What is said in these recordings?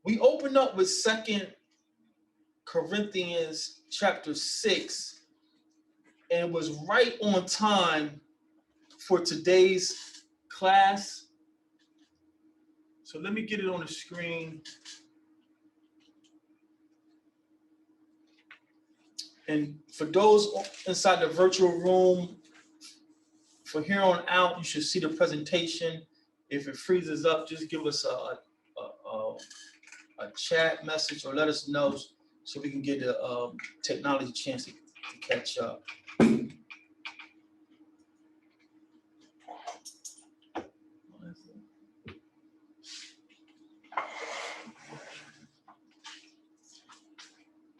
We open up with 2 Corinthians chapter 6, and it was right on time for today's class. So let me get it on the screen. And for those inside the virtual room, from here on out, you should see the presentation. If it freezes up, just give us a chat message or let us know so we can get the technology chance to catch up.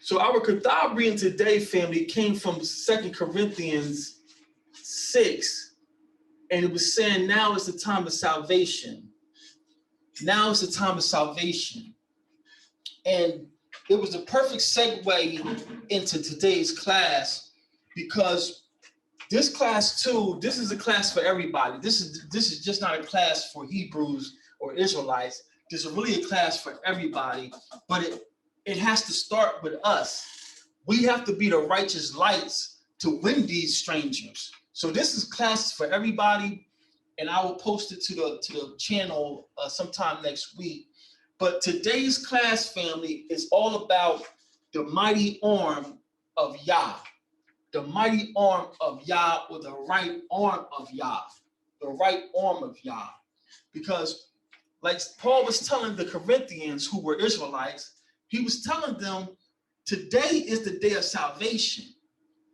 So our Kathab reading today, family, came from 2 Corinthians 6. And it was saying now is the time of salvation. Now is the time of salvation. And it was the perfect segue into today's class, because this class too, this is a class for everybody. This is just not a class for Hebrews or Israelites. This is really a class for everybody, but it has to start with us. We have to be the righteous lights to win these strangers. So this is classes for everybody, and I will post it to the channel sometime next week. But today's class, family, is all about the mighty arm of YAH. The mighty arm of YAH, or the right arm of YAH. The right arm of YAH. Because like Paul was telling the Corinthians who were Israelites, he was telling them, today is the day of salvation.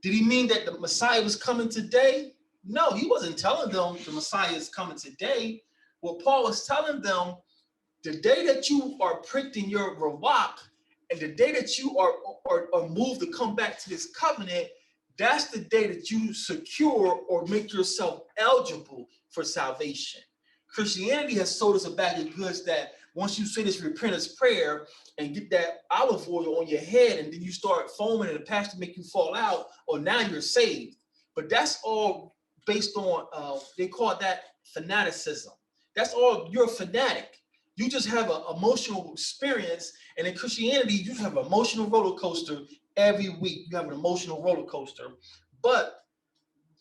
Did he mean that the Messiah was coming today? No, he wasn't telling them the Messiah is coming today. What Paul was telling them, the day that you are pricked in your Baruch, and the day that you are moved to come back to this covenant, that's the day that you secure or make yourself eligible for salvation. Christianity has sold us a bag of goods that once you say this repentance prayer and get that olive oil on your head, and then you start foaming and the pastor make you fall out, or now you're saved. But that's all based on, they call that fanaticism. That's all, you're a fanatic. You just have an emotional experience, and in Christianity, you have an emotional roller coaster every week. You have an emotional roller coaster. But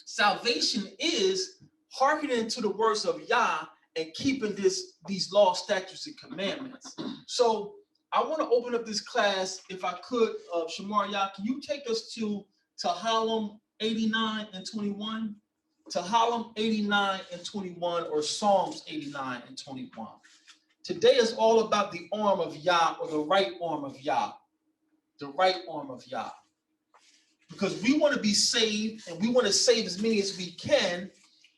salvation is hearkening to the words of YAH and keeping these laws, statutes, and commandments. So I want to open up this class, if I could, Shamar Yah, can you take us to Tehillim 89 and 21? Tehillim 89 and 21, or Psalms 89 and 21. Today is all about the arm of YAH, or the right arm of YAH. The right arm of YAH. Because we want to be saved, and we want to save as many as we can,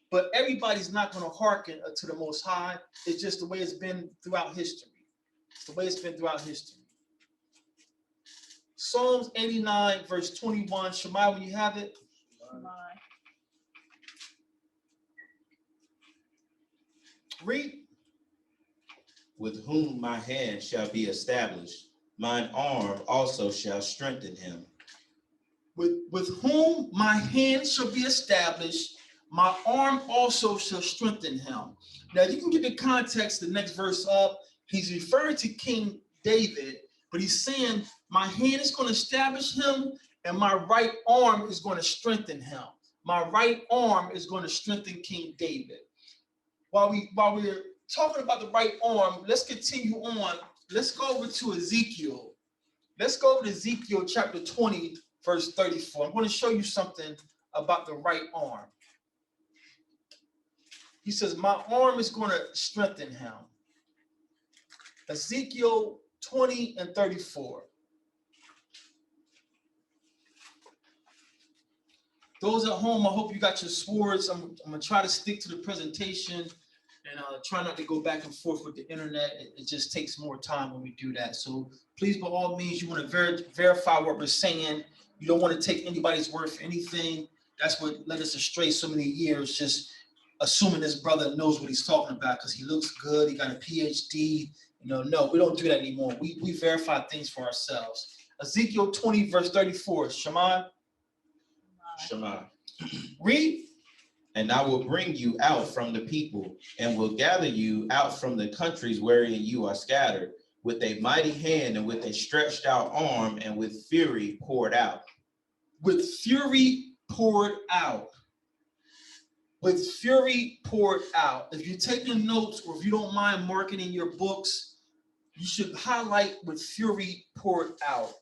but everybody's not going to hearken to the Most High. It's just the way it's been throughout history. It's the way it's been throughout history. Psalms 89, verse 21. Shemai, when you have it. Read. With whom my hand shall be established, mine arm also shall strengthen him. With whom my hand shall be established, my arm also shall strengthen him. Now you can get the context, the next verse up. He's referring to King David, but he's saying, my hand is going to establish him, and my right arm is going to strengthen him. My right arm is going to strengthen King David. While we're talking about the right arm, let's continue on. Let's go over to Ezekiel. Let's go over to Ezekiel chapter 20, verse 34. I'm going to show you something about the right arm. He says, my arm is going to strengthen him. Ezekiel 20 and 34. Those at home, I hope you got your swords. I'm going to try to stick to the presentation and try not to go back and forth with the internet. It just takes more time when we do that. So please, by all means, you want to verify what we're saying. You don't want to take anybody's word for anything. That's what led us astray so many years, just assuming this brother knows what he's talking about because he looks good, he got a PhD. No, we don't do that anymore. We verify things for ourselves. Ezekiel 20, verse 34. Shema. Read. And I will bring you out from the people, and will gather you out from the countries wherein you are scattered, with a mighty hand and with a stretched out arm and with fury poured out. With fury poured out. With fury poured out. If you're taking notes or if you don't mind marking in your books, you should highlight with fury poured out.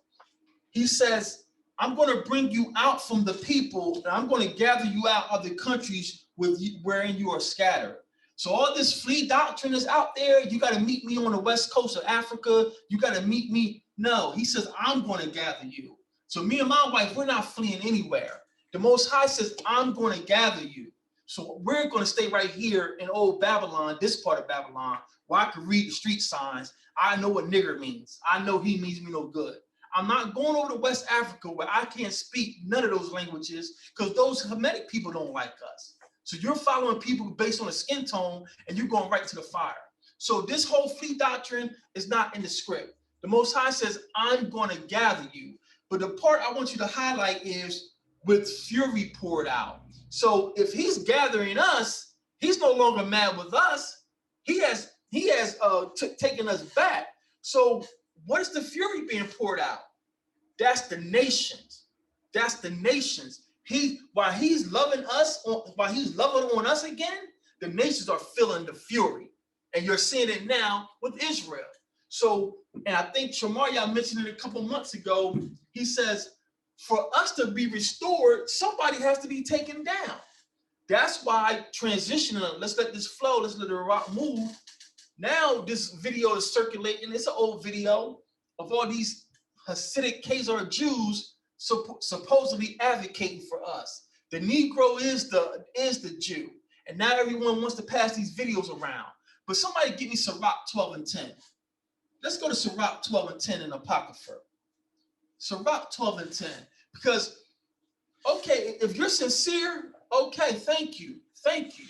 He says, I'm going to bring you out from the people, and I'm going to gather you out of the countries wherein you are scattered. So all this flea doctrine is out there. You got to meet me on the west coast of Africa. You got to meet me. No, he says, I'm going to gather you. So me and my wife, we're not fleeing anywhere. The Most High says, I'm going to gather you. So we're going to stay right here in old Babylon, this part of Babylon, where I can read the street signs. I know what nigger means. I know he means me no good. I'm not going over to West Africa where I can't speak none of those languages because those Hamitic people don't like us. So you're following people based on a skin tone and you're going right to the fire. So this whole flea doctrine is not in the script. The Most High says, I'm going to gather you. But the part I want you to highlight is with fury poured out. So if he's gathering us, he's no longer mad with us. He has taken us back. So what is the fury being poured out? That's the nations. That's the nations. While he's loving us, while he's loving on us again, the nations are feeling the fury. And you're seeing it now with Israel. So, and I think Shamaria mentioned it a couple months ago. He says, for us to be restored, somebody has to be taken down. That's why transitioning, let's let this flow, let's let the rock move. Now this video is circulating. It's an old video of all these Hasidic Khazar Jews supposedly advocating for us. The Negro is the Jew. And now everyone wants to pass these videos around. But somebody give me Sirach 12 and 10. Let's go to Sirach 12 and 10 in Apocrypha. Sirach 12 and 10. Because, okay, if you're sincere, okay, thank you. Thank you.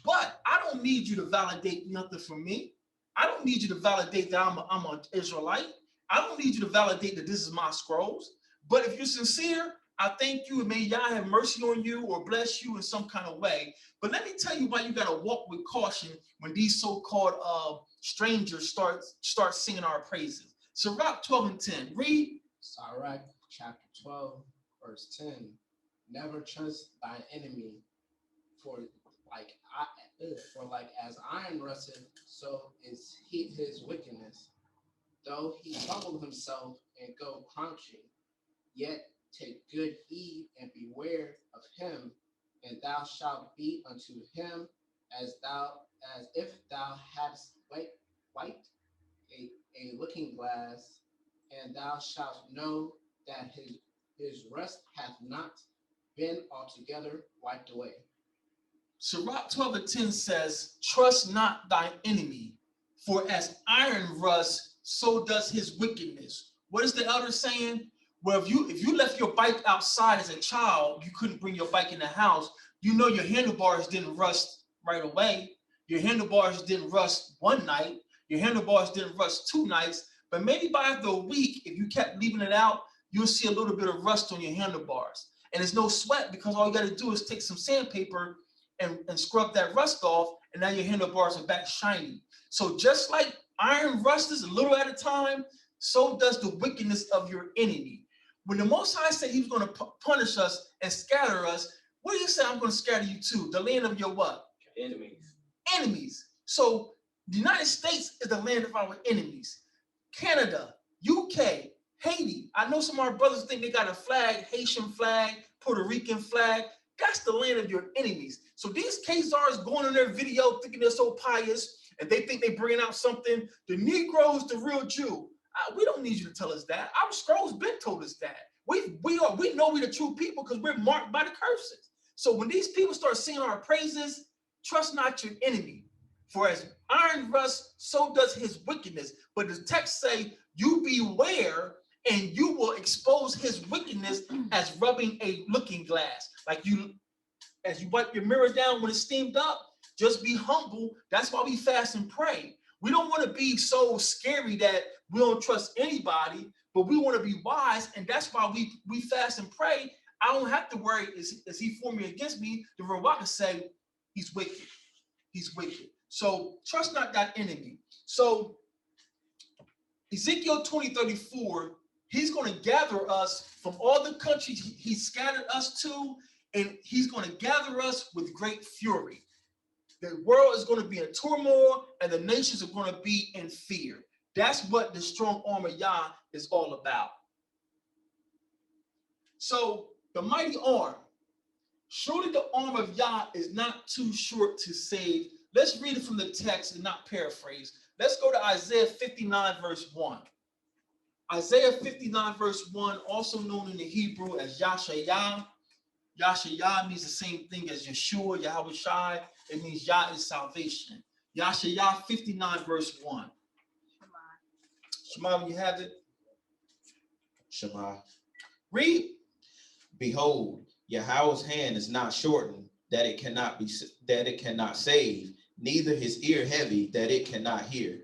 But I don't need you to validate nothing for me. I don't need you to validate that I'm an Israelite. I don't need you to validate that this is my scrolls. But if you're sincere, I thank you and may Yah have mercy on you or bless you in some kind of way. But let me tell you why you got to walk with caution when these so-called strangers start singing our praises. Sirach 12 and 10. Read. Sirach chapter 12, verse 10. Never trust thy enemy, for like as iron rusteth, so is his wickedness. Though he humble himself and go crouching, yet take good heed and beware of him, and thou shalt be unto him as if thou hadst wiped a looking glass, and thou shalt know that his rest hath not been altogether wiped away. Sirach 12 and 10 says, trust not thine enemy, for as iron rusts, so does his wickedness. What is the elder saying? Well, if you left your bike outside as a child, you couldn't bring your bike in the house, you know your handlebars didn't rust right away. Your handlebars didn't rust one night. Your handlebars didn't rust 2 nights. But maybe by after a week, if you kept leaving it out, you'll see a little bit of rust on your handlebars. And it's no sweat because all you got to do is take some sandpaper and scrub that rust off, and now your handlebars are back shiny. So just like iron rusts a little at a time, so does the wickedness of your enemy. When the Most High said he was going to punish us and scatter us, what do you say I'm going to scatter you to? The land of your what? Enemies. Enemies. So the United States is the land of our enemies. Canada, UK, Haiti. I know some of our brothers think they got a flag, Haitian flag, Puerto Rican flag. That's the land of your enemies. So these Khazars going on their video thinking they're so pious and they think they're bringing out something. The Negro is the real Jew. We don't need you to tell us that. Our scrolls been told us that. We know we're the true people because we're marked by the curses. So when these people start singing our praises, trust not your enemy. For as iron rusts, so does his wickedness. But the text say, you beware and you will expose his wickedness as rubbing a looking glass. Like as you wipe your mirror down when it's steamed up, just be humble. That's why we fast and pray. We don't want to be so scary that we don't trust anybody, but we want to be wise. And that's why we fast and pray. I don't have to worry, is he for me or against me? The Ruach say, he's wicked. He's wicked. So trust not that enemy. So Ezekiel 20:34, he's going to gather us from all the countries he scattered us to, and he's going to gather us with great fury. The world is going to be in turmoil, and the nations are going to be in fear. That's what the strong arm of YAH is all about. So the mighty arm. Surely the arm of YAH is not too short to save. Let's read it from the text and not paraphrase. Let's go to Isaiah 59, verse 1. Isaiah 59, verse 1, also known in the Hebrew as Yashayah. Yashayah means the same thing as Yeshua, Yahweh Shai. It means Yah is salvation. Yashayah 59, verse 1. Shema, when you have it. Shema. Read. Behold, Yahweh's hand is not shortened, that it cannot save, neither his ear heavy, that it cannot hear.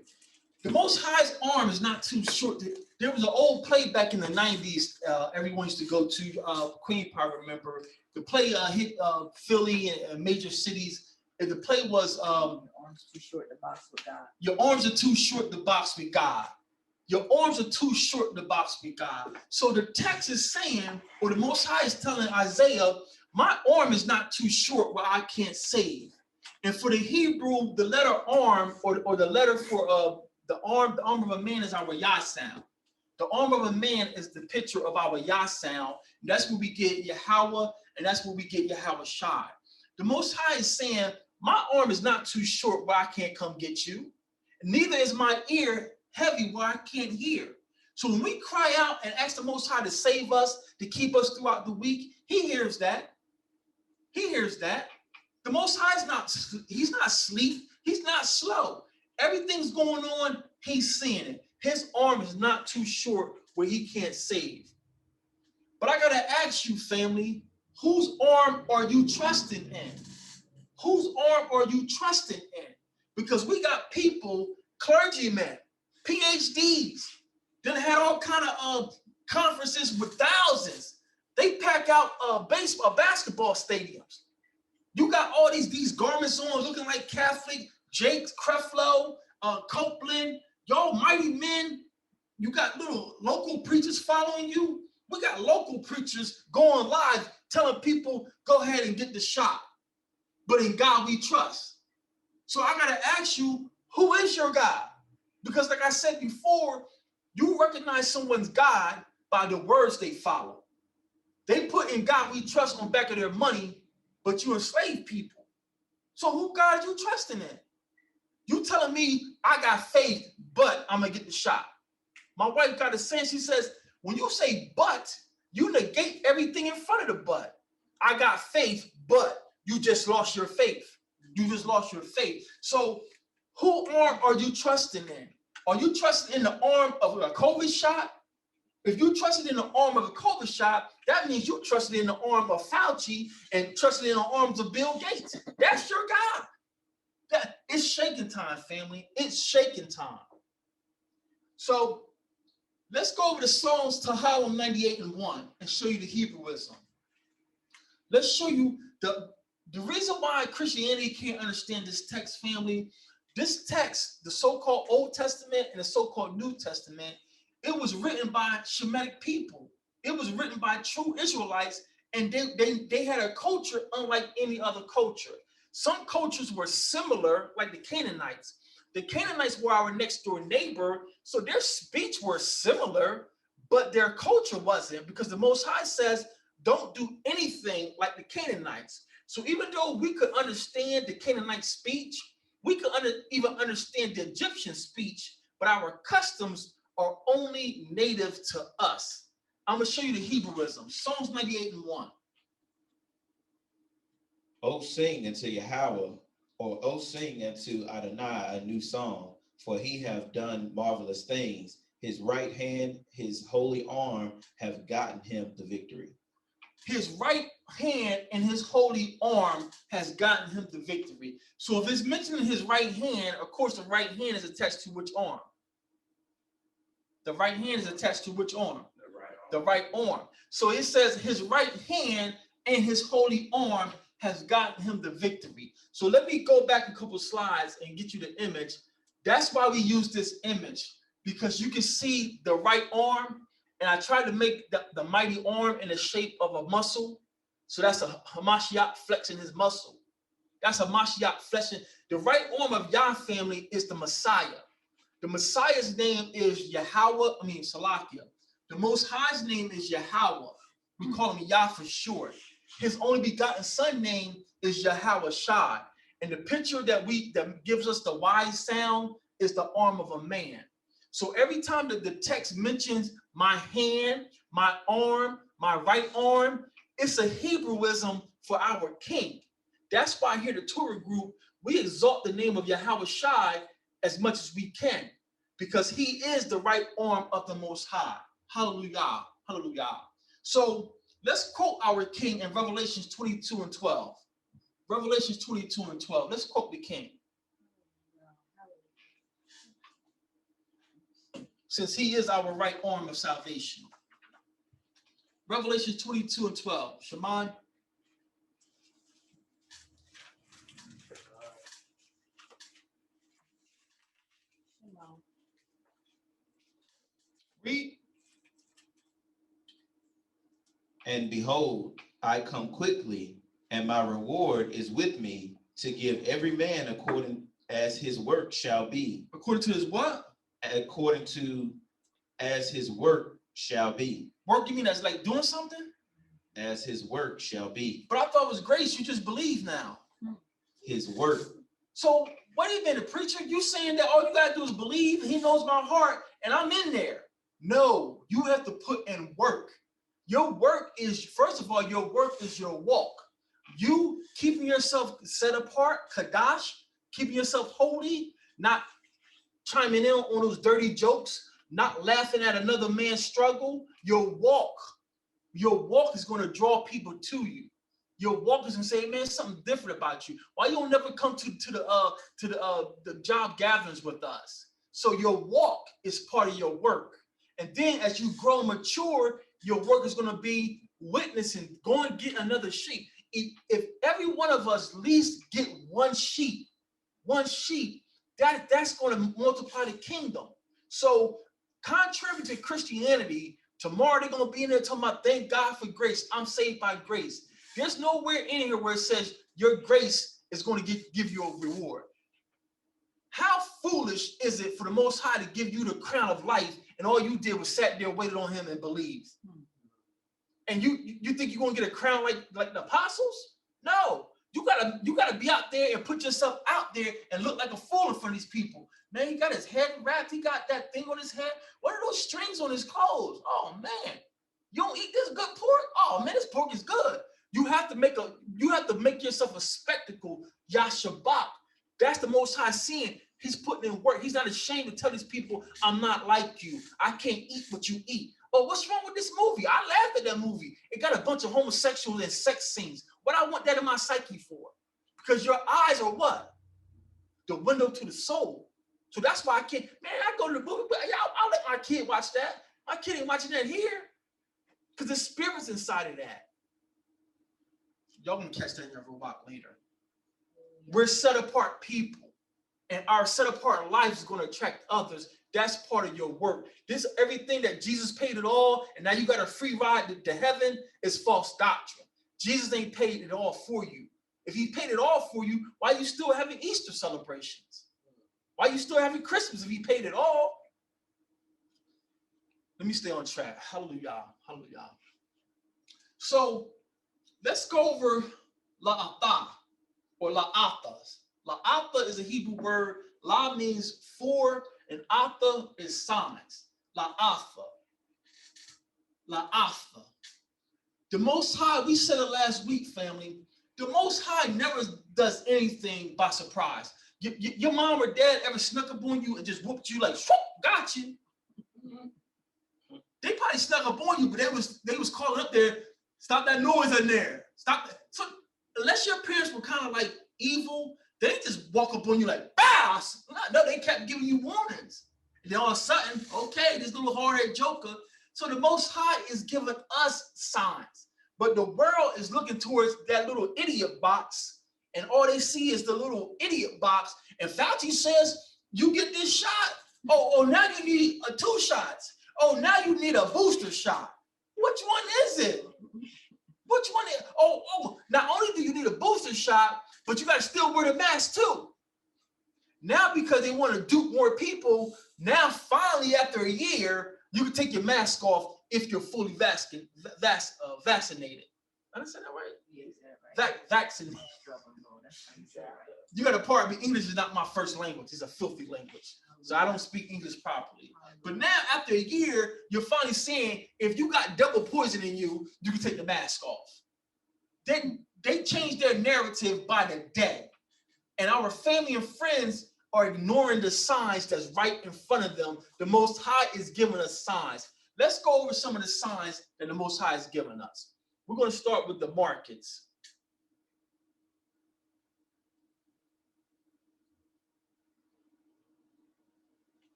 The Most High's arm is not too short. There was an old play back in the 90s. Everyone used to go to. Queen probably remember. The play hit Philly and major cities. And the play was Your arms too short to box with God. Your arms are too short to box with God. Your arms are too short to box with God. So the text is saying, or the Most High is telling Isaiah, my arm is not too short where I can't save. And for the Hebrew, the letter arm or the letter for the arm of a man is our YAH sound. The arm of a man is the picture of our YAH sound. And that's where we get Yahweh, and that's where we get Yahweh Shai. The Most High is saying, my arm is not too short where I can't come get you. Neither is my ear heavy where I can't hear. So when we cry out and ask the Most High to save us, to keep us throughout the week, he hears that. He hears that. The Most High he's not asleep. He's not slow. Everything's going on, he's seeing it. His arm is not too short where he can't save. But I gotta ask you, family, whose arm are you trusting in? Whose arm are you trusting in? Because we got people, clergymen, PhDs, then had all kind of conferences with thousands. They pack out basketball stadiums. You got all these garments on looking like Catholic, Jake Creflo, Copeland, y'all mighty men. You got little local preachers following you. We got local preachers going live telling people, go ahead and get the shot. But in God we trust. So I gotta ask you, who is your God? Because like I said before, you recognize someone's God by the words they follow. They put in God we trust on the back of their money, but you enslave people. So who God you trusting in? You telling me I got faith, but I'm gonna get the shot. My wife got a sense, she says, when you say but, you negate everything in front of the but. I got faith, but you just lost your faith. You just lost your faith. So who arm are you trusting in? Are you trusting in the arm of a COVID shot? If you trusted in the arm of a COVID shot, that means you trusted in the arm of Fauci and trusted in the arms of Bill Gates. That's your God. It's shaking time, family. It's shaking time. So let's go over to Psalms Tahawim 98:1 and show you the Hebrewism. Let's show you the reason why Christianity can't understand this text, family. This text, the so-called Old Testament and the so-called New Testament, it was written by Shemitic people. It was written by true Israelites, and they had a culture unlike any other culture. Some cultures were similar, like the Canaanites. The Canaanites were our next door neighbor, so their speech was similar, but their culture wasn't, because the Most High says, don't do anything like the Canaanites. So even though we could understand the Canaanite speech, we could even understand the Egyptian speech, but our customs are only native to us. I'm going to show you the Hebrewism. Psalms 98:1. O sing unto Yahweh, or O sing unto Adonai a new song, for he have done marvelous things. His right hand, his holy arm have gotten him the victory. His right hand and his holy arm has gotten him the victory. So if it's mentioning his right hand, of course the right hand is attached to which arm? The right hand is attached to which arm? The right arm. So it says his right hand and his holy arm has gotten him the victory. So let me go back a couple slides and get you the image. That's why we use this image, because you can see the right arm, and I tried to make the mighty arm in the shape of a muscle. So that's a Hamashiach flexing his muscle. That's a Hamashiach flexing. The right arm of Yah family is the Messiah. The Messiah's name is Salakia. The Most High's name is Yahweh. We call him Yah for short. His only begotten son name is Yahweh Shai. And the picture that gives us the Y sound is the arm of a man. So every time that the text mentions my hand, my arm, my right arm, it's a Hebrewism for our king. That's why here at the Torah Group, we exalt the name of Yahweh Shai as much as we can, because he is the right arm of the Most High. Hallelujah, hallelujah. So let's quote our king in Revelations 22 and 12. Revelations 22 and 12. Let's quote the king. Since he is our right arm of salvation. Revelation 22 and 12. Shemai. Read. And behold, I come quickly, and my reward is with me to give every man according as his work shall be. According to his what? According to as his work shall be. Work, you mean that's like doing something? As his work shall be. But I thought it was grace. You just believe now. His work. So what do you mean, the preacher? You saying that all you gotta do is believe, he knows my heart, and I'm in there. No, you have to put in work. Your work is, first of all, your work is your walk. You keeping yourself set apart, Kadash, keeping yourself holy, not chiming in on those dirty jokes, not laughing at another man's struggle. Your walk is going to draw people to you. Your walk is going to say, man, something different about you. Why you don't never come to the job gatherings with us? So your walk is part of your work. And then as you grow mature, your work is going to be witnessing, go and get another sheep. If every one of us at least get one sheep, that's going to multiply the kingdom. So contrary to Christianity, tomorrow they're going to be in there talking about, thank God for grace. I'm saved by grace. There's nowhere in here where it says your grace is going to give you a reward. How foolish is it for the Most High to give you the crown of life, and all you did was sat there, waited on him, and believed? And you think you're going to get a crown like the apostles? No. You gotta be out there and put yourself out there and look like a fool in front of these people. Man, he got his head wrapped. He got that thing on his head. What are those strings on his clothes? Oh man, you don't eat this good pork? Oh man, this pork is good. You have to make yourself a spectacle. Yashabak. That's the Most High seeing. He's putting in work. He's not ashamed to tell these people, I'm not like you. I can't eat what you eat. Oh, what's wrong with this movie? I laughed at that movie. It got a bunch of homosexual and sex scenes. What I want that in my psyche for? Because your eyes are what? The window to the soul. So that's why I can't, man, I go to the movie, but I'll let my kid watch that. My kid ain't watching that here. Because the spirit's inside of that. Y'all gonna catch that in your robot later. We're set apart people. And our set apart life is going to attract others. That's part of your work. This, everything that Jesus paid it all, and now you got a free ride to heaven, is false doctrine. Jesus ain't paid it all for you. If he paid it all for you, why are you still having Easter celebrations? Why are you still having Christmas if he paid it all? Let me stay on track. Hallelujah. Hallelujah. So let's go over la'atah or la'athas. La'atha is a Hebrew word. La means for, and atha is signs. La'atha. La'atha. The Most High, we said it last week, family, the Most High never does anything by surprise. Your mom or dad ever snuck up on you and just whooped you like, got you? They probably snuck up on you, but they was calling up there, stop that noise in there. Stop that. So unless your parents were kind of like evil, they didn't just walk up on you like, bow. No, they kept giving you warnings. And then all of a sudden, okay, this little hard-headed joker. So the Most High is giving us signs. But the world is looking towards that little idiot box, and all they see is the little idiot box. And Fauci says, you get this shot, Oh, now you need 2 shots. Oh, now you need a booster shot. Which one is it? Which one is? Oh, not only do you need a booster shot, but you got to still wear the mask too. Now, because they want to dupe more people, now finally after a year, you can take your mask off if you're fully vaccinated. I said that right? Yeah, you said it right. Vaccinated. You got to pardon me. English is not my first language. It's a filthy language. So I don't speak English properly. But now, after a year, you're finally saying if you got double poison in you, you can take the mask off. They changed their narrative by the day. And our family and friends are ignoring the signs that's right in front of them. The Most High is giving us signs. Let's go over some of the signs that the Most High is giving us. We're going to start with the markets.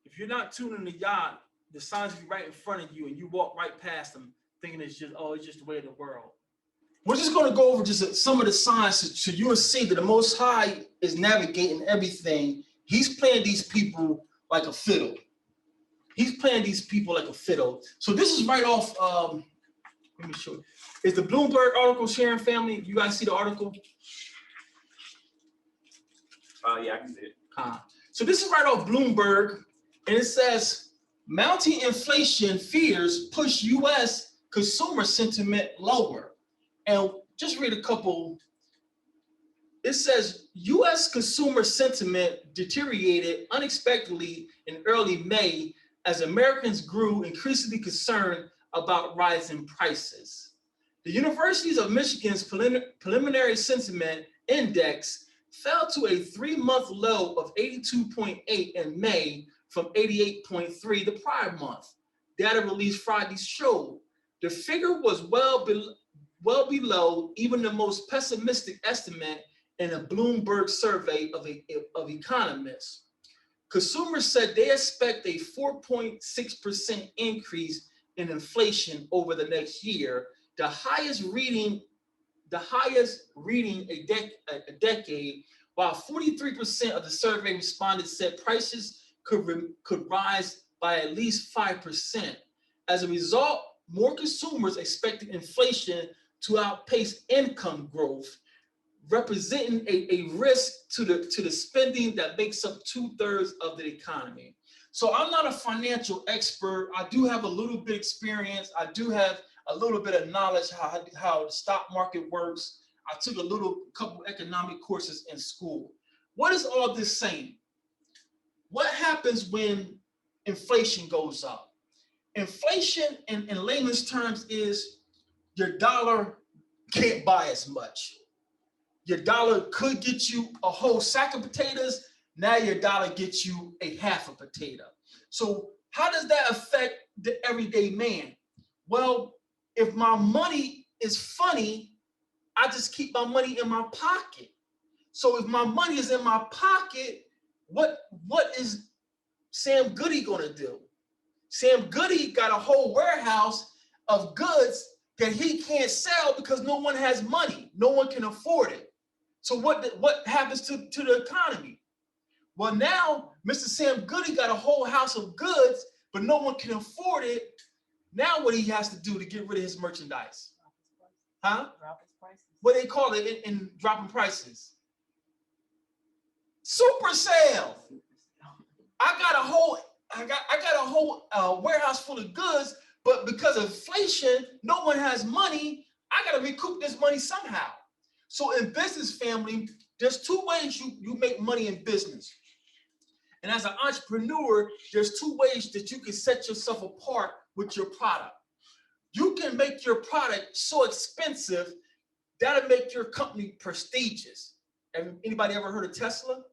If you're not tuning to YAH, the signs will be right in front of you, and you walk right past them, thinking it's just the way of the world. We're just going to go over just some of the signs so you will see that the Most High is navigating everything. He's playing these people like a fiddle. He's playing these people like a fiddle. So this is right off. Let me show you. Is the Bloomberg article sharing, family? You guys see the article? Yeah, I can see it. So this is right off Bloomberg. And it says, mounting inflation fears push U.S. consumer sentiment lower. And just read a couple. It says, U.S. consumer sentiment deteriorated unexpectedly in early May as Americans grew increasingly concerned about rising prices. The University of Michigan's preliminary sentiment index fell to a 3-month low of 82.8 in May, from 88.3 the prior month. Data released Friday showed the figure was well below even the most pessimistic estimate in a Bloomberg survey of economists. Consumers said they expect a 4.6% increase in inflation over the next year, the highest reading a decade, while 43% of the survey respondents said prices could rise by at least 5%. As a result, more consumers expected inflation to outpace income growth, representing a risk to the spending that makes up 2/3 of the economy. So I'm not a financial expert. I do have a little bit experience. I do have a little bit of knowledge how the stock market works. I took a couple economic courses in school. What is all this saying? What happens when inflation goes up? Inflation in layman's terms is your dollar can't buy as much. Your dollar could get you a whole sack of potatoes. Now your dollar gets you a half a potato. So how does that affect the everyday man? Well, if my money is funny, I just keep my money in my pocket. So if my money is in my pocket, what is Sam Goody gonna do? Sam Goody got a whole warehouse of goods that he can't sell because no one has money. No one can afford it. So what happens to the economy? Well, now Mr. Sam Goody got a whole house of goods, but no one can afford it. Now what he has to do to get rid of his merchandise? Huh? Drop his prices. What they call it in dropping prices? Super sale. I got a whole warehouse full of goods, but because of inflation, no one has money. I got to recoup this money somehow. So in business, family, there's 2 ways you make money in business. And as an entrepreneur, there's 2 ways that you can set yourself apart with your product. You can make your product so expensive that'll make your company prestigious. Anybody ever heard of Tesla?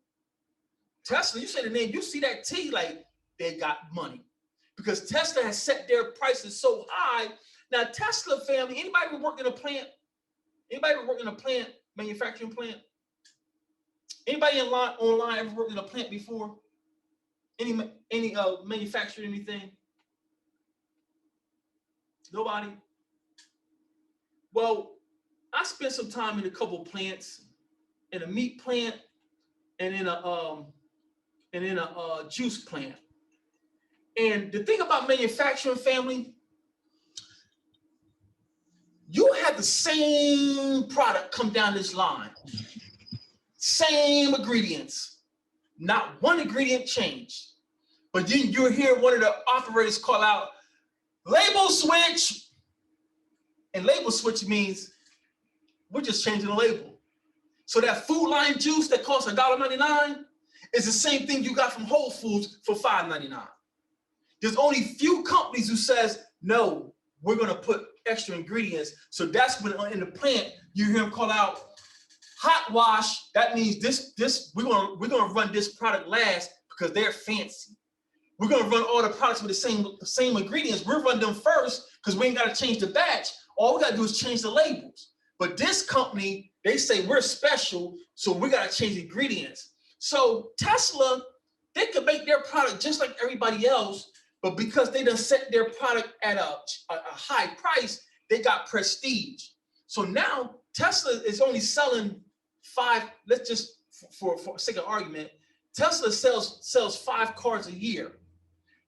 Tesla, you say the name, you see that T, like they got money. Because Tesla has set their prices so high. Now, Tesla family, anybody who worked in a plant? Anybody ever worked in a plant, manufacturing plant? Anybody online ever worked in a plant before? Any manufacturer, anything? Nobody? Well, I spent some time in a couple plants, in a meat plant and in a juice plant. And the thing about manufacturing, family, you had the same product come down this line, same ingredients, not one ingredient changed. But then you hear one of the operators call out, label switch. And label switch means we're just changing the label. So that Food Line juice that costs $1.99 is the same thing you got from Whole Foods for $5.99. There's only few companies who says, no, we're gonna put extra ingredients. So that's when in the plant, you hear them call out hot wash. That means this we're gonna run this product last because they're fancy. We're gonna run all the products with the same ingredients. We'll run them first because we ain't gotta change the batch. All we gotta do is change the labels. But this company, they say we're special, so we gotta change the ingredients. So Tesla, they could make their product just like everybody else, but because they done set their product at a high price, they got prestige. So now Tesla is only selling let's just, for sake of argument, Tesla sells 5 cars a year.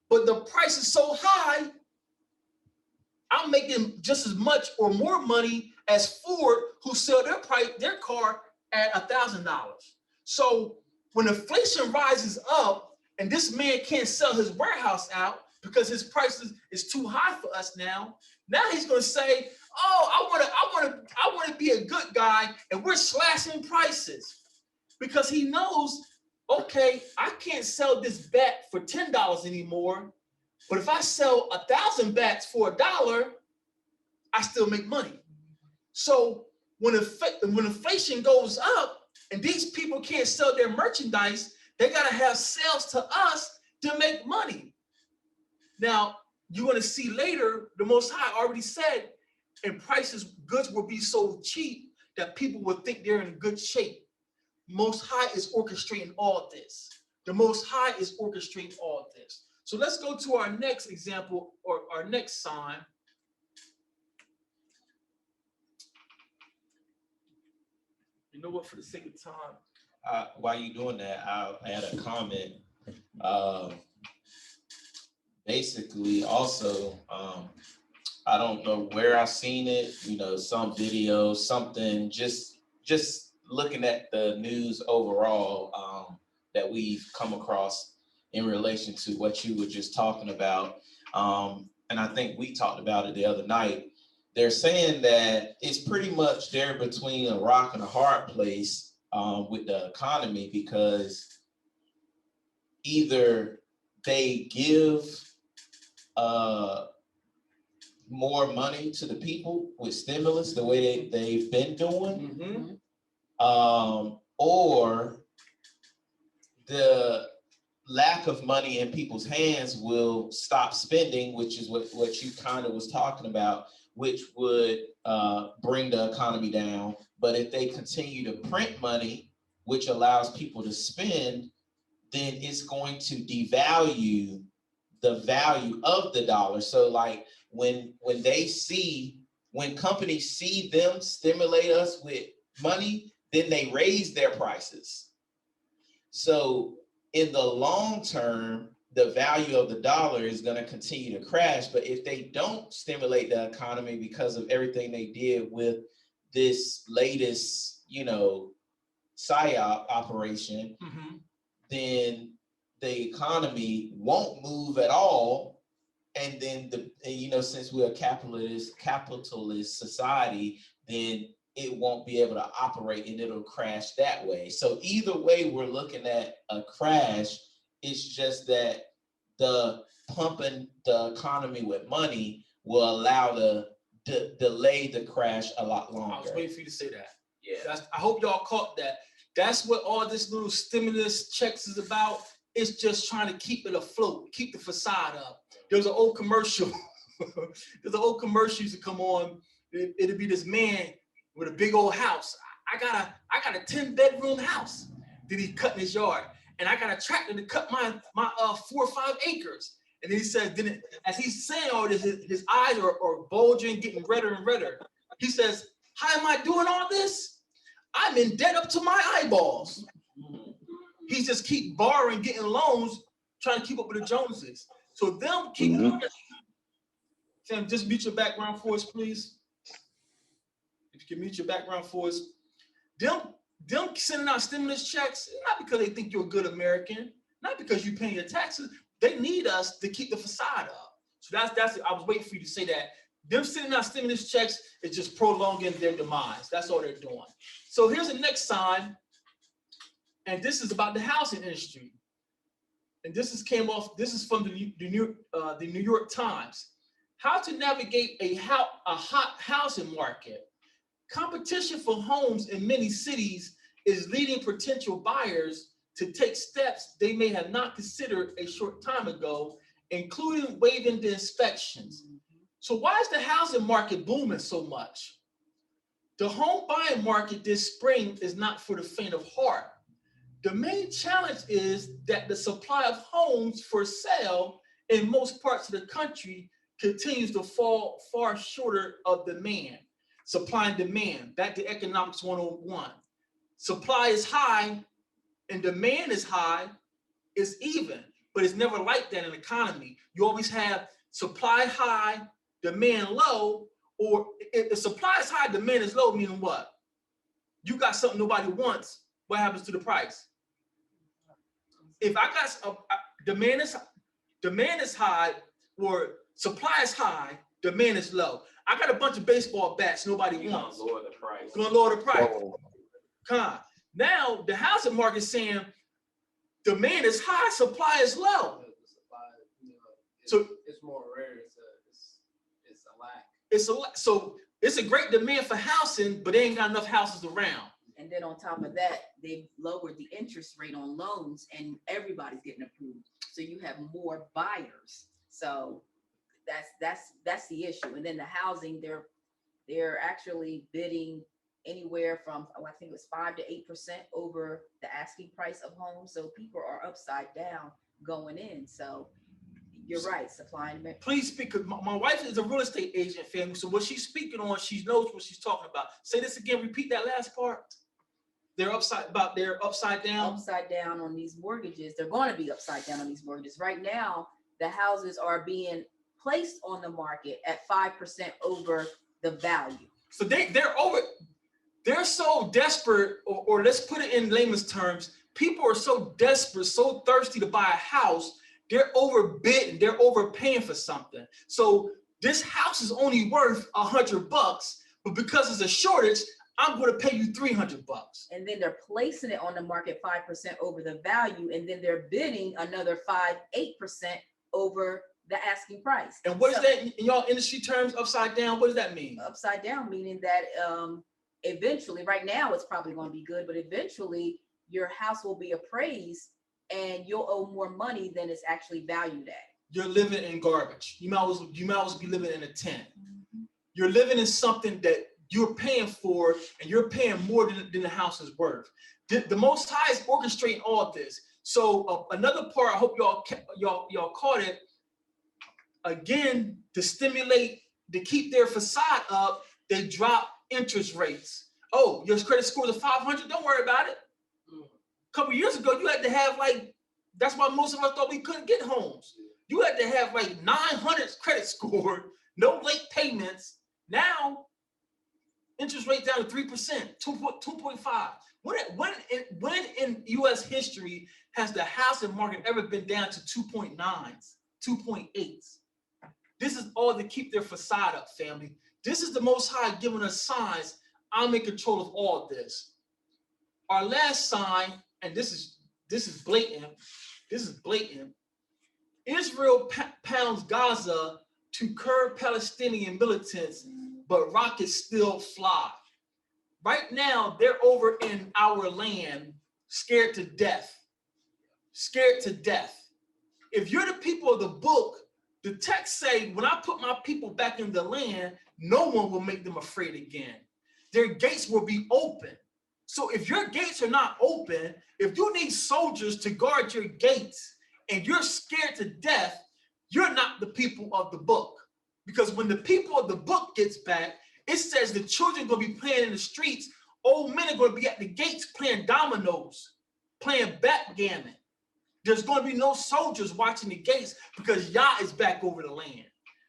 But the price is so high, I'm making just as much or more money as Ford, who sell their car at $1,000. So when inflation rises up and this man can't sell his warehouse out because his price is too high for us now he's going to say, oh, I want to be a good guy, and we're slashing prices because he knows, okay, I can't sell this bat for $10 anymore, but if I sell 1,000 bats for $1, I still make money. So when inflation goes up and these people can't sell their merchandise, they got to have sales to us to make money. Now, you're going to see later, the Most High already said, and goods will be so cheap that people will think they're in good shape. Most High is orchestrating all this. The Most High is orchestrating all this. So let's go to our next example, or our next sign. You know what, for the sake of time. While you're doing that, I'll add a comment. Basically, also, I don't know where I seen it, some video, something, just looking at the news overall that we've come across in relation to what you were just talking about. And I think we talked about it the other night. They're saying that it's pretty much there between a rock and a hard place with the economy, because either they give more money to the people with stimulus the way they've been doing, or the lack of money in people's hands will stop spending, which is what you kind of was talking about, which would bring the economy down. But if they continue to print money, which allows people to spend, then it's going to devalue the value of the dollar. So like when companies see them stimulate us with money, then they raise their prices. So in the long term, the value of the dollar is going to continue to crash. But if they don't stimulate the economy because of everything they did with this latest, PSYOP operation, then the economy won't move at all. And then since we're a capitalist society, then it won't be able to operate and it'll crash that way. So either way, we're looking at a crash. It's just that the pumping the economy with money will allow the delay the crash a lot longer. I was waiting for you to say that. Yeah. I hope y'all caught that. That's what all this little stimulus checks is about. It's just trying to keep it afloat, keep the facade up. There's an old commercial. There's an old commercial used to come on. It'd be this man with a big old house. I got a 10-bedroom house that he cut in his yard, and I got a tractor to cut my 4 or 5 acres. And then he says, as he's saying all this, his eyes are bulging, getting redder and redder. He says, how am I doing all this? I'm in debt up to my eyeballs. He just keep borrowing, getting loans, trying to keep up with the Joneses. So them keep. Sam, just mute your background for us, please. If you can mute your background for us. Them sending out stimulus checks, not because they think you're a good American, not because you're paying your taxes. They need us to keep the facade up. So that's I was waiting for you to say that. Them sending out stimulus checks is just prolonging their demise. That's all they're doing. So here's the next sign, and this is about the housing industry. And this is from the New York Times. How to navigate a hot housing market. Competition for homes in many cities is leading potential buyers to take steps they may have not considered a short time ago, including waiving the inspections. So why is the housing market booming so much? The home buying market this spring is not for the faint of heart. The main challenge is that the supply of homes for sale in most parts of the country continues to fall far shorter of demand. Supply and demand, back to economics 101. Supply is high and demand is high, it's even, but it's never like that in an economy. You always have supply high, demand low, or if the supply is high, demand is low, meaning what? You got something nobody wants, what happens to the price? If I got demand is high, or supply is high, demand is low. I got a bunch of baseball bats nobody wants. Gonna lower the price. Gonna lower the price. Come on. Now the housing market is saying demand is high, supply is low. So it's more rare. It's a lack. So it's a great demand for housing, but they ain't got enough houses around. And then on top of that, they lowered the interest rate on loans and everybody's getting approved. So you have more buyers. So that's the issue. And then the housing, they're actually bidding anywhere from, I think it was 5 to 8% over the asking price of homes. So people are upside down going in. So you're right, supply and demand. Please speak, because my wife is a real estate agent, family. So what she's speaking on, she knows what she's talking about. Say this again, repeat that last part. They're upside down. Upside down on these mortgages. They're going to be upside down on these mortgages. Right now, the houses are being placed on the market at 5% over the value. So they're so desperate, or let's put it in layman's terms, people are so desperate, so thirsty to buy a house, they're overbidding, they're overpaying for something. So this house is only worth $100, but because there's a shortage, I'm going to pay you $300. And then they're placing it on the market 5% over the value, and then they're bidding another 5-8% over the asking price. And what is that in y'all industry terms, upside down? What does that mean? Upside down meaning that eventually, right now it's probably going to be good, but eventually your house will be appraised and you'll owe more money than it's actually valued at. You're living in garbage. You might as well be living in a tent. You're living in something that you're paying for, and you're paying more than the house is worth. The Most High is orchestrating all of this. So another part, I hope y'all caught it. Again, to stimulate, to keep their facade up, they drop interest rates. Oh, your credit score is 500. Don't worry about it. A couple years ago, you had to have that's why most of us thought we couldn't get homes. You had to have 900 credit score, no late payments. Now, interest rate down to 3%, 2.5. When in U.S. history has the housing market ever been down to 2.9s, 2.8s? This is all to keep their facade up, family. This is the Most High giving us signs. I'm in control of all of this. Our last sign, and this is blatant. This is blatant. Israel pounds Gaza to curb Palestinian militants, but rockets still fly. Right now, they're over in our land, scared to death. Scared to death. If you're the people of the book, the text say, when I put my people back in the land, no one will make them afraid again. their gates will be open. So if your gates are not open, if you need soldiers to guard your gates and you're scared to death, you're not the people of the book. Because when the people of the book gets back, it says the children are going to be playing in the streets. Old men are going to be at the gates playing dominoes, playing backgammon. There's going to be no soldiers watching the gates because Yah is back over the land.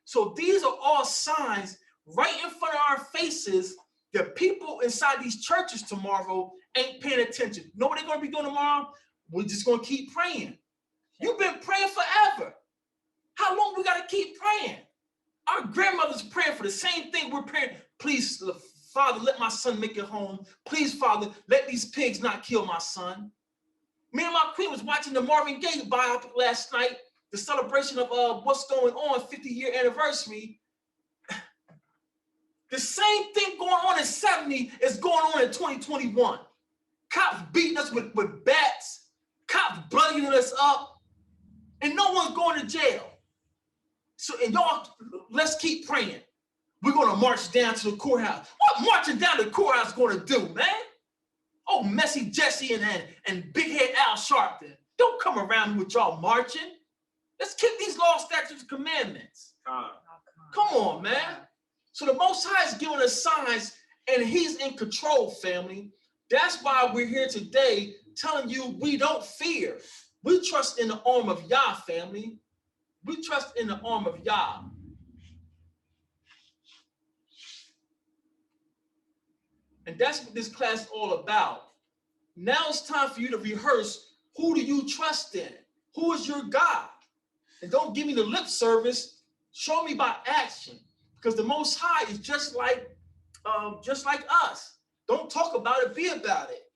So these are all signs right in front of our faces that people inside these churches tomorrow ain't paying attention. You know what they're going to be doing tomorrow? We're just going to keep praying. You've been praying forever. How long we got to keep praying? Our grandmother's praying for the same thing we're praying. Please, Father, let my son make it home. Please, Father, let these pigs not kill my son. Me and my queen was watching the Marvin Gaye biopic last night, the celebration of what's going on, 50-year anniversary. The same thing going on in 70 is going on in 2021. Cops beating us with bats, cops bloodying us up, and no one's going to jail. So, and y'all, let's keep praying. We're going to march down to the courthouse. What marching down to the courthouse going to do, man? Oh, Messy Jesse and Big Head Al Sharpton. Don't come around with y'all marching. Let's keep these law, statutes, and commandments. Come on, man. So the Most High is giving us signs, and he's in control, family. That's why we're here today telling you we don't fear. We trust in the arm of YAH, family. We trust in the arm of YAH. And that's what this class is all about. Now it's time for you to rehearse, who do you trust in? Who is your God? And don't give me the lip service. Show me by action. Because the Most High is just like us. Don't talk about it, be about it.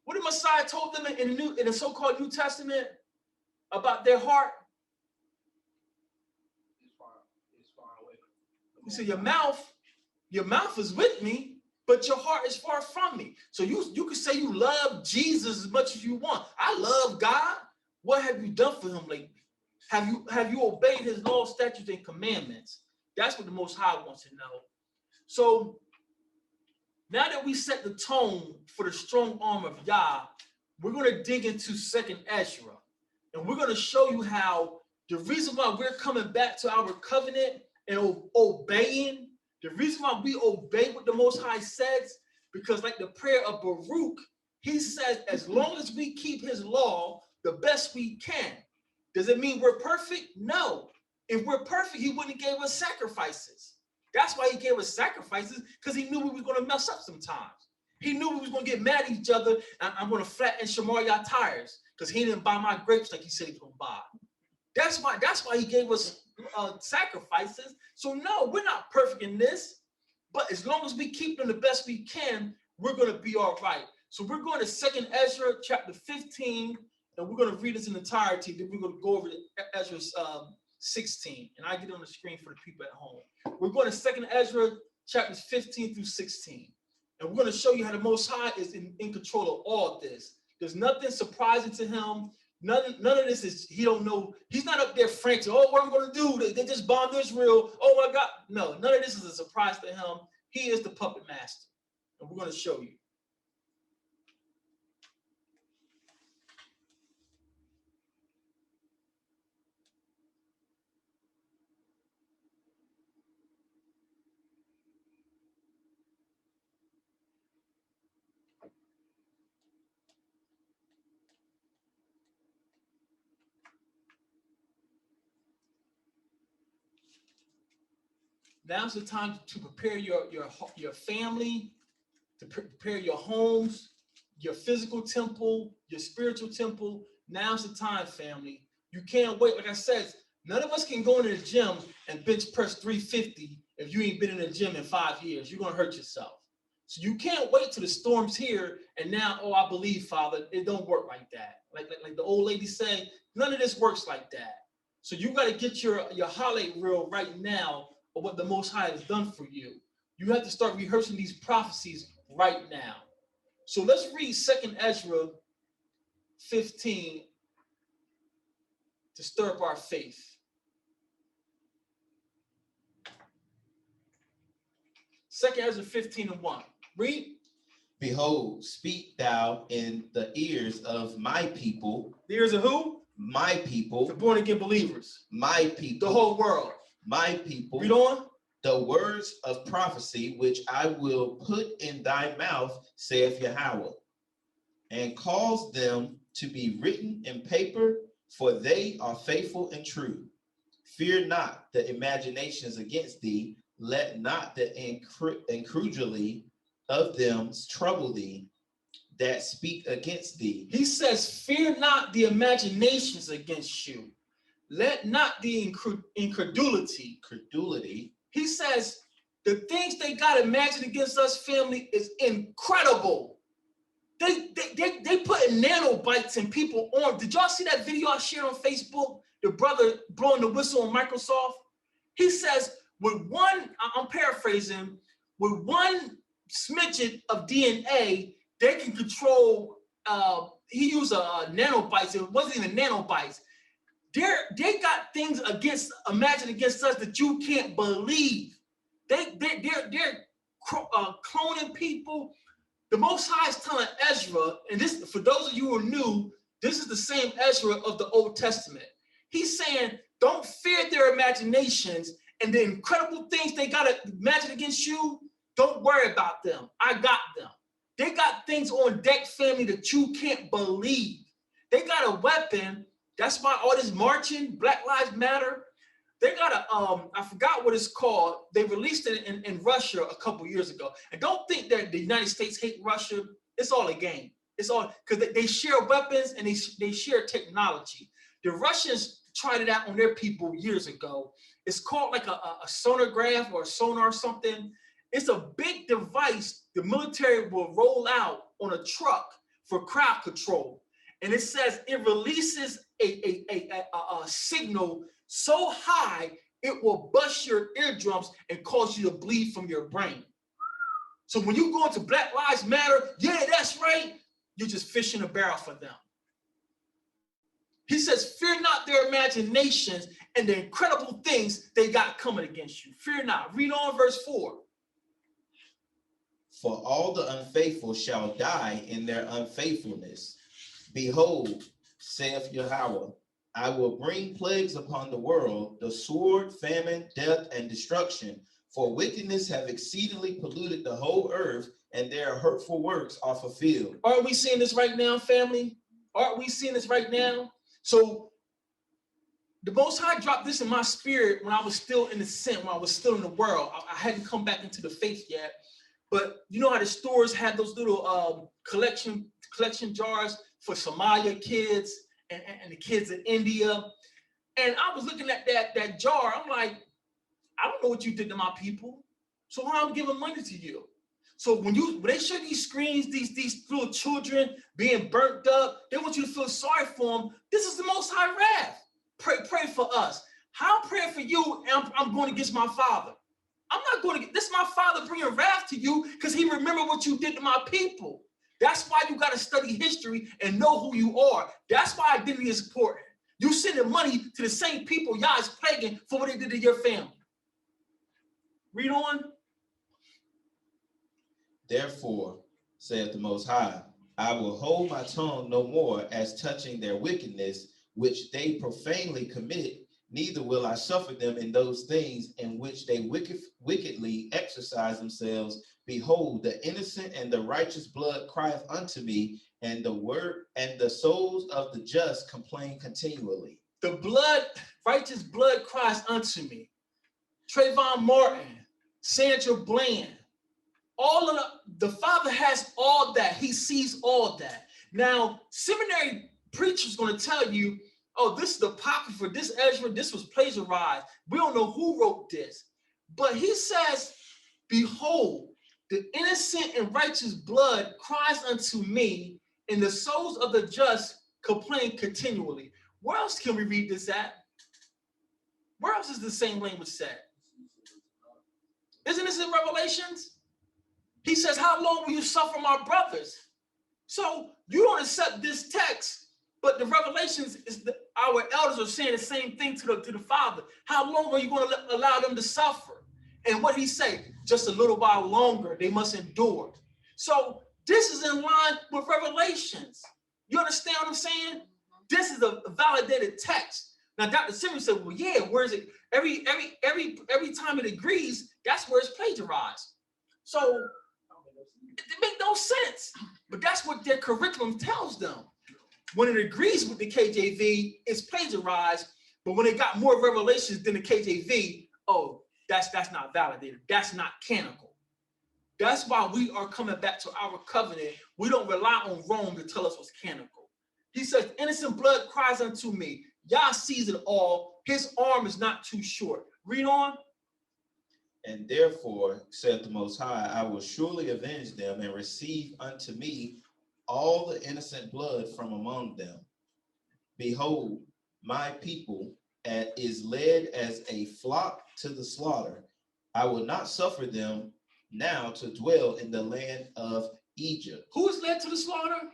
What did Messiah told them in the so-called New Testament about their heart? It's far away. He said, your mouth is with me, but your heart is far from me. So you can say you love Jesus as much as you want. I love God. What have you done for him lately? Have you obeyed his law, statutes, and commandments? That's what the Most High wants to know. So now that we set the tone for the strong arm of YAH, we're going to dig into 2nd Ezra. And we're going to show you how the reason why we're coming back to our covenant and obeying, the reason why we obey what the Most High says, because like the prayer of Baruch, he says, as long as we keep his law the best we can. Does it mean we're perfect? No. If we're perfect, he wouldn't have gave us sacrifices. That's why he gave us sacrifices, because he knew we were going to mess up sometimes. He knew we was going to get mad at each other, and I'm going to flatten Shamar tires, because he didn't buy my grapes like he said he was going to buy. That's why he gave us sacrifices. So no, we're not perfect in this, but as long as we keep them the best we can, we're going to be all right. So we're going to 2nd Ezra chapter 15, and we're going to read this in entirety. Then we're going to go over to Ezra 16, and I get it on the screen for the people at home. We're going to 2nd Ezra chapters 15 through 16, and we're going to show you how the Most High is in control of all this. There's nothing surprising to him. None of this is, he don't know. He's not up there frantic. Oh, what I'm going to do? They just bombed Israel. Oh my God. No, none of this is a surprise to him. He is the puppet master, and we're going to show you. Now's the time to prepare your family, to prepare your homes, your physical temple, your spiritual temple. Now's the time, family. You can't wait. Like I said, none of us can go into the gym and bench press 350 if you ain't been in the gym in 5 years. You're going to hurt yourself. So you can't wait till the storm's here and now, oh, I believe, Father. It don't work like that. Like the old lady said, none of this works like that. So you got to get your highlight reel right now of what the Most High has done for you. You have to start rehearsing these prophecies right now. So let's read 2nd Ezra 15 to stir up our faith. 2nd Ezra 15 and 1. Read. Behold, speak thou in the ears of my people. The ears of who? My people. The born again believers. My people. The whole world. My people. Read on. The words of prophecy which I will put in thy mouth, saith Yahweh, and cause them to be written in paper, for they are faithful and true. Fear not the imaginations against thee, let not the incredulity of them trouble thee that speak against thee. He says, fear not the imaginations against you. Let not the incredulity. He says, the things they got imagined against us, family, is incredible. They putting nanobites in people on. Did y'all see that video I shared on Facebook? The brother blowing the whistle on Microsoft. He says, with one, I'm paraphrasing, with one smidget of DNA, they can control, he used nanobites. It wasn't even nanobites. They got things imagined against us that you can't believe. They're cloning people. The Most High is telling Ezra, and this, for those of you who are new, this is the same Ezra of the Old Testament. He's saying, don't fear their imaginations and the incredible things they got imagined against you. Don't worry about them. I got them. They got things on deck, family, that you can't believe. They got a weapon. That's why all this marching, Black Lives Matter. They got I forgot what it's called. They released it in Russia a couple years ago. And don't think that the United States hate Russia. It's all a game. It's all because they share weapons and they share technology. The Russians tried it out on their people years ago. It's called like a sonograph or a sonar or something. It's a big device the military will roll out on a truck for crowd control. And it says it releases a signal so high, it will bust your eardrums and cause you to bleed from your brain. So when you go into Black Lives Matter, yeah, that's right, you're just fishing a barrel for them. He says, fear not their imaginations and the incredible things they got coming against you. Fear not. Read on verse 4. For all the unfaithful shall die in their unfaithfulness. Behold, saith Yahweh, I will bring plagues upon the world, the sword, famine, death, and destruction. For wickedness have exceedingly polluted the whole earth, and their hurtful works are fulfilled. Aren't we seeing this right now, family? Aren't we seeing this right now? So the Most High dropped this in my spirit when I was still in the sin, when I was still in the world. I hadn't come back into the faith yet. But you know how the stores had those little collection jars for Somalia kids and the kids in India. And I was looking at that jar. I'm like, I don't know what you did to my people. So how I'm giving money to you? So when they show these screens, these little children being burnt up, they want you to feel sorry for them. This is the Most High wrath. Pray for us. How I'm praying for you, and I'm going against my father. I'm not going to get this. Is my father bringing wrath to you because he remembered what you did to my people. That's why you got to study history and know who you are. That's why identity is important. You sending money to the same people Yah is plaguing for what they did to your family. Read on. Therefore, saith the Most High, I will hold my tongue no more as touching their wickedness, which they profanely commit, neither will I suffer them in those things in which they wickedly exercise themselves. Behold, the innocent and the righteous blood crieth unto me, and the souls of the just complain continually. The righteous blood cries unto me. Trayvon Martin, Sandra Bland, all of the Father has all that. He sees all that. Now, seminary preachers going to tell you, oh, this is the apocrypha, this Ezra, this was plagiarized. We don't know who wrote this. But he says, behold, the innocent and righteous blood cries unto me, and the souls of the just complain continually. Where else can we read this at? Where else is the same language said? Isn't this in Revelations? He says, how long will you suffer my brothers? So you don't accept this text, but the Revelations is our elders are saying the same thing to the Father. How long are you going to allow them to suffer? And what he say? just a little while longer. They must endure. So this is in line with Revelations. You understand what I'm saying? This is a validated text. Now, Dr. Simmons said, well, yeah, where is it? Every time it agrees, that's where it's plagiarized. So it makes no sense. But that's what their curriculum tells them. When it agrees with the KJV, it's plagiarized. But when it got more revelations than the KJV, oh, that's not validated. That's not canonical. That's why we are coming back to our covenant. We don't rely on Rome to tell us what's canonical. He says, innocent blood cries unto me. Yah sees it all. His arm is not too short. Read on. And therefore, said the Most High, I will surely avenge them and receive unto me all the innocent blood from among them. Behold, my people is led as a flock to the slaughter. I will not suffer them now to dwell in the land of Egypt. Who is led to the slaughter?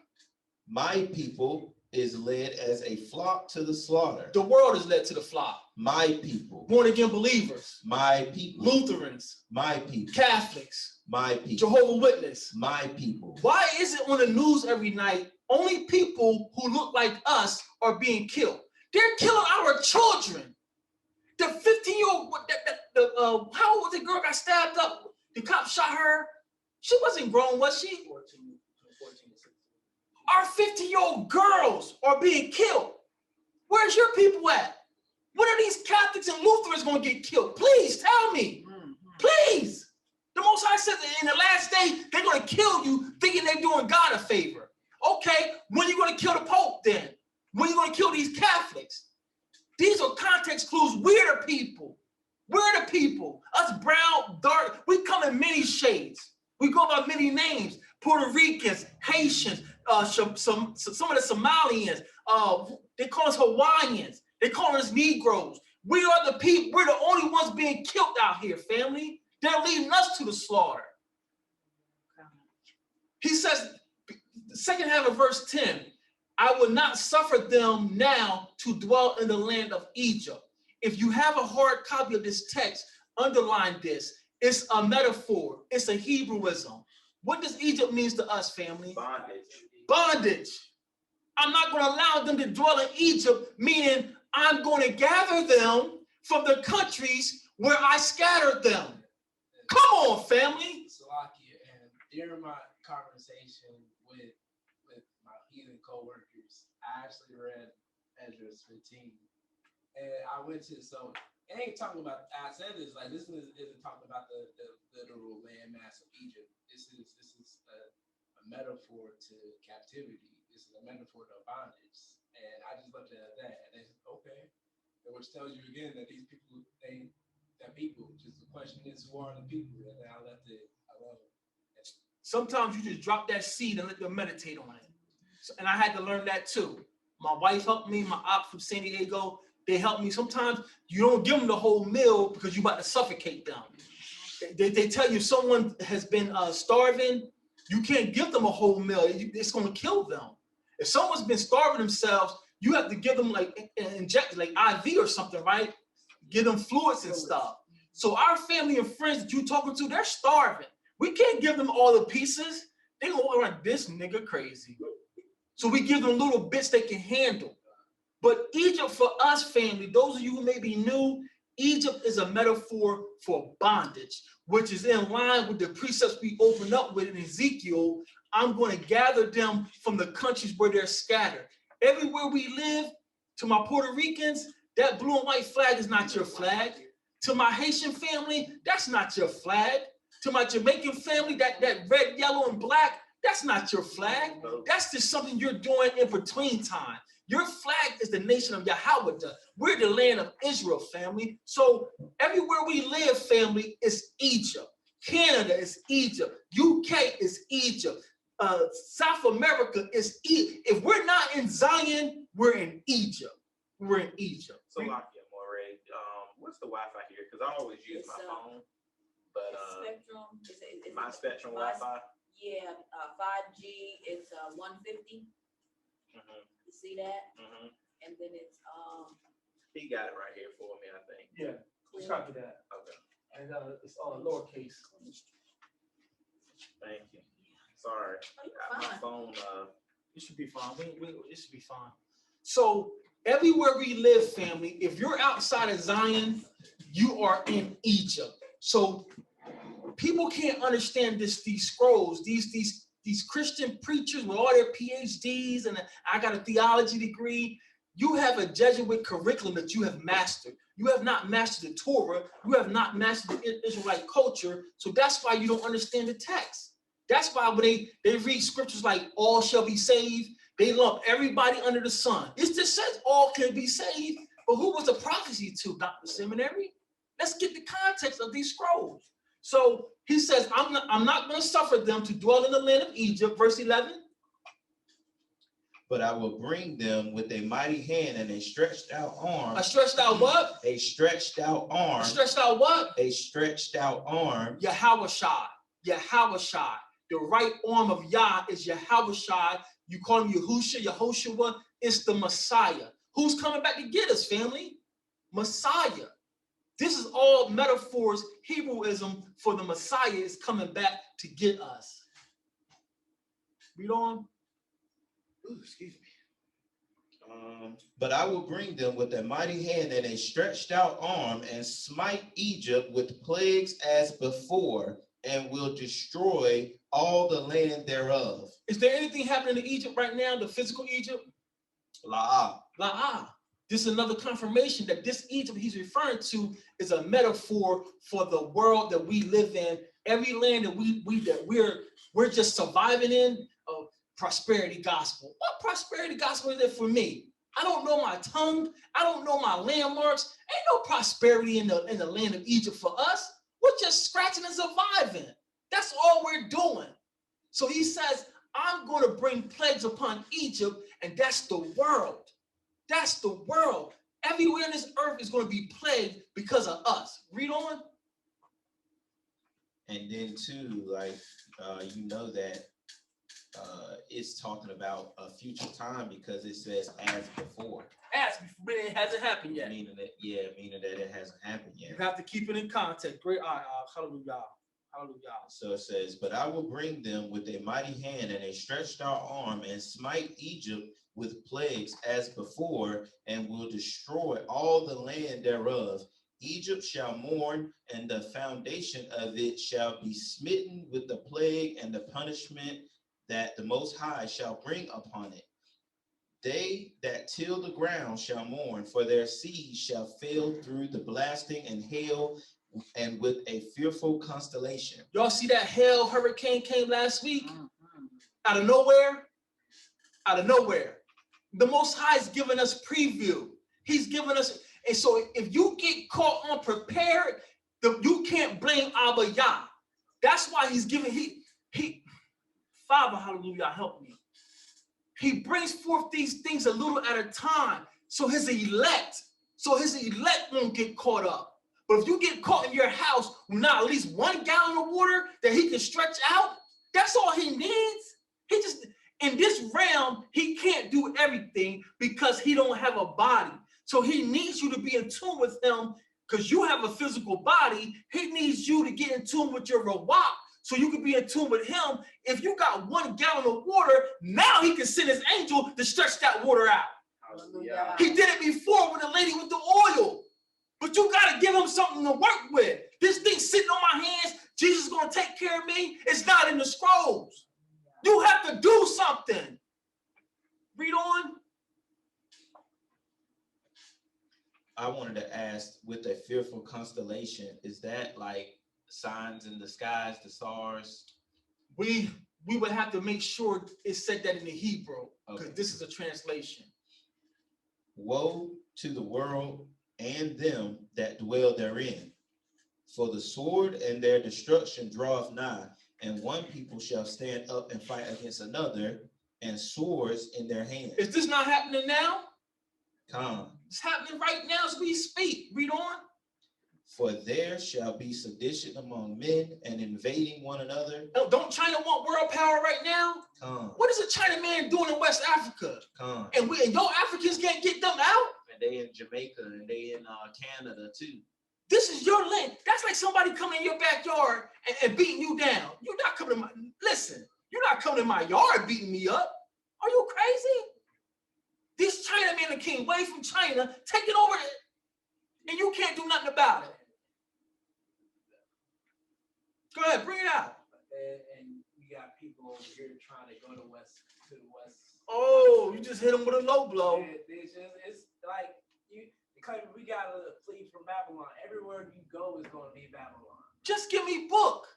My people is led as a flock to the slaughter. The world is led to the flock. My people. Born again believers. My people. Lutherans. My people. Catholics. My people. Jehovah's Witness. My people. Why is it on the news every night only people who look like us are being killed? They're killing our children. The 15-year-old, how old was the girl got stabbed up? The cop shot her. She wasn't grown, was she? 14. Our 15-year-old girls are being killed. Where's your people at? When are these Catholics and Lutherans going to get killed? Please tell me. Please. The Most High says that in the last day, they're going to kill you thinking they're doing God a favor. Okay, when are you going to kill the Pope then? When are you going to kill these Catholics? These are context clues. We're the people. We're the people. Us brown, dark, we come in many shades. We go by many names. Puerto Ricans, Haitians, some of the Somalians, they call us Hawaiians, they call us Negroes. We are the people, we're the only ones being killed out here, family. They're leading us to the slaughter. He says, the second half of verse 10, I will not suffer them now to dwell in the land of Egypt. If you have a hard copy of this text, underline this. It's a metaphor. It's a Hebrewism. What does Egypt mean to us, family? Bondage. Bondage. I'm not going to allow them to dwell in Egypt, meaning I'm going to gather them from the countries where I scattered them. Come on, family. Salakia, and during my conversation with my heathen co-workers, I actually read Ezra 15. And I went to, so it ain't talking about, I said this, like this isn't talking about the literal landmass of Egypt. This is a metaphor to captivity. This is a metaphor to bondage. And I just looked at that and it's okay. And which tells you again that these people, that people, just the question is, who are the people? And I left it alone. Sometimes you just drop that seed and let them meditate on it. So, and I had to learn that too. My wife helped me, my op from San Diego, they help me. Sometimes you don't give them the whole meal because you're about to suffocate them. They tell you someone has been starving, you can't give them a whole meal. It's going to kill them. If someone's been starving themselves, you have to give them like inject like IV or something, right? Give them fluids and stuff. So our family and friends that you're talking to, they're starving. We can't give them all the pieces. They're going to look like this nigga crazy. So we give them little bits they can handle. But Egypt for us, family, those of you who may be new, Egypt is a metaphor for bondage, which is in line with the precepts we open up with in Ezekiel. I'm going to gather them from the countries where they're scattered. Everywhere we live, to my Puerto Ricans, that blue and white flag is not your flag. To my Haitian family, that's not your flag. To my Jamaican family, that red, yellow, and black, that's not your flag. That's just something you're doing in between time. Your flag is the nation of Yahweh. We're the land of Israel, family. So everywhere we live, family, is Egypt. Canada is Egypt. UK is Egypt. South America is Egypt. If we're not in Zion, we're in Egypt. We're in Egypt. So, Moray, what's the Wi-Fi here? Because I always use my phone. But Spectrum. Is my Spectrum Wi-Fi? Yeah, 5G. It's 150. You see that? And then it's He got it right here for me, I think. Yeah, let's copy that. Okay. And it's all lowercase. Thank you. Sorry. Got my phone. It should be fine. It should be fine. So everywhere we live, family, if you're outside of Zion, you are in Egypt. So people can't understand these scrolls, these Christian preachers with all their PhDs and I got a theology degree. You have a Jesuit curriculum that you have mastered. You have not mastered the Torah. You have not mastered the Israelite culture. So that's why you don't understand the text. That's why when they read scriptures like all shall be saved, they lump everybody under the sun. It just says all can be saved. But who was the prophecy to, Dr. Seminary? Let's get the context of these scrolls. So he says, I'm not going to suffer them to dwell in the land of Egypt, verse 11. But I will bring them with a mighty hand and a stretched out arm. A stretched out what? A stretched out arm. A stretched out what? A stretched out arm. Yahweh-Shai. Yahweh-Shai. The right arm of Yah is Yahweh-Shai. You call him Yahusha, Yehoshua. It's the Messiah. Who's coming back to get us, family? Messiah. This is all metaphors, Hebrewism for the Messiah is coming back to get us. Read on. Ooh, excuse me. But I will bring them with a mighty hand and a stretched out arm and smite Egypt with plagues as before and will destroy all the land thereof. Is there anything happening in Egypt right now, the physical Egypt? La'ah. La'ah. This is another confirmation that this Egypt he's referring to is a metaphor for the world that we live in. Every land that we're just surviving in, prosperity gospel. What prosperity gospel is it for me? I don't know my tongue. I don't know my landmarks. Ain't no prosperity in the land of Egypt for us. We're just scratching and surviving. That's all we're doing. So he says, I'm going to bring plagues upon Egypt, and that's the world. That's the world. Everywhere in this earth is going to be plagued because of us. Read on. And then too, like, you know that it's talking about a future time because it says as before. As before, but it hasn't happened yet. Meaning that it hasn't happened yet. You have to keep it in context. Great eye. Hallelujah. Hallelujah. So it says, but I will bring them with a mighty hand and a stretched out arm and smite Egypt with plagues as before and will destroy all the land thereof. Egypt shall mourn, and the foundation of it shall be smitten with the plague and the punishment that the Most High shall bring upon it. They that till the ground shall mourn, for their seed shall fail through the blasting and hail and with a fearful constellation. Y'all see that hail hurricane came last week? Out of nowhere? Out of nowhere. The Most High is giving us preview. He's giving us, and so if you get caught unprepared, you can't blame Abba Yah. That's why he's giving, Father, hallelujah, help me. He brings forth these things a little at a time, so his elect won't get caught up. But if you get caught in your house with not at least 1 gallon of water that he can stretch out, that's all he needs. He just, in this realm, he can't do everything because he don't have a body. So he needs you to be in tune with him because you have a physical body. He needs you to get in tune with your Rawak so you can be in tune with him. If you got 1 gallon of water, now he can send his angel to stretch that water out. Hallelujah. He did it before with the lady with the oil. But you got to give him something to work with. This thing sitting on my hands, Jesus is going to take care of me. It's not in the scrolls. You have to do something. Read on. I wanted to ask, with a fearful constellation, is that like signs in the skies, the stars? We would have to make sure it said that in the Hebrew, because Okay. this is a translation. Woe to the world and them that dwell therein. For the sword and their destruction draweth nigh, and one people shall stand up and fight against another, and swords in their hands. Is this not happening now? Come. It's happening right now as we speak. Read on. For there shall be sedition among men and invading one another. Don't China want world power right now? Come. What is a China man doing in West Africa? Come. And y'all Africans can't get them out? And they in Jamaica and they in Canada too. This is your land. That's like somebody coming in your backyard and beating you down. You're not coming to my, listen, you're not coming to my yard beating me up. Are you crazy? These Chinamen that came way from China, taking over it, and you can't do nothing about it. Go ahead, bring it out. And you got people over here trying to go to the west. Oh, you just hit them with a low blow. It's like because we gotta flee from Babylon. Everywhere you go is gonna be Babylon. Just give me book.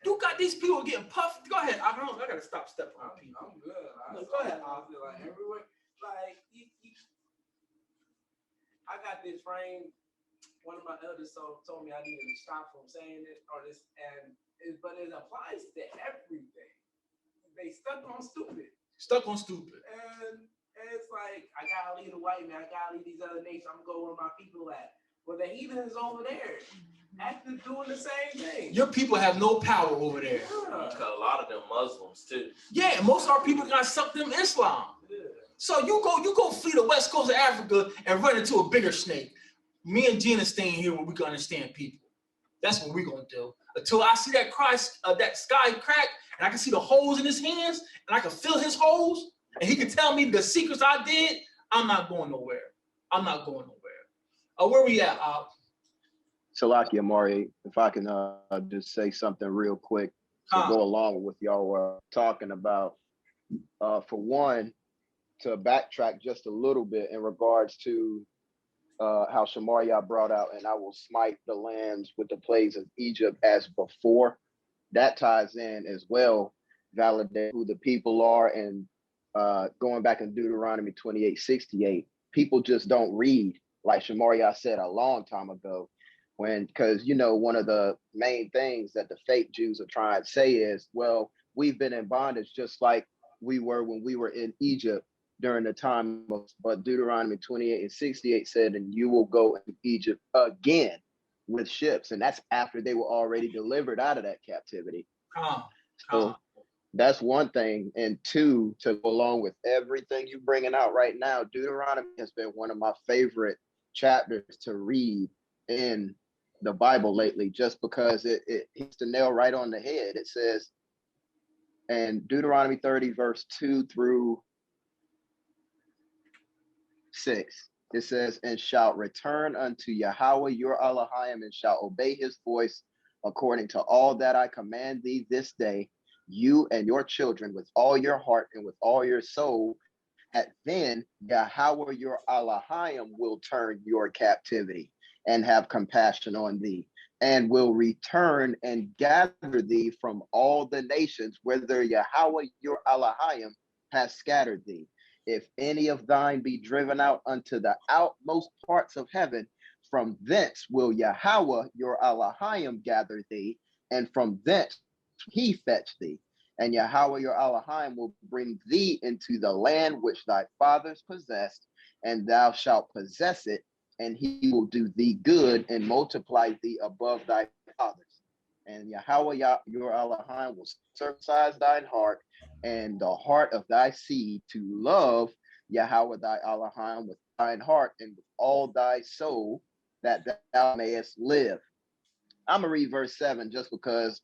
You got these people getting puffed. Go ahead. I gotta stop stepping on people. I'm good. Go ahead. I feel like everywhere, like I got this frame. One of my elders told me I needed to stop from saying it or this, but it applies to everything. They stuck on stupid. Stuck on stupid. And it's like I gotta leave the white man. I gotta leave these other nations. I'm gonna go where my people at. Well, the heathen is over there, acting doing the same thing. Your people have no power over there. Yeah. Because a lot of them Muslims too. Yeah, most of our people got sucked in Islam. Yeah. So you go flee the west coast of Africa and run into a bigger snake. Me and Gina staying here where we can understand people. That's what we're gonna do. Until I see that that sky crack, and I can see the holes in his hands, and I can feel his holes, and he can tell me the secrets I did, I'm not going nowhere. I'm not going nowhere. Where we at, Salakia Mari, if I can just say something real quick to go along with y'all were talking about. For one, to backtrack just a little bit in regards to how Shemaryah brought out, and I will smite the lands with the plagues of Egypt as before. That ties in as well, validate who the people are, and going back in Deuteronomy 28:68, people just don't read, like Shemaryah said a long time ago, because one of the main things that the fake Jews are trying to say is, well, we've been in bondage just like we were when we were in Egypt during the time of, but Deuteronomy 28:68 said, and you will go into Egypt again with ships. And that's after they were already delivered out of that captivity. So that's one thing. And two, to go along with everything you're bringing out right now, Deuteronomy has been one of my favorite chapters to read in the Bible lately, just because it hits the nail right on the head. It says, and Deuteronomy 30, verse 2 through 6, it says, and shalt return unto Yahweh your Elohim, and shalt obey his voice according to all that I command thee this day, you and your children, with all your heart and with all your soul. At then Yahweh your Elohim will turn your captivity and have compassion on thee, and will return and gather thee from all the nations whither Yahweh your Elohim has scattered thee. If any of thine be driven out unto the outmost parts of heaven, from thence will Yahweh your Elohim gather thee, and from thence he fetch thee. And Yahweh your Elohim will bring thee into the land which thy fathers possessed, and thou shalt possess it, and he will do thee good and multiply thee above thy fathers. And Yahweh your Elohim will circumcise thine heart and the heart of thy seed to love Yahweh thy Elohim with thine heart and with all thy soul, that thou mayest live. I'm going to read verse 7 just because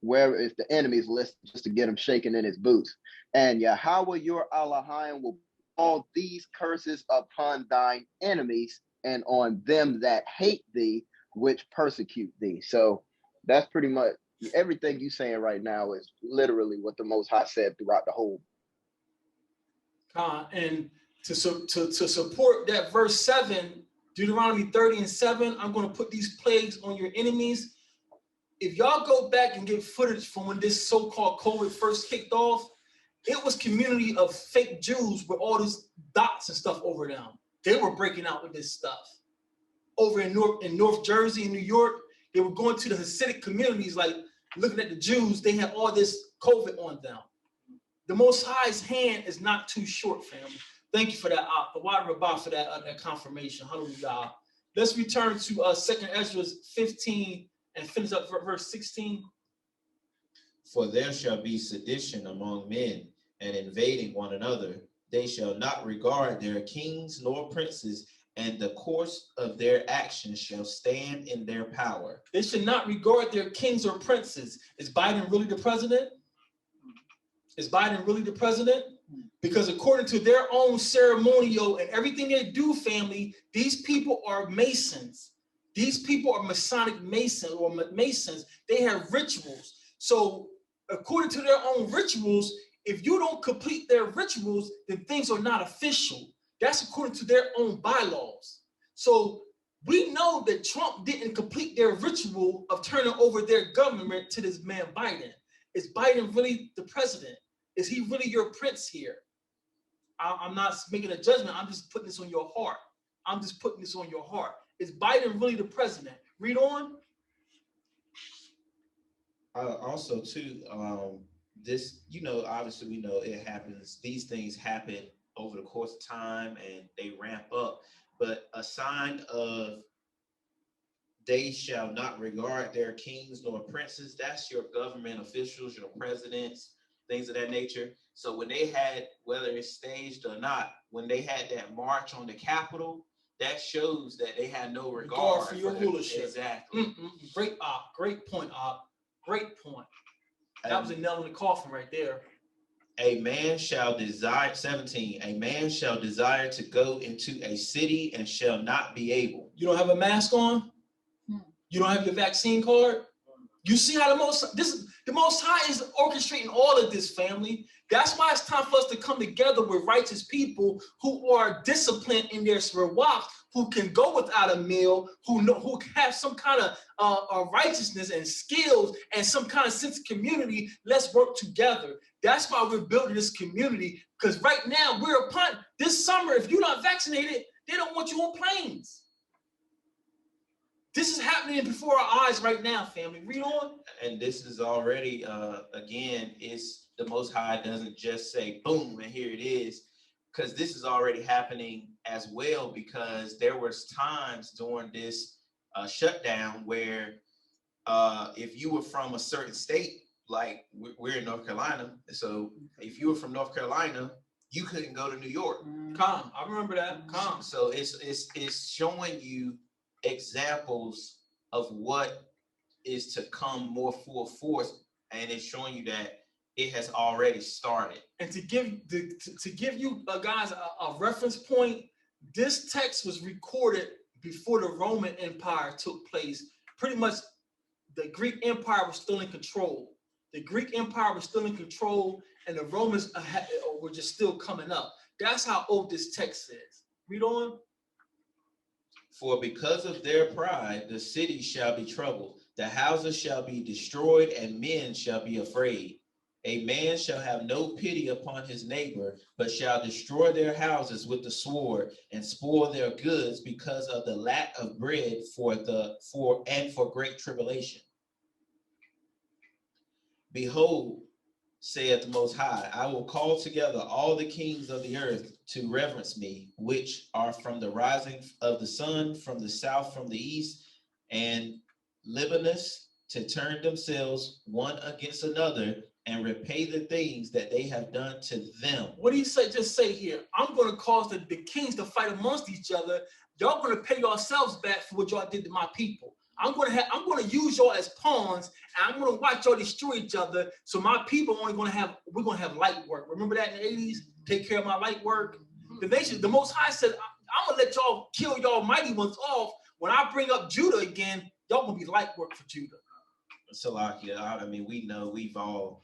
where is the enemy's list, just to get him shaking in his boots. And Yahweh your Elohim will all these curses upon thine enemies and on them that hate thee, which persecute thee. So that's pretty much everything you're saying right now is literally what the Most High said throughout the whole. And to support that verse 7, Deuteronomy 30:7, I'm going to put these plagues on your enemies. If y'all go back and get footage from when this so-called COVID first kicked off, it was community of fake Jews with all these dots and stuff over them. They were breaking out with this stuff. Over in North Jersey and New York, they were going to the Hasidic communities, like looking at the Jews, they had all this COVID on them. The Most High's hand is not too short, family. Thank you for that, for that confirmation. Hallelujah. Let's return to 2nd Ezra 15 and finish up verse 16. For there shall be sedition among men, and invading one another. They shall not regard their kings nor princes, and the course of their actions shall stand in their power. They should not regard their kings or princes. Is Biden really the president? Is Biden really the president? Because according to their own ceremonial and everything they do, family, these people are Masons. These people are Masonic Masons or Masons. They have rituals. So according to their own rituals, if you don't complete their rituals, then things are not official. That's according to their own bylaws. So we know that Trump didn't complete their ritual of turning over their government to this man Biden. Is Biden really the president? Is he really your prince here? I'm not making a judgment. I'm just putting this on your heart. I'm just putting this on your heart. Is Biden really the president? Read on. Also, too, this, obviously we know it happens. These things happen over the course of time and they ramp up. But a sign of they shall not regard their kings nor princes, that's your government officials, your presidents, things of that nature. So when they had, whether it's staged or not, when they had that march on the Capitol, that shows that they had no regard for your rulership. Exactly. Great point, Op. Great point. That was a nail in the coffin right there. A man shall desire, 17, a man shall desire to go into a city and shall not be able. You don't have a mask on? You don't have your vaccine card? You see how the Most High is orchestrating all of this, family. That's why it's time for us to come together with righteous people who are disciplined in their Ruach, who can go without a meal, who have some kind of righteousness and skills and some kind of sense of community. Let's work together. That's why we're building this community, because right now we're upon this summer. If you're not vaccinated, they don't want you on planes. This is happening before our eyes right now, family. Read on. And this is already, again, it's the Most High doesn't just say, boom, and here it is, because this is already happening as well, because there was times during this shutdown where if you were from a certain state, like we're in North Carolina, so if you were from North Carolina, you couldn't go to New York. I remember that. So it's showing you examples of what is to come more full force, and it's showing you that it has already started. And to give you guys a reference point, this text was recorded before the Roman Empire took place. Pretty much the Greek Empire was still in control. The Greek Empire was still in control, and the Romans were just still coming up. That's how old this text is. Read on. For because of their pride, the city shall be troubled, the houses shall be destroyed, and men shall be afraid. A man shall have no pity upon his neighbor, but shall destroy their houses with the sword and spoil their goods because of the lack of bread for great tribulation. Behold, saith the Most High, I will call together all the kings of the earth to reverence me, which are from the rising of the sun, from the south, from the east, and Libanus, to turn themselves one against another and repay the things that they have done to them. What do you say? Just say here, I'm going to cause the kings to fight amongst each other. Y'all going to pay yourselves back for what y'all did to my people. I'm going to use y'all as pawns, and I'm going to watch y'all destroy each other. So my people we're going to have light work. Remember that in the 80s? Take care of my light work. The Most High said, I'm going to let y'all kill y'all mighty ones off. When I bring up Judah again, y'all going to be light work for Judah. SELAH, I mean, we know we've all,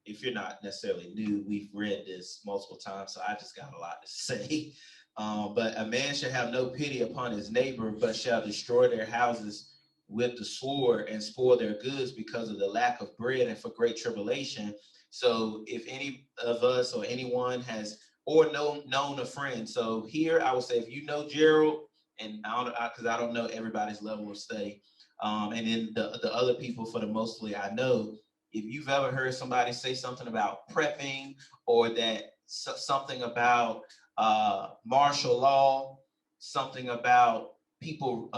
if you're not necessarily new, we've read this multiple times, so I just got a lot to say. But a man shall have no pity upon his neighbor, but shall destroy their houses with the sword and spoil their goods because of the lack of bread and for great tribulation. So if any of us or anyone has or known a friend, so here I would say if you know Gerald, and because I don't know everybody's level of study, and then the other people for the mostly I know, if you've ever heard somebody say something about prepping or that something about martial law, something about people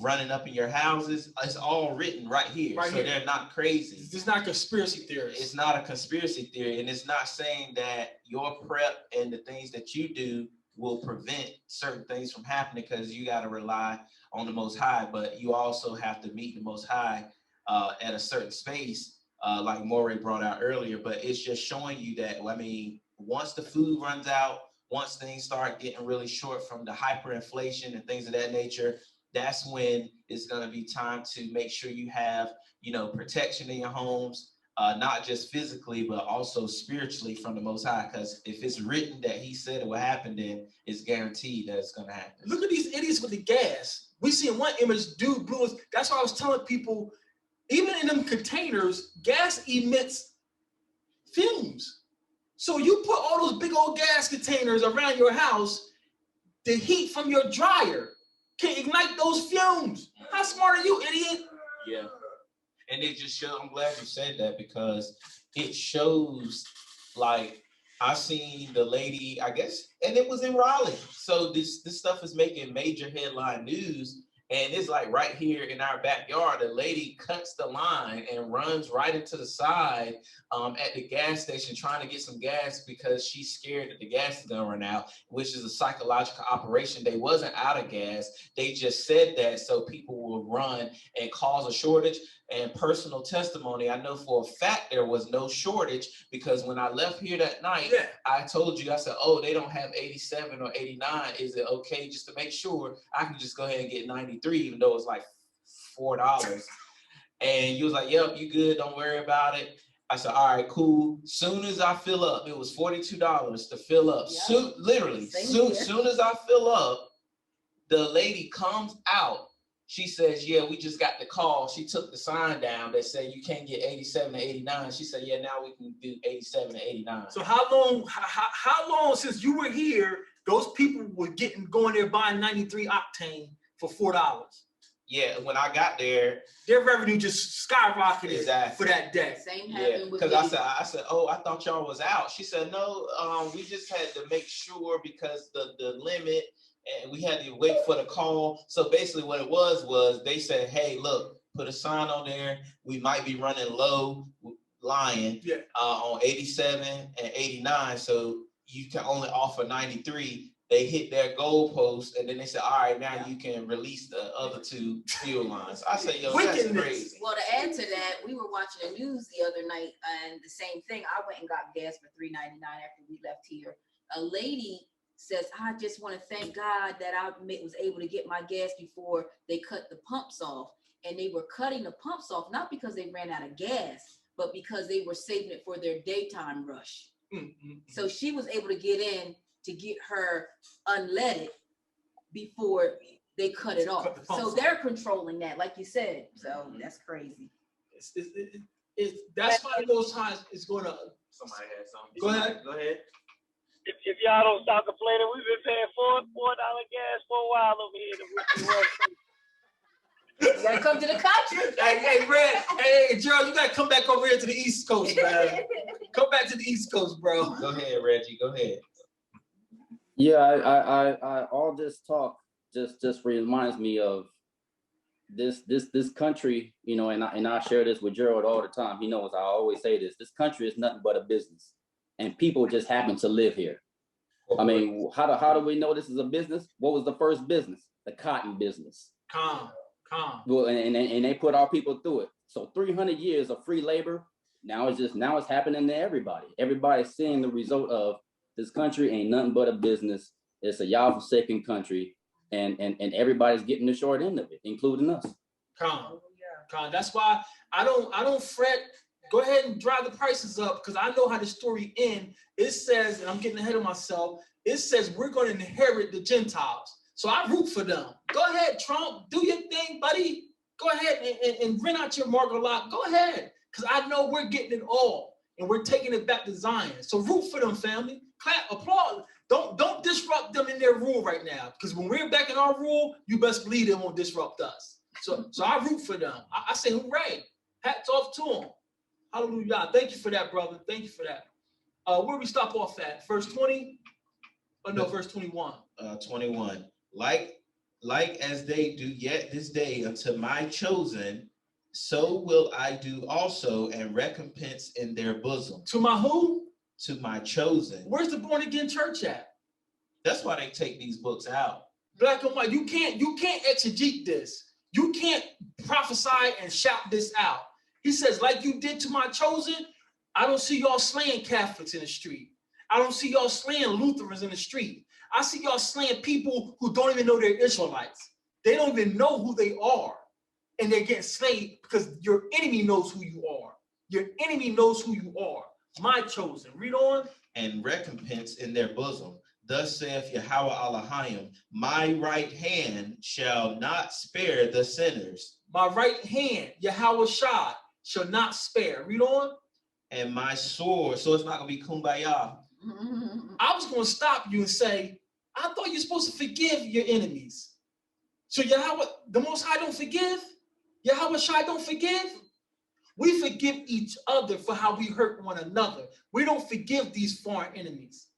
running up in your houses, it's all written right here. So they're not crazy. It's not conspiracy theories. It's not a conspiracy theory, and it's not saying that your prep and the things that you do will prevent certain things from happening, because you got to rely on the Most High, but you also have to meet the Most High at a certain space, like Moray brought out earlier. But it's just showing you that, I mean, once the food runs out, once things start getting really short from the hyperinflation and things of that nature, that's when it's going to be time to make sure you have, you know, protection in your homes, not just physically, but also spiritually from the Most High. Because if it's written that he said it will happen, then it's guaranteed that it's going to happen. Look at these idiots with the gas. We see in one image, dude blew us. That's why I was telling people, even in them containers, gas emits fumes. So you put all those big old gas containers around your house, the heat from your dryer can ignite those fumes. How smart are you, idiot? Yeah. And it just shows, I'm glad you said that, because it shows, like, I seen the lady, I guess, and it was in Raleigh. So this stuff is making major headline news. And it's like right here in our backyard, a lady cuts the line and runs right into the side at the gas station trying to get some gas because she's scared that the gas is gonna run out, which is a psychological operation. They wasn't out of gas. They just said that so people will run and cause a shortage. And personal testimony, I know for a fact there was no shortage, because when I left here that night, I told you, I said, oh, they don't have 87 or 89. Is it okay just to make sure I can just go ahead and get 93, even though it's like $4? And you was like, yep, you good, don't worry about it. I said, all right, cool. Soon as I fill up, it was $42 to fill up. Yep. Soon as I fill up, the lady comes out. She says, yeah, we just got the call. She took the sign down that said you can't get 87 to 89. She said, yeah, now we can do 87 to 89. So how long since you were here, those people were going there buying 93 octane for $4? Yeah, when I got there, their revenue just skyrocketed for that day. Same happened with because I said, oh, I thought y'all was out. She said, no, we just had to make sure because the limit, and we had to wait for the call. So basically what it was they said, hey, look, put a sign on there. We might be running low, lying, on 87 and 89. So you can only offer 93. They hit their goalpost, and then they said, all right, now you can release the other two fuel lines. I said, yo, that's crazy. Well, to add to that, we were watching the news the other night, and the same thing. I went and got gas for $3.99 after we left here. A lady says, I just want to thank God that I was able to get my gas before they cut the pumps off. And they were cutting the pumps off, not because they ran out of gas, but because they were saving it for their daytime rush. Mm-hmm. So she was able to get in to get her unleaded before they cut it off. So they're controlling that, like you said. So that's crazy. That's why those times is going to. Somebody had something. Go ahead. Go ahead. If y'all don't stop complaining, we've been paying $4 gas for a while over here. You gotta come to the country. Hey, Red. Hey, Gerald, you gotta come back over here to the East Coast, man. Come back to the East Coast, bro. Go ahead, Reggie. Go ahead. Yeah, I all this talk just reminds me of this country, you know, and I share this with Gerald all the time. He knows I always say this. This country is nothing but a business, and people just happen to live here. I mean, how do we know this is a business? What was the first business? The cotton business. Calm. Well, and they put our people through it. So 300 years of free labor. Now it's happening to everybody. Everybody's seeing the result of this country ain't nothing but a business. It's a Yah forsaken country, and everybody's getting the short end of it, including us. Calm. That's why I don't fret. Go ahead and drive the prices up, because I know how the story ends. It says, and I'm getting ahead of myself, it says we're going to inherit the Gentiles. So I root for them. Go ahead, Trump. Do your thing, buddy. Go ahead and rent out your Margot lot. Go ahead. Because I know we're getting it all. And we're taking it back to Zion. So root for them, family. Clap, applaud. Don't disrupt them in their rule right now. Because when we're back in our rule, you best believe they won't disrupt us. So I root for them. I say hooray. Hats off to them. Hallelujah. Thank you for that, brother. Thank you for that. Where we stop off at? Verse 20? Oh, no, verse 21. 21. Like as they do yet this day unto my chosen, so will I do also, and recompense in their bosom. To my who? To my chosen. Where's the born again church at? That's why they take these books out. Black and white. You can't exegete this. You can't prophesy and shout this out. He says, like you did to my chosen, I don't see y'all slaying Catholics in the street. I don't see y'all slaying Lutherans in the street. I see y'all slaying people who don't even know they're Israelites. They don't even know who they are. And they're getting slayed because your enemy knows who you are. Your enemy knows who you are. My chosen. Read on. And recompense in their bosom. Thus saith Yahweh Elohim, my right hand shall not spare the sinners. My right hand, Yahweh Shah, shall not spare. Read on. And my sword, so it's not going to be kumbaya. I was going to stop you and say, I thought you're supposed to forgive your enemies. So Yahweh, the Most High don't forgive? Yahweh Shai don't forgive? We forgive each other for how we hurt one another. We don't forgive these foreign enemies.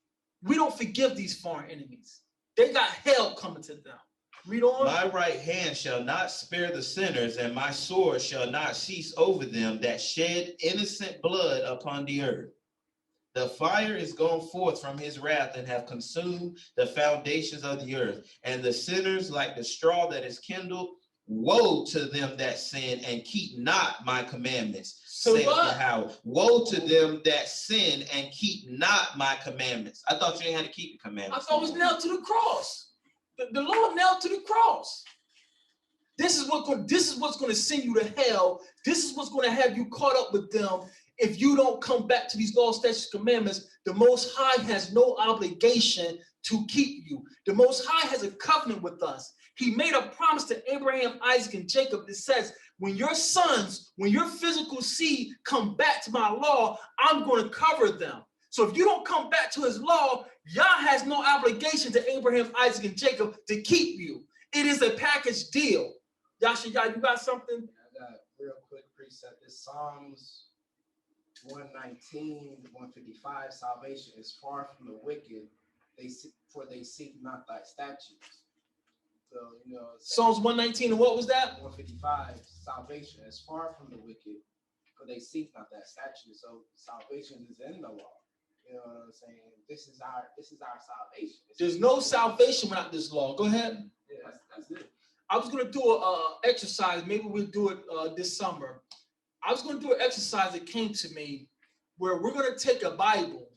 We don't forgive these foreign enemies. They got hell coming to them. Read on. My right hand shall not spare the sinners, and my sword shall not cease over them that shed innocent blood upon the earth. The fire is gone forth from his wrath and have consumed the foundations of the earth. And the sinners like the straw that is kindled. Woe to them that sin and keep not my commandments. So what? Yahweh. Woe to them that sin and keep not my commandments. I thought you ain't had to keep the commandments. I thought it was nailed to the cross. The Lord nailed to the cross. This is what's going to send you to hell. This is what's going to have you caught up with them. If you don't come back to these laws, statutes, commandments, the Most High has no obligation to keep you. The Most High has a covenant with us. He made a promise to Abraham, Isaac, and Jacob that says, when your sons, when your physical seed come back to my law, I'm going to cover them. So if you don't come back to his law, Yah has no obligation to Abraham, Isaac, and Jacob to keep you. It is a package deal. Yasha, Yah, you got something? I got a real quick precept. This Psalms 119, 155, salvation is far from the wicked, for they seek not thy statutes. So, Psalms 119, and what was that? 155, salvation is far from the wicked, for they seek not that statute. So salvation is in the law. You know what I'm saying? This is our salvation. There's no salvation without this law. Go ahead. Yeah, that's it. I was going to do an exercise. Maybe we'll do it this summer. I was going to do an exercise that came to me where we're going to take a Bible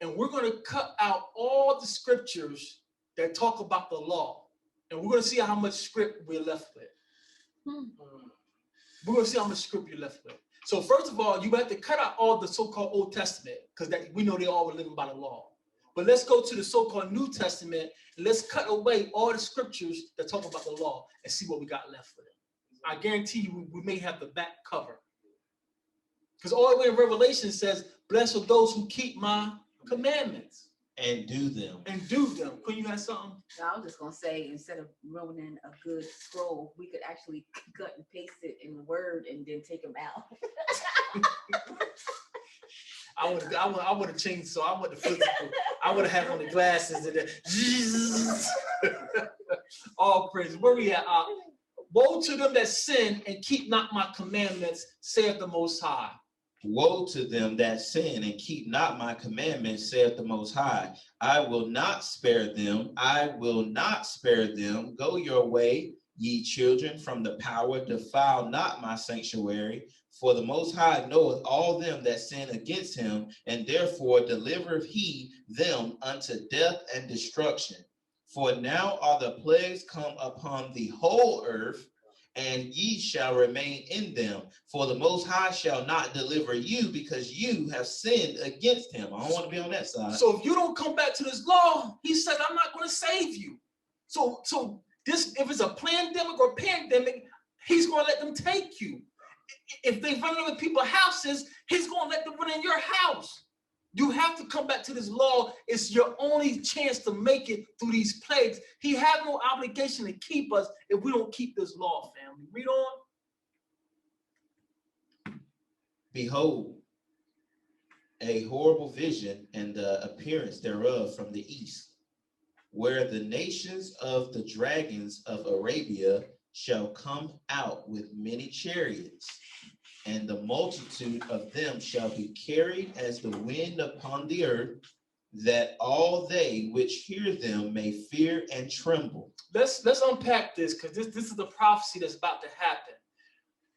and we're going to cut out all the scriptures that talk about the law. And we're going to see how much script we're left with. We're going to see how much script you're left with. So first of all, you have to cut out all the so-called Old Testament because we know they all were living by the law. But let's go to the so-called New Testament and let's cut away all the scriptures that talk about the law and see what we got left with it. I guarantee you we may have the back cover. Because all the way in Revelation says, blessed are those who keep my commandments. And do them. And do them. Quinn, you have something? No, I was just gonna say, instead of ruining a good scroll, we could actually cut and paste it in Word and then take them out. I would have changed, so I would have physical. I would have had on the glasses and then Jesus. All praise. Where we at? Woe to them that sin and keep not my commandments, saith the Most High. Woe to them that sin and keep not my commandments, saith the Most High. I will not spare them. I will not spare them. Go your way, ye children, from the power. Defile not my sanctuary. For the Most High knoweth all them that sin against him, and therefore delivereth he them unto death and destruction. For now are the plagues come upon the whole earth, and ye shall remain in them. For the Most High shall not deliver you, because you have sinned against him. I don't want to be on that side. So if you don't come back to this law, he said, I'm not going to save you. So this, if it's a pandemic or pandemic, he's going to let them take you. If they run into people's houses, he's going to let them run in your house. You have to come back to this law. It's your only chance to make it through these plagues. He has no obligation to keep us if we don't keep this law, family. Read on. Behold, a horrible vision and the appearance thereof from the east, where the nations of the dragons of Arabia shall come out with many chariots, and the multitude of them shall be carried as the wind upon the earth. that all they which hear them may fear and tremble. Let's unpack this, because this is the prophecy that's about to happen.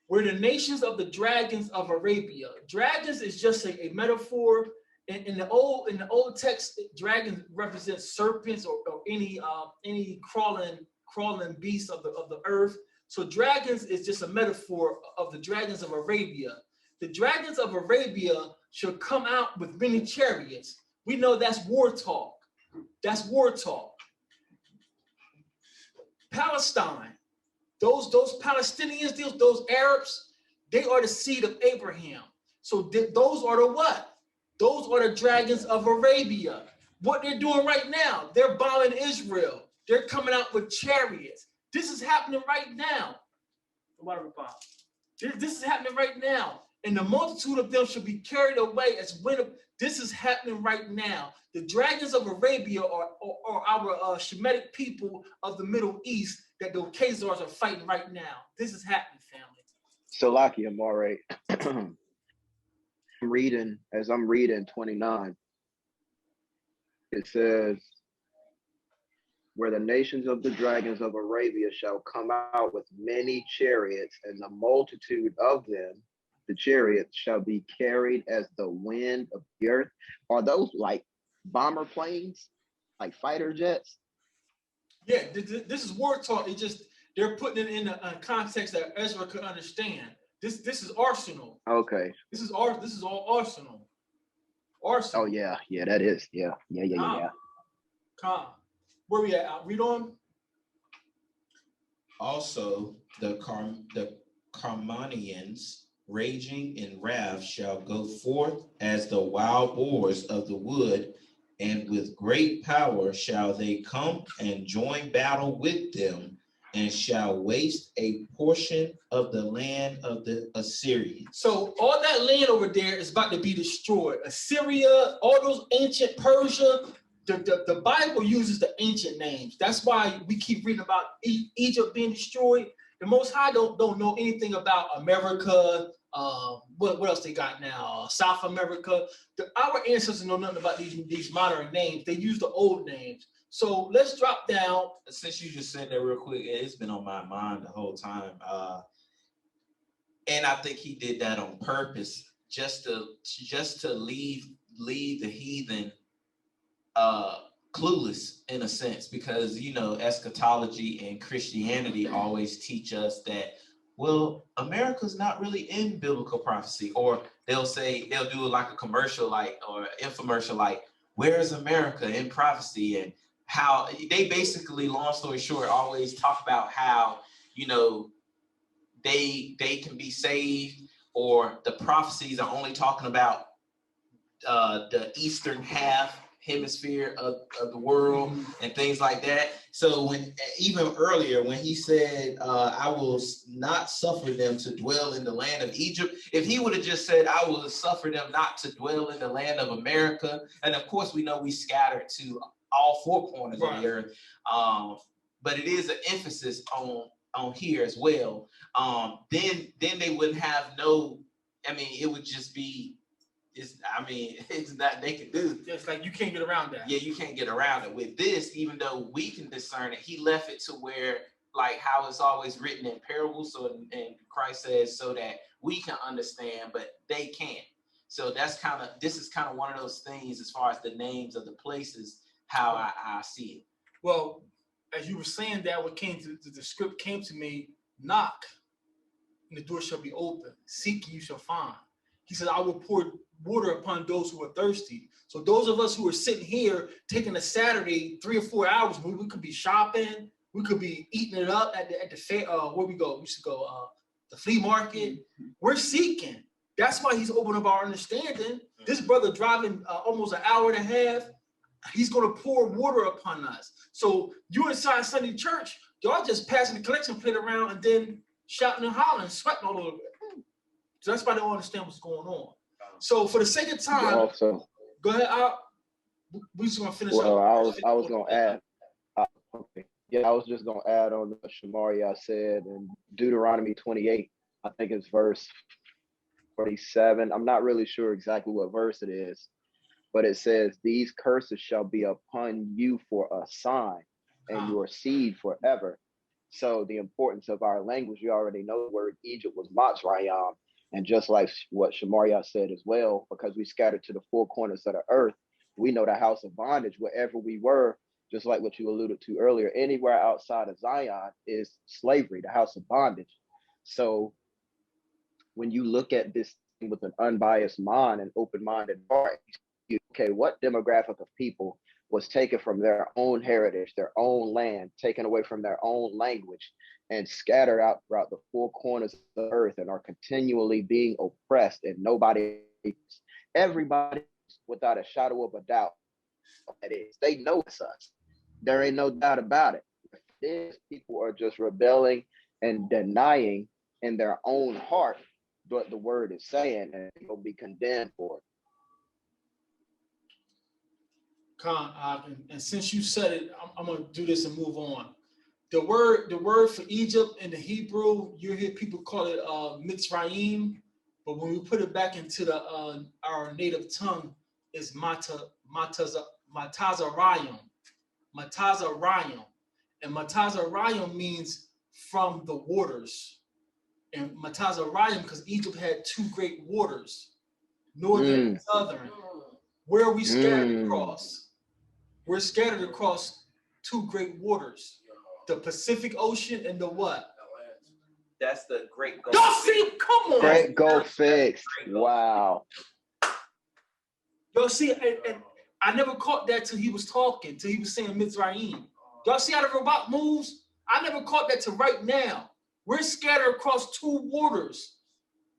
Where the nations of the dragons of Arabia. Dragons is just a metaphor. In the old text, dragons represent serpents or any crawling beasts of the earth. So dragons is just a metaphor of the dragons of Arabia. The dragons of Arabia shall come out with many chariots. We know that's war talk. That's war talk. Palestine, those Palestinians, those Arabs, they are the seed of Abraham. So those are the what? Those are the dragons of Arabia. What they're doing right now, they're bombing Israel. They're coming out with chariots. This is happening right now. This is happening right now. And the multitude of them shall be carried away as wind. This is happening right now. The dragons of Arabia are our Shemitic people of the Middle East that the Khazars are fighting right now. This is happening, family. Salakia, Amare. I'm reading 29, it says, where the nations of the dragons of Arabia shall come out with many chariots, and the multitude of them, the chariots, shall be carried as the wind of the earth. Are those like bomber planes, like fighter jets? Yeah, this is war talk. They're putting it in a context that Ezra could understand. This is arsenal. Okay. This is all arsenal. Arsenal. Oh yeah, that is. Yeah. Calm. Where we at? Read on. Also, the Carmanians, raging in wrath, shall go forth as the wild boars of the wood, and with great power shall they come and join battle with them, and shall waste a portion of the land of the Assyrians. So all that land over there is about to be destroyed. Assyria, all those ancient Persia. The Bible uses the ancient names. That's why we keep reading about Egypt being destroyed. The Most High don't know anything about America. What else they got now? South America. Our ancestors know nothing about these modern names. They use the old names. So let's drop down. Since you just said that real quick, it's been on my mind the whole time. And I think he did that on purpose, just to leave the heathen clueless in a sense, because eschatology and Christianity always teach us that, well, America's not really in biblical prophecy, or they'll do like a commercial, or infomercial, like, where's America in prophecy? And how they basically, long story short, always talk about how they can be saved, or the prophecies are only talking about the eastern hemisphere of the world and things like that. So even earlier when he said, I will not suffer them to dwell in the land of Egypt, if he would have just said, I will suffer them not to dwell in the land of America, and of course we know we scattered to all four corners of the earth, but it is an emphasis on here as well. Then they wouldn't have it would just be, it's not they can do. It's like you can't get around that. Yeah, you can't get around it. With this, even though we can discern it, he left it to where, like how it's always written in parables. So, and Christ says, so that we can understand, but they can't. So this is kind of one of those things as far as the names of the places, how I see it. Well, as you were saying that, what came to the script came to me: knock, and the door shall be open. Seek, and you shall find. He said, I will pour water upon those who are thirsty. So those of us who are sitting here taking a Saturday 3 or 4 hours, we could be shopping, we could be eating it up at the fair. Where we go? We should go the flea market. We're seeking. That's why he's opening up our understanding. This brother driving almost an hour and a half, he's going to pour water upon us. So you inside Sunday church, y'all just passing the collection plate around and then shouting and hollering, sweating all over. So that's why they don't understand what's going on. So for the sake of time, go ahead. We're just gonna finish. Well, I was gonna add. Okay. Yeah, I was just gonna add on what Shemaria said in Deuteronomy 28. I think it's verse 47. I'm not really sure exactly what verse it is, but it says, these curses shall be upon you for a sign and your seed forever. So the importance of our language, you already know the word Egypt was Matzrayam. And just like what Shamaria said as well, because we scattered to the four corners of the earth, we know the house of bondage, wherever we were, just like what you alluded to earlier, anywhere outside of Zion is slavery, the house of bondage. So when you look at this thing with an unbiased mind and open-minded heart, okay, what demographic of people was taken from their own heritage, their own land, taken away from their own language, and scattered out throughout the four corners of the earth and are continually being oppressed, and everybody, without a shadow of a doubt, that is, they know it's us. There ain't no doubt about it. These people are just rebelling and denying in their own heart what the word is saying, and they'll be condemned for it. And since you said it, I'm going to do this and move on. The word for Egypt in the Hebrew, you hear people call it Mitzrayim, but when we put it back into the our native tongue, it's Matazarayim. Matazarayim. And Matazarayim means from the waters. And Matazarayim, because Egypt had two great waters, northern and southern. Where are we scattered across? We're scattered across two great waters, the Pacific Ocean and the what? That's the Great Gulf. Y'all see, come on. Great Gulf fix. Wow. Y'all see, and I never caught that till he was talking, till he was saying Mitzrayim. Y'all see how the robot moves? I never caught that till right now. We're scattered across two waters.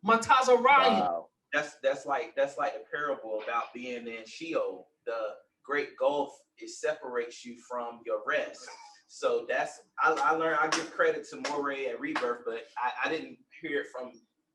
Matazarayim. Wow. That's like the parable about being in Sheol. The Great Gulf, it separates you from your rest. So that's I learned. I give credit to Moray and Rebirth, but I didn't hear it from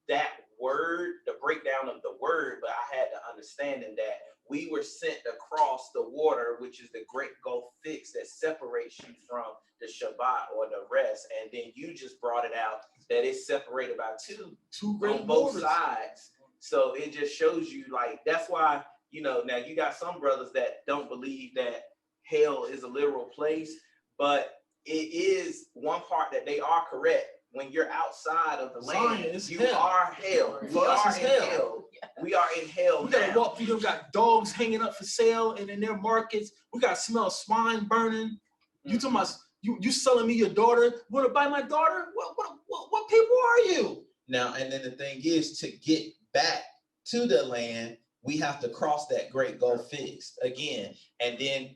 that word, the breakdown of the word, but I had the understanding that we were sent across the water, which is the Great Gulf fix that separates you from the Shabbat or the rest. And then you just brought it out that it's separated by two great on both waters. sides. So it just shows you, like, that's why, you know, now you got some brothers that don't believe that hell is a literal place, but it is one part that they are correct. When you're outside of the land, you are hell. We are in hell. We are in hell. We gotta walk through them, got dogs hanging up for sale and in their markets. We gotta smell swine burning. You talking about you selling me your daughter? You wanna buy my daughter? What people are you? Now, and then the thing is, to get back to the land, we have to cross that Great Gulf fix again. And then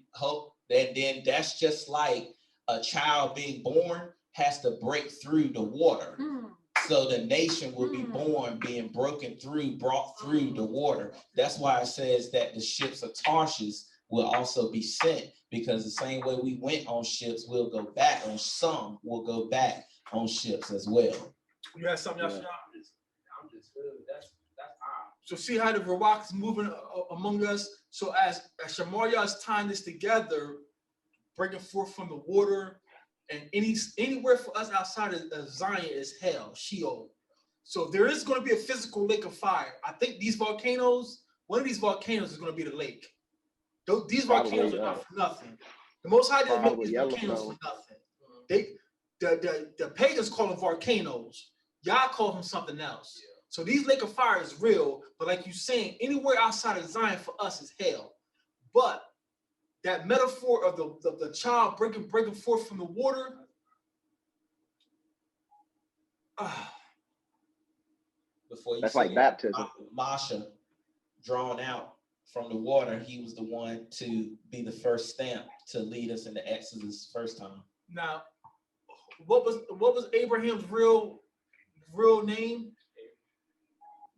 that's just like a child being born has to break through the water. So the nation will be born, being broken through, brought through the water. That's why it says that the ships of Tarshish will also be sent, because the same way we went on ships, we'll go back on some, we'll go back on ships as well. You have something else? I'm just feeling that's odd. So see how the Baruch is moving among us. So as Shamaria is tying this together, breaking forth from the water, and anywhere for us outside of Zion is hell, Sheol. So there is going to be a physical lake of fire. I think these volcanoes, one of these volcanoes is going to be the lake. These volcanoes are not for nothing. The Most High didn't make these volcanoes for nothing. The pagans call them volcanoes. Yah called them something else. So these lake of fire is real, but like you're saying, anywhere outside of Zion for us is hell. But that metaphor of the child breaking forth from the water, that's like baptism. Masha, drawn out from the water, he was the one to be the first stamp to lead us into Exodus first time. Now, what was Abraham's real name?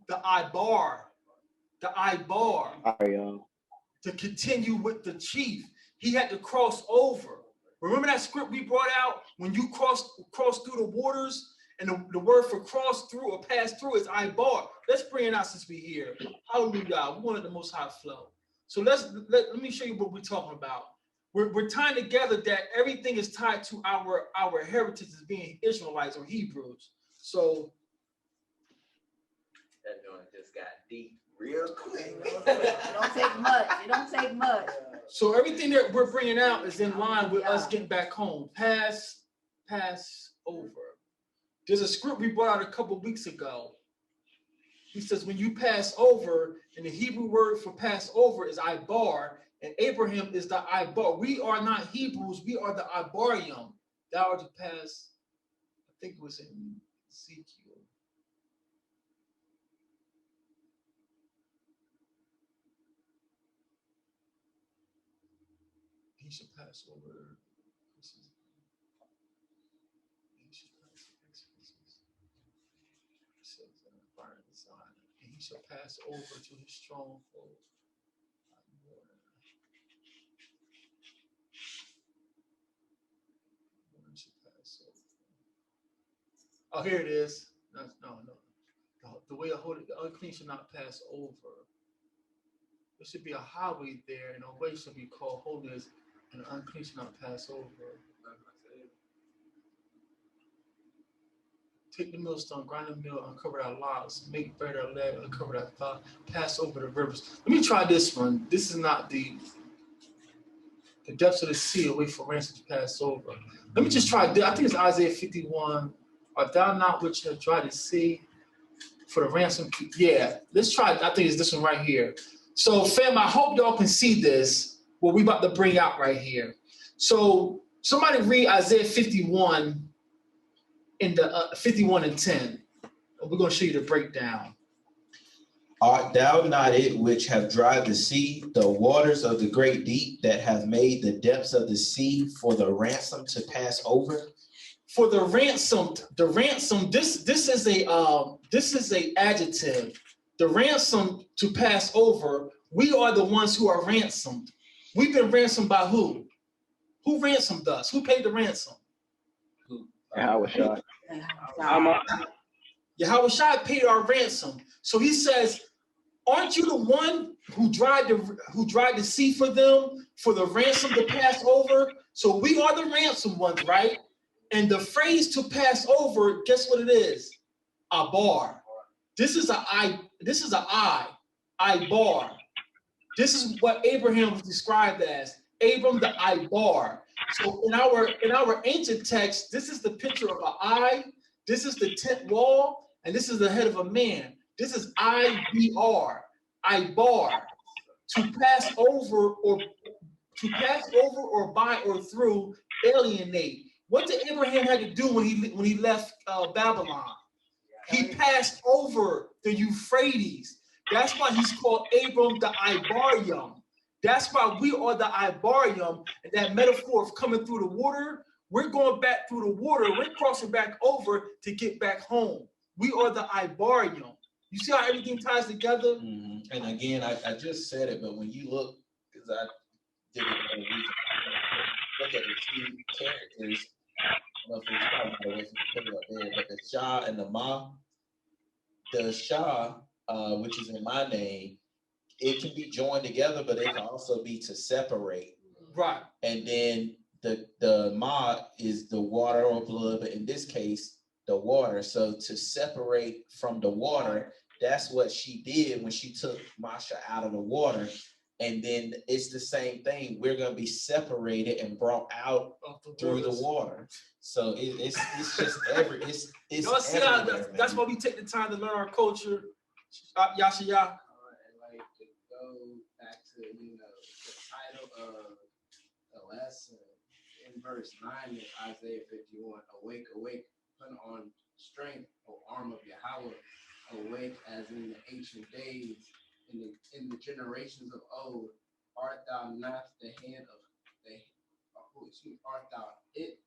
The Ibar. The Ibar. To continue with the chief, he had to cross over. Remember that script we brought out when you cross through the waters, and the word for cross through or pass through is Ibar. Let's bring it out since we're here. Hallelujah. We wanted the Most High flow. So let me show you what we're talking about. We're tying together that everything is tied to our heritage as being Israelites or Hebrews. So that joint just got deep Real quick. It don't take much. It don't take much. So everything that we're bringing out is in line with us getting back home. Pass over. There's a script we brought out a couple weeks ago. He says when you pass over, and the Hebrew word for Passover is Ibar, and Abraham is the Ibar. We are not Hebrews, we are the Ibarium. Thou art to pass, I think it was in Ezekiel. He should pass over. And he shall pass over to his stronghold. Oh, here it is. No. The way I hold it, the unclean shall not pass over. There should be a highway there, and a way shall be called holiness, and the unclean shall not pass over. Take the millstone, grind the mill, uncover thy locks, make bare thy leg, uncover thy thigh, pass over the rivers. Let me try this one. This is not the depths of the sea away for ransom to pass over. Let me just try this. I think it's Isaiah 51. Art thou not which have tried to see for the ransom? Yeah, let's try it. I think it's this one right here. So, fam, I hope y'all can see this, what we about to bring out right here. So, somebody read Isaiah 51 in the 51 and 10. We're going to show you the breakdown. Art thou not it which have dried the sea, the waters of the great deep, that have made the depths of the sea for the ransom to pass over? For the ransom, this is a adjective. The ransom to pass over, we are the ones who are ransomed. We've been ransomed by who? Who ransomed us? Who paid the ransom? Yahushua. Yahushua paid our ransom. So he says, aren't you the one who dried the sea for them, for the ransom to pass over? So we are the ransom ones, right? And the phrase to pass over, guess what it is? Abar. This is a I. Ibar. This is what Abraham was described as. Abram the Ibar. So in our ancient text, this is the picture of an eye. This is the tent wall, and this is the head of a man. This is IBR. Ibar. To pass over or by or through, alienate. What did Abraham had to do when he left Babylon? He passed over the Euphrates. That's why he's called Abram the Ibarium. That's why we are the Ibarium, and that metaphor of coming through the water, we're going back through the water, we're crossing back over to get back home. We are the Ibarium. You see how everything ties together? Mm-hmm. And again, I just said it, but when you look, because I did it, look at the two characters. I don't know if it's probably not put it up there, but the Shah and the Ma. The Shah, which is in my name, it can be joined together, but it can also be to separate. Right. And then the Ma is the water or blood, but in this case, the water. So to separate from the water, that's what she did when she took Masha out of the water. And then it's the same thing. We're going to be separated and brought out through the water. So it's just it's y'all see how that's why we take the time to learn our culture. Yashaya. And like to go back to the title of the lesson in verse 9 of Isaiah 51. Awake, awake, put on strength, O arm of Yahweh. Awake as in the ancient days, in the generations of old. Art thou not the hand of art thou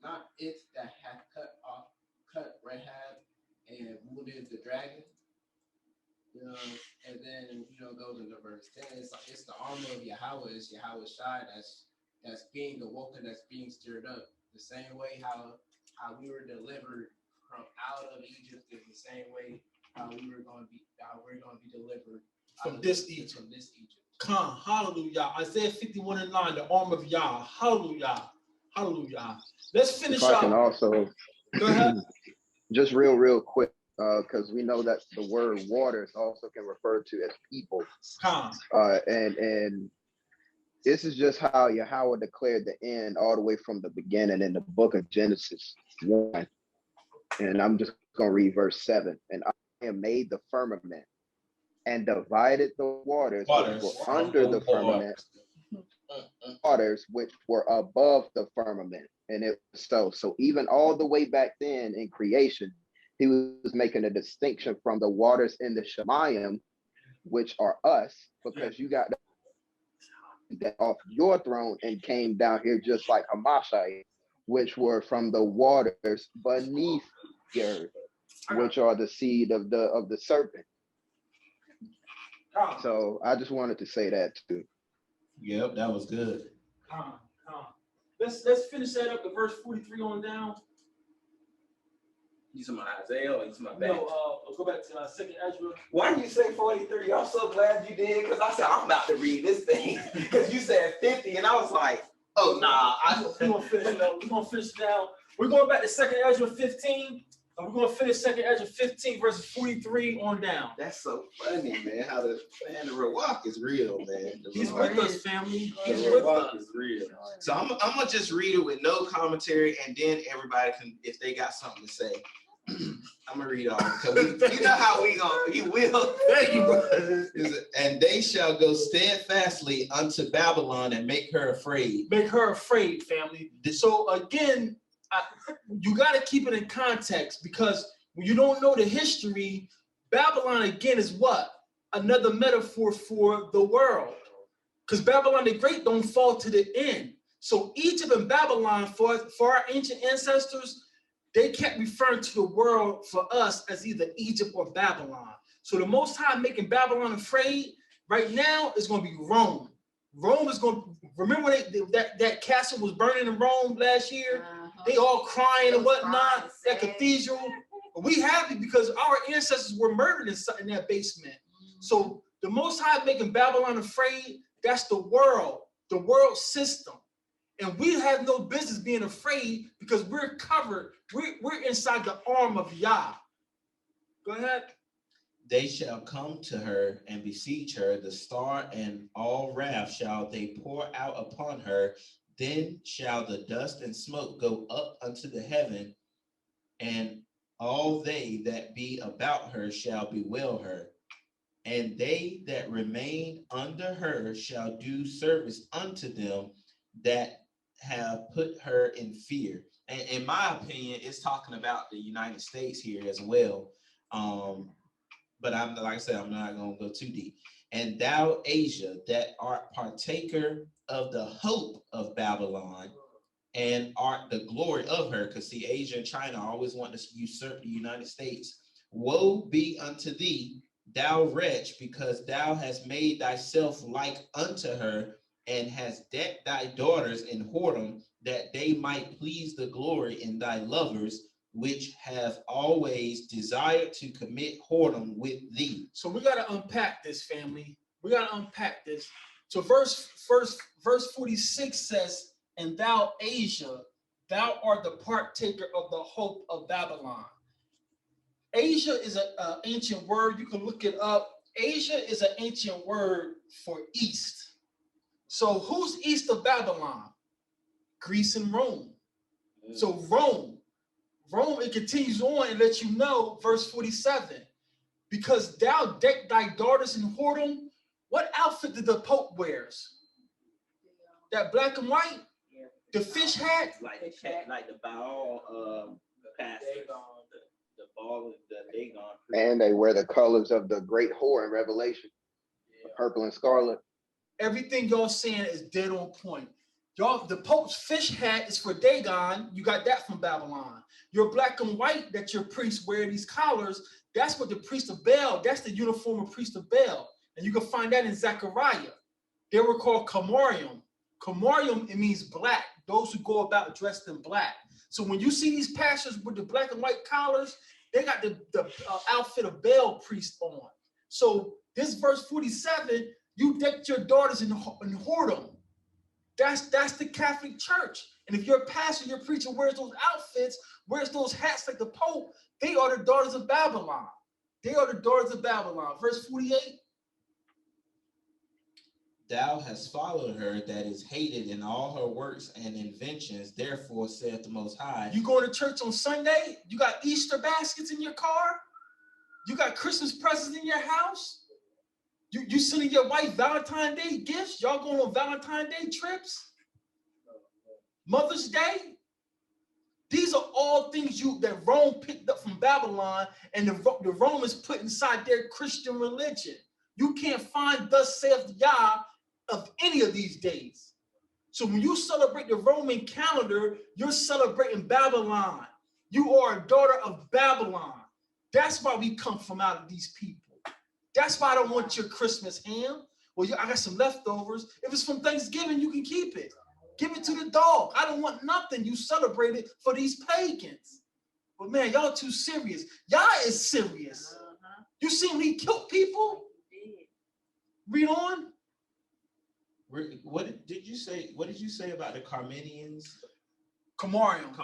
not it that hath cut Rahab and wounded the dragon? And then goes into verse 10. It's the armor of Yahweh. It's Yahweh Shai that's being awoken, that's being stirred up. The same way how we were delivered from out of Egypt is the same way how we're going to be delivered from this Egypt. Come, hallelujah. Isaiah 51 and 9, the arm of YAH. Hallelujah. Hallelujah. Let's finish if I up. can also, go ahead. just real quick. because we know that the word waters also can refer to as people. And this is just how Yahweh declared the end all the way from the beginning in the book of Genesis 1. And I'm just going to read verse 7. And I have made the firmament and divided the waters which were under the firmament, waters which were above the firmament. And it was so. So even all the way back then in creation, he was making a distinction from the waters in the Shemayim, which are us, because you got that off your throne and came down here just like Hamashai, which were from the waters beneath the earth, which are the seed of the serpent. So I just wanted to say that too. Yep, that was good. Let's finish that up to verse 43 on down. You talking about Isaiah or you talking about back? No, go back to second Ezra. Why did you say 43? I'm so glad you did, because I said I'm about to read this thing. Because you said 50, and I was like, oh nah. We're gonna finish now. We're going back to second Ezra 15. And we're gonna finish second Ezra 15, verses 43 on down. That's so funny, man. How the Ruach is real, man. He's with us, family. He's The with Ruach us. is real. So I'm gonna just read it with no commentary, and then everybody can, if they got something to say. I'm gonna read all because you know how we will. Thank you, brother. And they shall go steadfastly unto Babylon and make her afraid. Make her afraid, family. So again, you got to keep it in context, because when you don't know the history, Babylon again is what? Another metaphor for the world. Because Babylon the Great don't fall to the end. So Egypt and Babylon, for our ancient ancestors, they kept referring to the world for us as either Egypt or Babylon. So the Most High making Babylon afraid right now is going to be Rome. Rome is going to, remember that castle was burning in Rome last year? They all crying and whatnot, that cathedral. But we happy because our ancestors were murdered in that basement. So the Most High making Babylon afraid, that's the world system. And we have no business being afraid because we're covered. We're inside the arm of YAH. Go ahead. They shall come to her and besiege her. The star and all wrath shall they pour out upon her. Then shall the dust and smoke go up unto the heaven, and all they that be about her shall bewail her. And they that remain under her shall do service unto them that have put her in fear. And in my opinion, it's talking about the United States here as well. But I'm, like I said, I'm not going to go too deep. And thou, Asia, that art partaker of the hope of Babylon, and art the glory of her, because see, Asia and China always want to usurp the United States. Woe be unto thee, thou wretch, because thou hast made thyself like unto her, and hast decked thy daughters in whoredom, that they might please the glory in thy lovers, which have always desired to commit whoredom with thee. So we got to unpack this, family. We got to unpack this. So verse 46 says, and thou, Asia, thou art the partaker of the hope of Babylon. Asia is an ancient word. You can look it up. Asia is an ancient word for east. So who's east of Babylon? Greece and Rome. So Rome, it continues on and lets you know, verse 47, because thou deck thy daughters in whoredom. What outfit did the Pope wears? That black and white? The fish hat? Like the Baal pastor. The ball that they gone. And they wear the colors of the great whore in Revelation, purple and scarlet. Everything y'all saying is dead on point. Y'all, the Pope's fish hat is for Dagon. You got that from Babylon. Your black and white that your priests wear, these collars, that's what the priest of Baal, that's the uniform of priest of Baal. And you can find that in Zechariah. They were called Kamarium. Kamarium, it means black, those who go about dressed in black. So when you see these pastors with the black and white collars, they got the outfit of Baal priest on. So this verse 47, you decked your daughters in whoredom. That's the Catholic Church. And if your pastor, your preacher wears those outfits, wears those hats like the Pope, they are the daughters of Babylon. They are the daughters of Babylon. Verse 48. Thou hast followed her that is hated in all her works and inventions. Therefore, saith the Most High. You going to church on Sunday? You got Easter baskets in your car? You got Christmas presents in your house? You sending your wife Valentine's Day gifts? Y'all going on Valentine's Day trips? Mother's Day? These are all things that Rome picked up from Babylon and the Romans put inside their Christian religion. You can't find thus saith Yah of any of these days. So when you celebrate the Roman calendar, you're celebrating Babylon. You are a daughter of Babylon. That's why we come from out of these people. That's why I don't want your Christmas ham. Well, I got some leftovers. If it's from Thanksgiving, you can keep it. Give it to the dog. I don't want nothing. You celebrate it for these pagans. But man, y'all too serious. Y'all is serious. You see when he killed people? Read on. What did you say? What did you say about the Carmenians? Kamarium.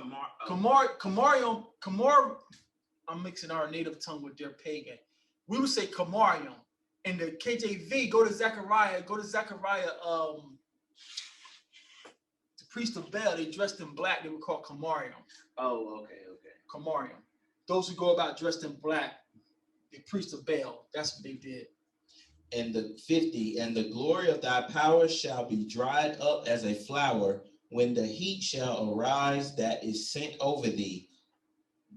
I'm mixing our native tongue with their pagan. We would say Kamarium. In the KJV, go to Zechariah. The priest of Baal, they dressed in black. They were called Kamarium. Oh, okay. Kamarium. Those who go about dressed in black, the priest of Baal. That's what they did. And the 50, and the glory of thy power shall be dried up as a flower when the heat shall arise that is sent over thee.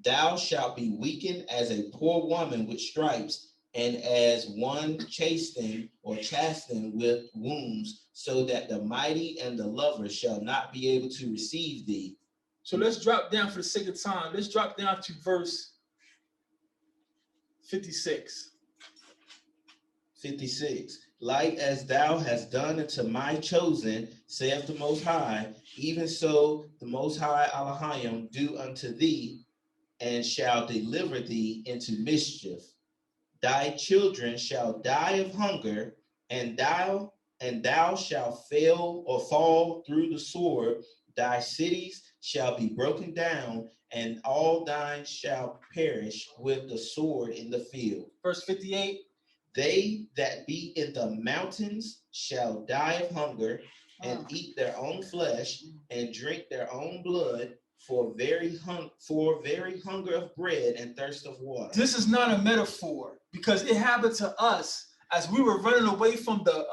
Thou shalt be weakened as a poor woman with stripes, and as one chastened with wounds, so that the mighty and the lover shall not be able to receive thee. So let's drop down for the sake of time. Let's drop down to verse 56. 56. Like as thou hast done unto my chosen, saith the Most High, even so the Most High Elohim do unto thee, and shall deliver thee into mischief. Thy children shall die of hunger, and thou shalt fail or fall through the sword. Thy cities shall be broken down, and all thine shall perish with the sword in the field. Verse 58. They that be in the mountains shall die of hunger, and eat their own flesh, and drink their own blood, for very hunger of bread and thirst of water. This is not a metaphor, because it happened to us as we were running away from the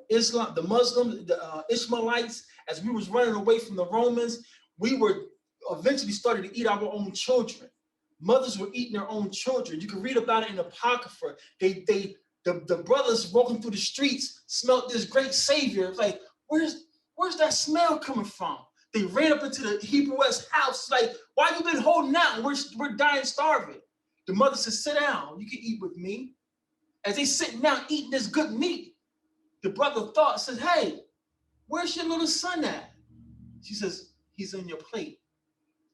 Islam, the Muslims, the Ishmaelites. As we was running away from the Romans, we were eventually starting to eat our own children. Mothers were eating their own children. You can read about it in Apocrypha. The brothers walking through the streets smelled this great savior. Like, where's that smell coming from? They ran up into the Hebrewism house. Like, why you been holding out? We're dying starving. The mother said, sit down. You can eat with me. As they sitting down eating this good meat, the brother says, hey, where's your little son at? She says, he's on your plate.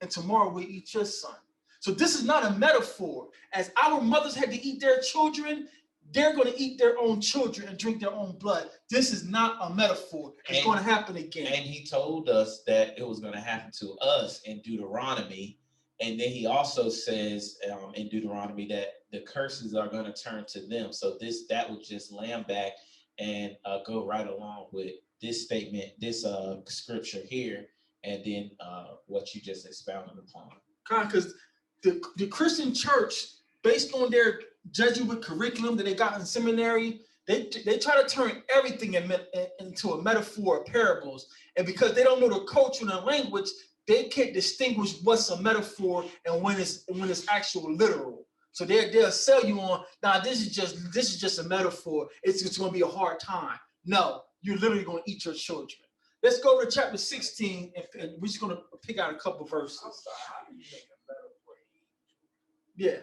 And tomorrow we eat your son. So this is not a metaphor. As our mothers had to eat their children, they're going to eat their own children and drink their own blood. This is not a metaphor. It's going to happen again. And he told us that it was going to happen to us in Deuteronomy. And then he also says in Deuteronomy that the curses are going to turn to them. So that would just land back and go right along with this statement, this scripture here, and then what you just expounded upon. Because the Christian church, based on their Jesuit curriculum that they got in seminary, they try to turn everything into a metaphor of parables. And because they don't know the culture and the language, they can't distinguish what's a metaphor and when it's actual literal. So they'll sell you on, this is just a metaphor. It's going to be a hard time. No, you're literally going to eat your children. Let's go to chapter 16, and we're just going to pick out a couple verses. I'm sorry, how do you make a metaphor? Yeah.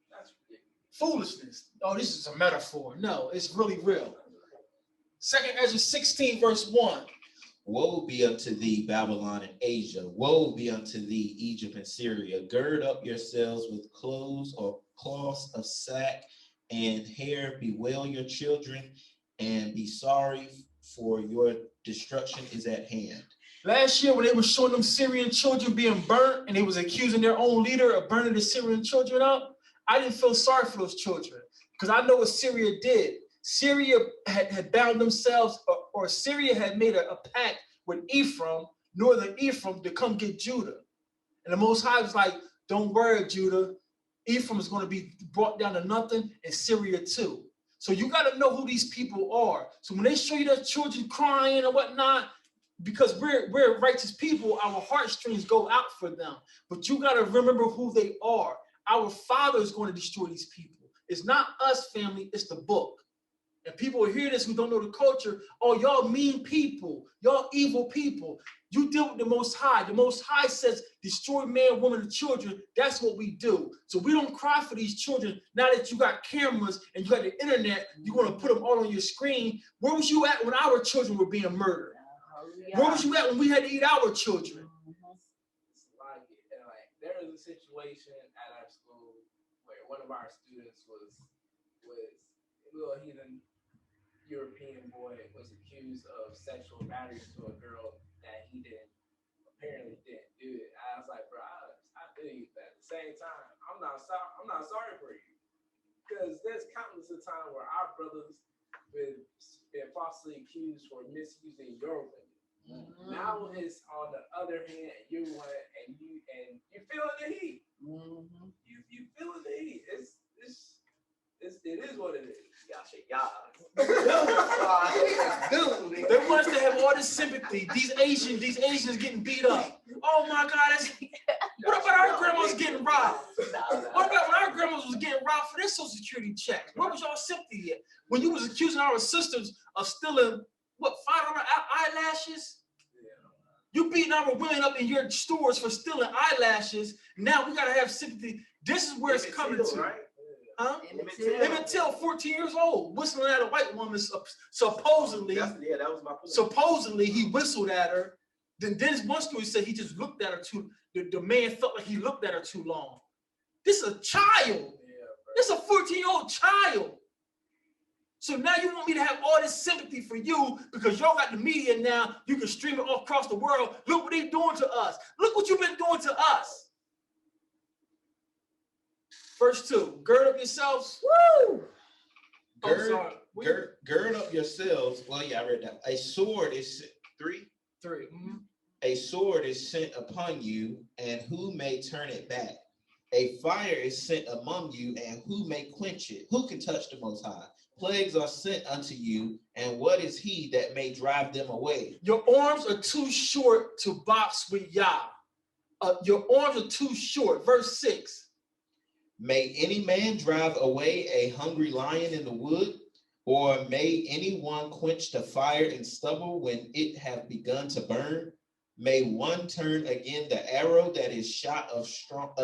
That's ridiculous. Foolishness. Oh, this is a metaphor. No, it's really real. 2nd Ezra 16, verse 1. Woe be unto thee, Babylon and Asia. Woe be unto thee, Egypt and Syria. Gird up yourselves with clothes or cloths of sack and hair. Bewail your children and be sorry for your destruction is at hand. Last year, when they were showing them Syrian children being burnt, and they was accusing their own leader of burning the Syrian children up, I didn't feel sorry for those children, because I know what Syria did. Syria had bound themselves, or Syria had made a pact with Ephraim, northern Ephraim, to come get Judah. And the Most High was like, don't worry, Judah. Ephraim is going to be brought down to nothing, and Syria too. So you got to know who these people are. So when they show you their children crying and whatnot, because we're righteous people, our heartstrings go out for them. But you got to remember who they are. Our Father is going to destroy these people. It's not us, family. It's the book. And people will hear this who don't know the culture. Oh, y'all mean people. Y'all evil people. You deal with the Most High. The Most High says, destroy man, woman, and children. That's what we do. So we don't cry for these children. Now that you got cameras and you got the internet, you're going to put them all on your screen. Where was you at when our children were being murdered? Where was you at when we had to eat our children? There was a situation at our school where one of our students was a little heathen European boy was accused of sexual battery to a girl that he apparently didn't do it. I was like, bro, I feel you, but at the same time, I'm not sorry for you, because there's countless of time where our brothers been falsely accused for misusing your women. Mm-hmm. Now it's on the other hand, you feeling the heat. Mm-hmm. You feeling the heat. It is what it is. Y'all. They want us to have all this sympathy. These Asians getting beat up. Oh my God! What about our grandmas getting robbed? What about when our grandmas was getting robbed for their Social Security checks? Where was y'all sympathy at? When you was accusing our sisters of stealing what, 500 eyelashes? You beating our women up in your stores for stealing eyelashes. Now we gotta have sympathy. This is where it's coming to. Right? Huh? Emmett Till, 14 years old, whistling at a white woman. Supposedly, that was my point. Supposedly, he whistled at her. Then Dennis one story said he just looked at her too. The man felt like he looked at her too long. This is a child. This is a 14-year-old child. So now you want me to have all this sympathy for you because y'all got the media now. You can stream it all across the world. Look what they're doing to us. Look what you've been doing to us. Verse 2, gird up yourselves. Woo! Gird up yourselves. Well, yeah, I read that. A sword is three. Mm-hmm. A sword is sent upon you, and who may turn it back? A fire is sent among you, and who may quench it? Who can touch the Most High? Plagues are sent unto you, and what is he that may drive them away? Your arms are too short to box with Yah. Your arms are too short. Verse 6. May any man drive away a hungry lion in the wood, or may anyone quench the fire in stubble when it have begun to burn? May one turn again the arrow that is shot of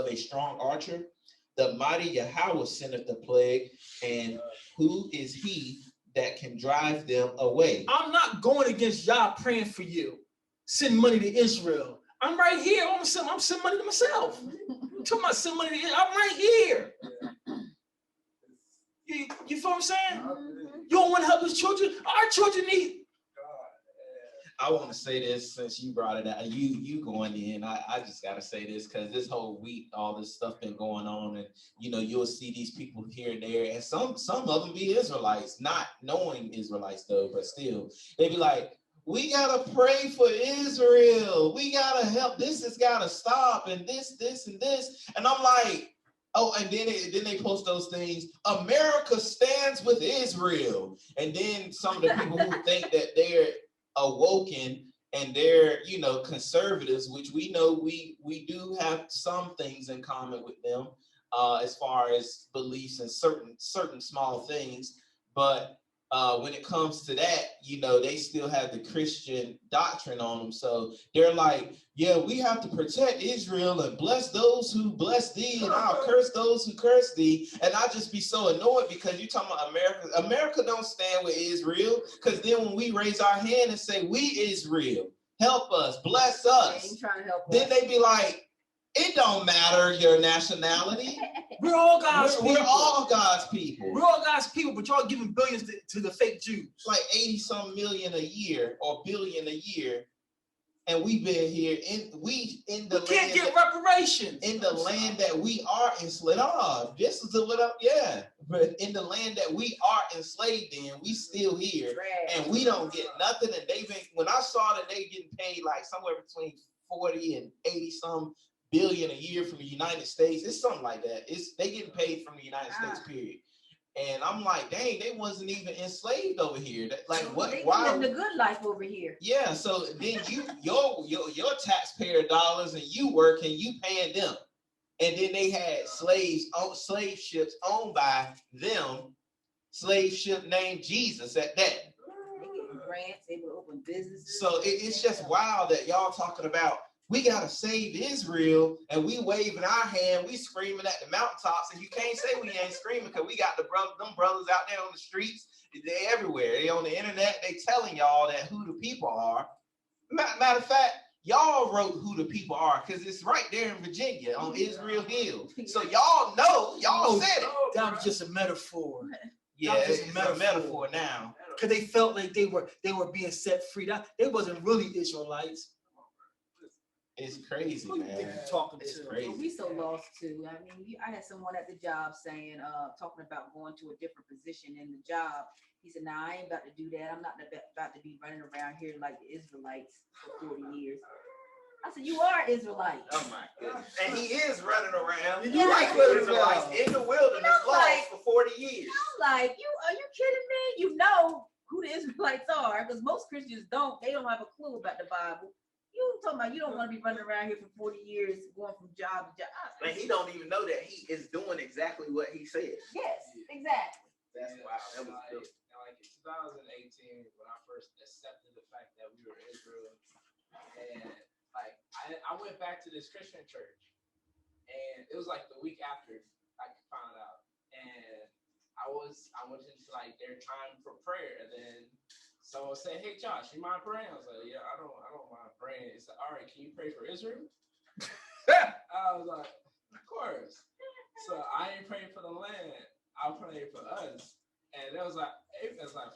a strong archer? The mighty Yahweh sendeth the plague, and who is he that can drive them away? I'm not going against Yah praying for you. Send money to Israel. I'm right here. I'm sending money to myself. I'm talking about sending money to Israel. I'm right here. You feel what I'm saying? You don't want to help his children? Our children need. I want to say this since you brought it out. You going in. I just got to say this because this whole week, all this stuff been going on. And, you'll see these people here and there. And some of them be Israelites, not knowing Israelites, though, but still. They be like, we got to pray for Israel. We got to help. This has got to stop. And this, and this. And I'm like, oh, and then they post those things. America stands with Israel. And then some of the people who think that they're awoken and they're, conservatives, which we know we do have some things in common with them as far as beliefs and certain small things. But when it comes to that, they still have the Christian doctrine on them. So they're like, yeah, we have to protect Israel and bless those who bless thee, and I'll curse those who curse thee. And I just be so annoyed because you're talking about America. America don't stand with Israel, because then when we raise our hand and say, we Israel, help us, bless us, then they be like, It don't matter your nationality. We're all God's people. We're all God's people. We're all God's people, but y'all giving billions to the fake Jews. Like 80-some million a year or billion a year. And we've been here we can't get reparations in the land that we are enslaved. This is a little but in the land that we are enslaved in, we still here, and we don't get nothing. And when I saw that they getting paid like somewhere between 40 and 80-some billion a year from the United States, it's something like that. They getting paid from the United States, period. And I'm like, dang, they wasn't even enslaved over here. Like, what? They why? living the good life over here. Yeah. So then your taxpayer dollars, and you work and you paying them, and then they had slave ships owned by them, slave ship named Jesus at that. They getting grants. They would open businesses. So it's just wild that y'all talking about. We gotta save Israel, and we waving our hand, we screaming at the mountaintops, and you can't say we ain't screaming because we got them brothers out there on the streets. They everywhere. They on the internet. They telling y'all that who the people are. Matter of fact, y'all wrote who the people are because it's right there in Virginia on Israel Hill. So y'all know. Y'all said it. That was just a metaphor. Yeah, it's a metaphor now. Because they felt like they were being set free. They wasn't really Israelites. It's crazy, man. It's crazy. We so lost too. I mean, I had someone at the job saying, talking about going to a different position in the job. He said, "Nah, I ain't about to do that. I'm not about to be running around here like the Israelites for 40 years." I said, "You are Israelite." Oh my goodness! And he is running around. You like the Israelites in the wilderness lost for 40 years. I'm like, are you kidding me? You know who the Israelites are, because most Christians don't. They don't have a clue about the Bible. You talking about you don't want to be running around here for 40 years going from job to job. And he don't even know that he is doing exactly what he said. Yes, exactly. That's wow. That was good. Like in 2018, when I first accepted the fact that we were Israel, and like I went back to this Christian church, and it was like the week after I found out, and I went into like their time for prayer, and then someone said, "Hey Josh, you mind praying?" I was like, "Yeah, I don't mind praying." He said, "All right, can you pray for Israel?" I was like, "Of course." So I ain't praying for the land. I'll pray for us. And it was like,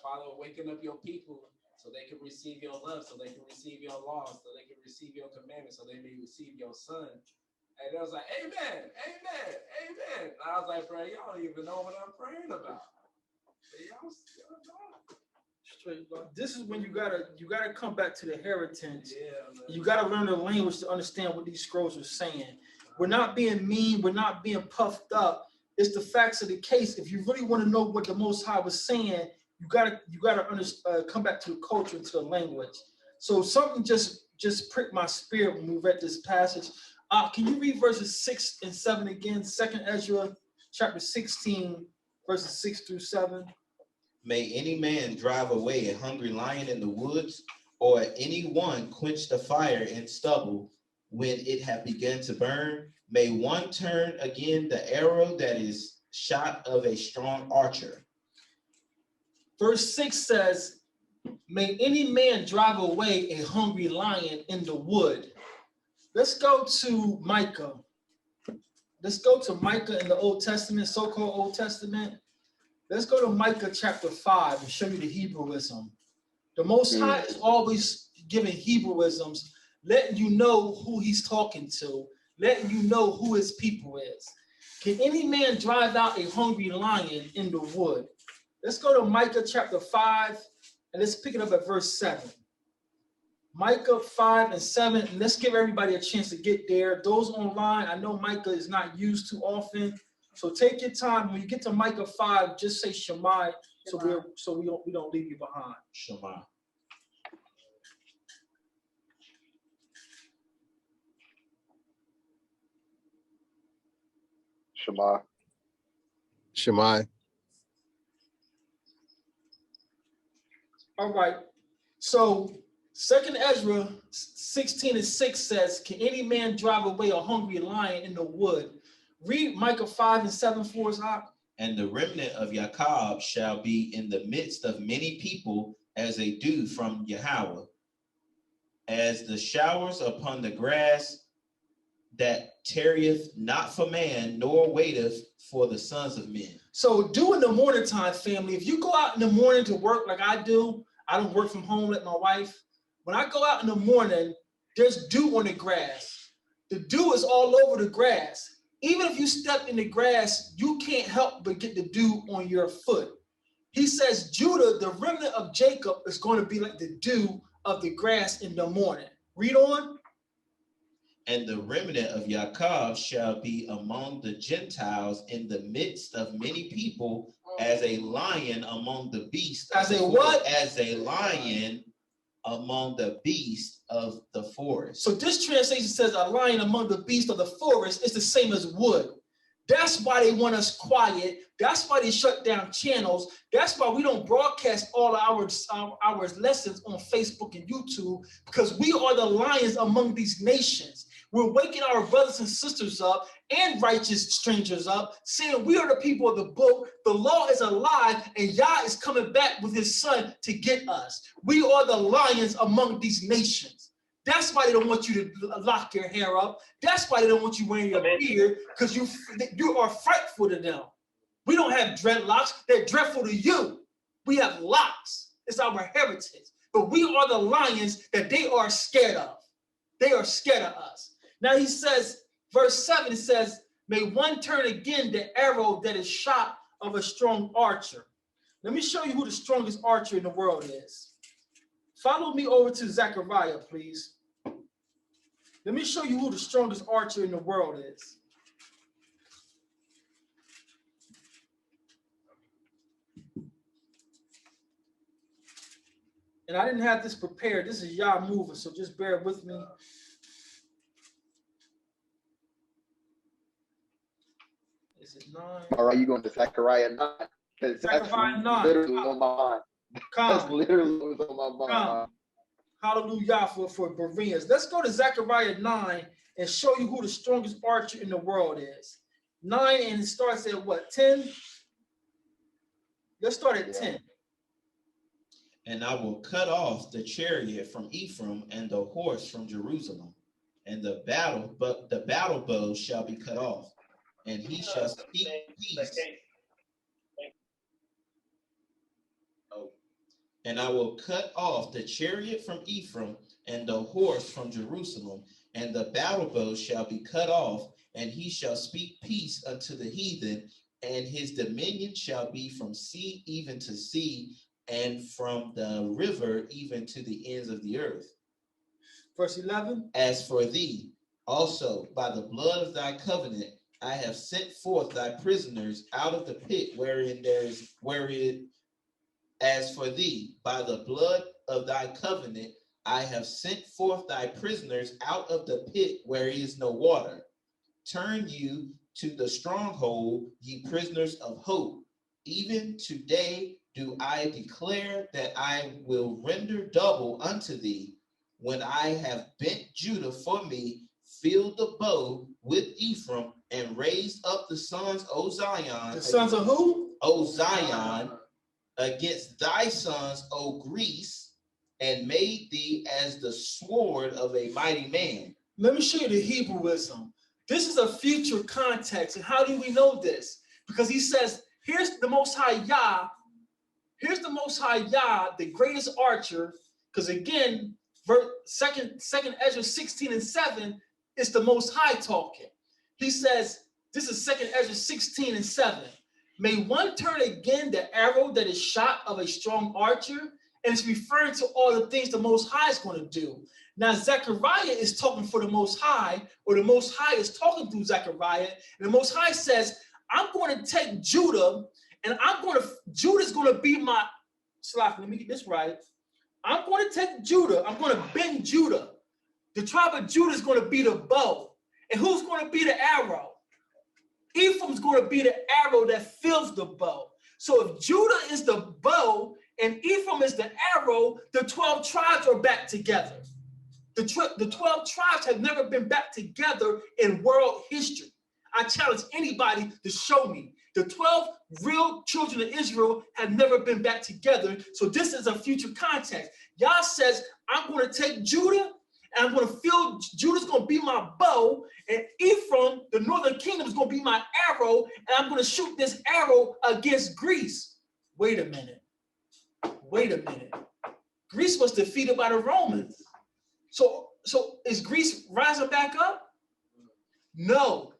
Father, waking up your people so they can receive your love, so they can receive your laws, so they can receive your commandments, so they may receive your son. And it was like, amen, amen, amen. And I was like, bro, y'all don't even know what I'm praying about. Y'all straight. This is when you gotta come back to the heritage. Yeah, man. You gotta learn the language to understand what these scrolls are saying. We're not being mean. We're not being puffed up. It's the facts of the case. If you really want to know what the Most High was saying, you gotta come back to the culture and to the language. So something just pricked my spirit when we read this passage. Can you read verses 6 and 7 again? 2nd Ezra, chapter 16, verses 6 through 7. May any man drive away a hungry lion in the woods, or any one quench the fire in stubble when it hath begun to burn. May one turn again the arrow that is shot of a strong archer. Verse 6 says, may any man drive away a hungry lion in the wood. Let's go to Micah. Let's go to Micah in the Old Testament, so-called Old Testament. Let's go to Micah chapter 5 and show you the Hebrewism. The Most High is always giving Hebrewisms, letting you know who he's talking to, letting you know who his people is. Can any man drive out a hungry lion in the wood? Let's go to Micah chapter 5, and let's pick it up at verse 7. Micah 5 and 7, and let's give everybody a chance to get there. Those online, I know Micah is not used too often, so take your time. When you get to Micah 5, just say Shema, so we don't leave you behind. Shema. Shema. Shema. All right. So 2nd Ezra 16 and 6 says, can any man drive away a hungry lion in the wood? Read Micah 5 and 7 for us, Hop. And the remnant of Jacob shall be in the midst of many people as a dew from Yahweh, as the showers upon the grass, that tarrieth not for man, nor waiteth for the sons of men. So do in the morning time, family. If you go out in the morning to work like I do, I don't work from home like my wife. When I go out in the morning, there's dew on the grass. The dew is all over the grass. Even if you step in the grass, you can't help but get the dew on your foot. He says, Judah, the remnant of Jacob, is going to be like the dew of the grass in the morning. Read on. And the remnant of Yaakov shall be among the Gentiles in the midst of many people, as a lion among the beasts. As a what? As a lion among the beasts of the forest. So this translation says a lion among the beasts of the forest is the same as wood. That's why they want us quiet. That's why they shut down channels. That's why we don't broadcast all our lessons on Facebook and YouTube, because we are the lions among these nations. We're waking our brothers and sisters up and righteous strangers up, saying we are the people of the book. The law is alive, and Yah is coming back with his son to get us. We are the lions among these nations. That's why they don't want you to lock your hair up. That's why they don't want you wearing your beard, because you are frightful to them. We don't have dreadlocks. They're dreadful to you. We have locks. It's our heritage. But we are the lions that they are scared of. They are scared of us. Now he says, verse 7, it says, may one turn again the arrow that is shot of a strong archer. Let me show you who the strongest archer in the world is. Follow me over to Zechariah, please. Let me show you who the strongest archer in the world is. And I didn't have this prepared. This is Yah moving, so just bear with me. Is it 9? All right, you going to Zechariah 9? Because that's literally on my mind. That's literally what's on my mind. Hallelujah for Bereans. Let's go to Zechariah 9 and show you who the strongest archer in the world is. 9, and it starts at what, 10? Let's start at 10. And I will cut off the chariot from Ephraim and the horse from Jerusalem, and the battle bow shall be cut off, and he shall speak peace. And I will cut off the chariot from Ephraim and the horse from Jerusalem, and the battle bow shall be cut off, and he shall speak peace unto the heathen, and his dominion shall be from sea even to sea, and from the river even to the ends of the earth. Verse 11. As for thee, also by the blood of thy covenant, I have sent forth thy prisoners out of the pit as for thee, by the blood of thy covenant, I have sent forth thy prisoners out of the pit where is no water. Turn you to the stronghold, ye prisoners of hope. Even today do I declare that I will render double unto thee, when I have bent Judah for me, filled the bow with Ephraim, and raised up the sons, O Zion. The sons of who? O Zion, against thy sons, O Greece, and made thee as the sword of a mighty man. Let me show you the Hebrewism. This is a future context. And how do we know this? Because he says, here's the Most High Yah. Here's the Most High Yah, the greatest archer. Because again, second Ezra 16 and 7 is the Most High talking. He says, this is second Ezra 16 and 7. May one turn again the arrow that is shot of a strong archer, and it's referring to all the things the Most High is going to do. Now, Zechariah is talking for the Most High, or the Most High is talking through Zechariah, and the Most High says, I'm going to take Judah, and Judah's going to be my, SELAH, let me get this right. I'm going to take Judah, I'm going to bend Judah. The tribe of Judah is going to be the bow. And who's going to be the arrow? Ephraim's going to be the arrow that fills the bow. So if Judah is the bow and Ephraim is the arrow, the 12 tribes are back together. The 12 tribes have never been back together in world history. I challenge anybody to show me. The 12 real children of Israel have never been back together. So this is a future context. Yah says, I'm going to take Judah and I'm going to fill, Judah's going to be my bow, and Ephraim, the northern kingdom, is going to be my arrow, and I'm going to shoot this arrow against Greece. Wait a minute. Greece was defeated by the Romans. So is Greece rising back up? No.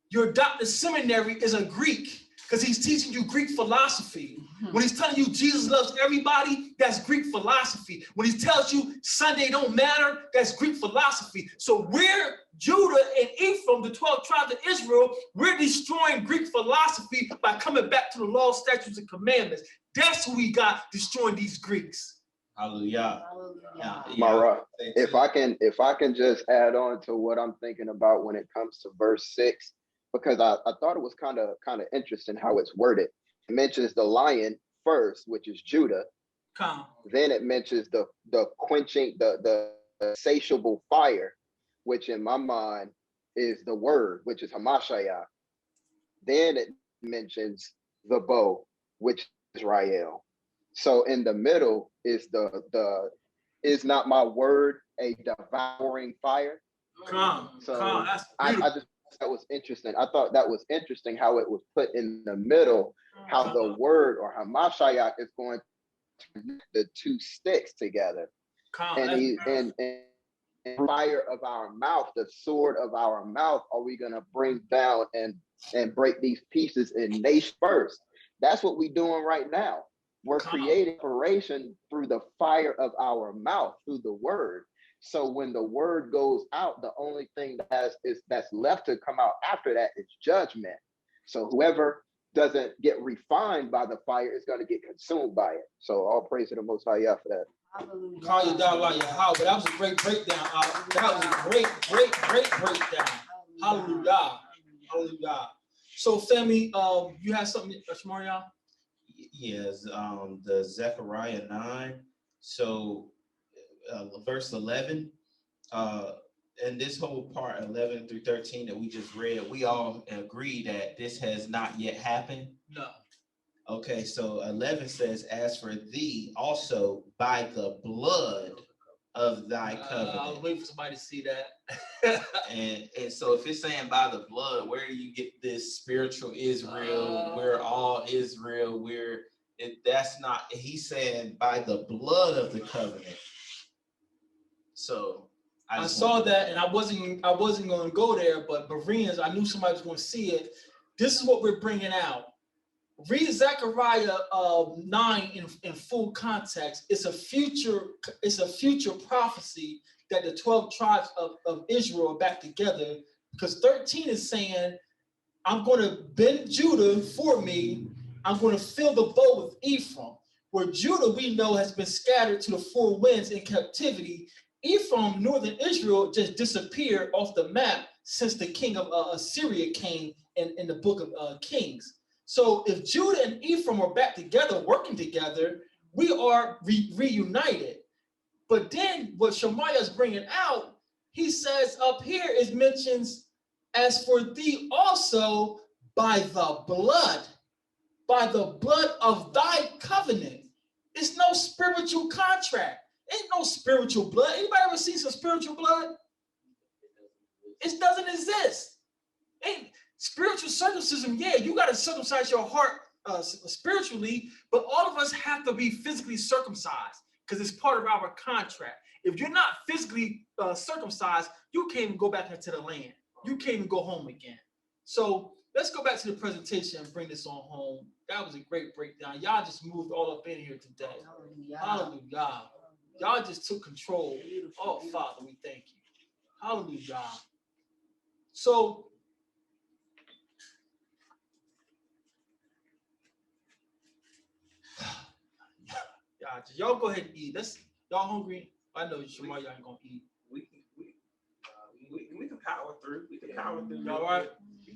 Your doctor's seminary is a Greek because he's teaching you Greek philosophy. When he's telling you Jesus loves everybody, that's Greek philosophy. When he tells you Sunday don't matter, that's Greek philosophy. So we're Judah and Ephraim, the 12 tribes of Israel, we're destroying Greek philosophy by coming back to the law, statutes, and commandments. That's who we got destroying these Greeks. Hallelujah. Mara, if I can just add on to what I'm thinking about when it comes to verse 6, because I thought it was kind of interesting how it's worded. It mentions the lion first, which is Judah. Then it mentions the quenching, the satiable fire, which in my mind is the word, which is Hamashiach. Then it mentions the bow, which is Israel. So in the middle is the is not my word a devouring fire? I just, that was interesting. I thought that was interesting how it was put in the middle, how the word or Hamashiach is going to connect the two sticks together. And fire of our mouth, the sword of our mouth, are we going to bring down and break these pieces in nation first? That's what we're doing right now. We're creating inspiration through the fire of our mouth, through the word. So when the word goes out, the only thing that's left to come out after that is judgment. So whoever doesn't get refined by the fire is going to get consumed by it. So all praise to the Most High YAH for that. Hallelujah. That was a great breakdown. That was a great breakdown. Hallelujah. So family, you have something, Shamaria? Yes, the Zechariah 9. So verse 11, and this whole part 11 through 13 that we just read, we all agree that this has not yet happened. No. Okay, so 11 says, as for thee also by the blood of thy covenant. I was waiting for somebody to see that. and so if it's saying by the blood, where do you get this spiritual Israel? We're all Israel. That's not, he's saying by the blood of the covenant. So I saw that, and I wasn't going to go there, but Bereans, I knew somebody was going to see it. This is what we're bringing out. Read Zechariah 9 in full context. It's a future prophecy that the 12 tribes of Israel are back together, because 13 is saying, I'm going to bend Judah for me. I'm going to fill the bow with Ephraim, where Judah, we know, has been scattered to the four winds in captivity. Ephraim, northern Israel, just disappeared off the map since the king of Assyria came in the book of Kings. So if Judah and Ephraim are back together, working together, we are reunited. But then what Shemaiah is bringing out, he says up here, it mentions, as for thee also by the blood of thy covenant. It's no spiritual contract. Ain't no spiritual blood. Anybody ever seen some spiritual blood? It doesn't exist. Ain't spiritual circumcision, yeah, you got to circumcise your heart spiritually, but all of us have to be physically circumcised because it's part of our contract. If you're not physically circumcised, you can't even go back into the land. You can't even go home again. So let's go back to the presentation and bring this on home. That was a great breakdown. Y'all just moved all up in here today. Hallelujah. Y'all just took control. Oh, Father, we thank you. Hallelujah. So, y'all go ahead and eat. Y'all hungry? I know Shemar, y'all ain't gonna eat. We can power through. We can power through. All right.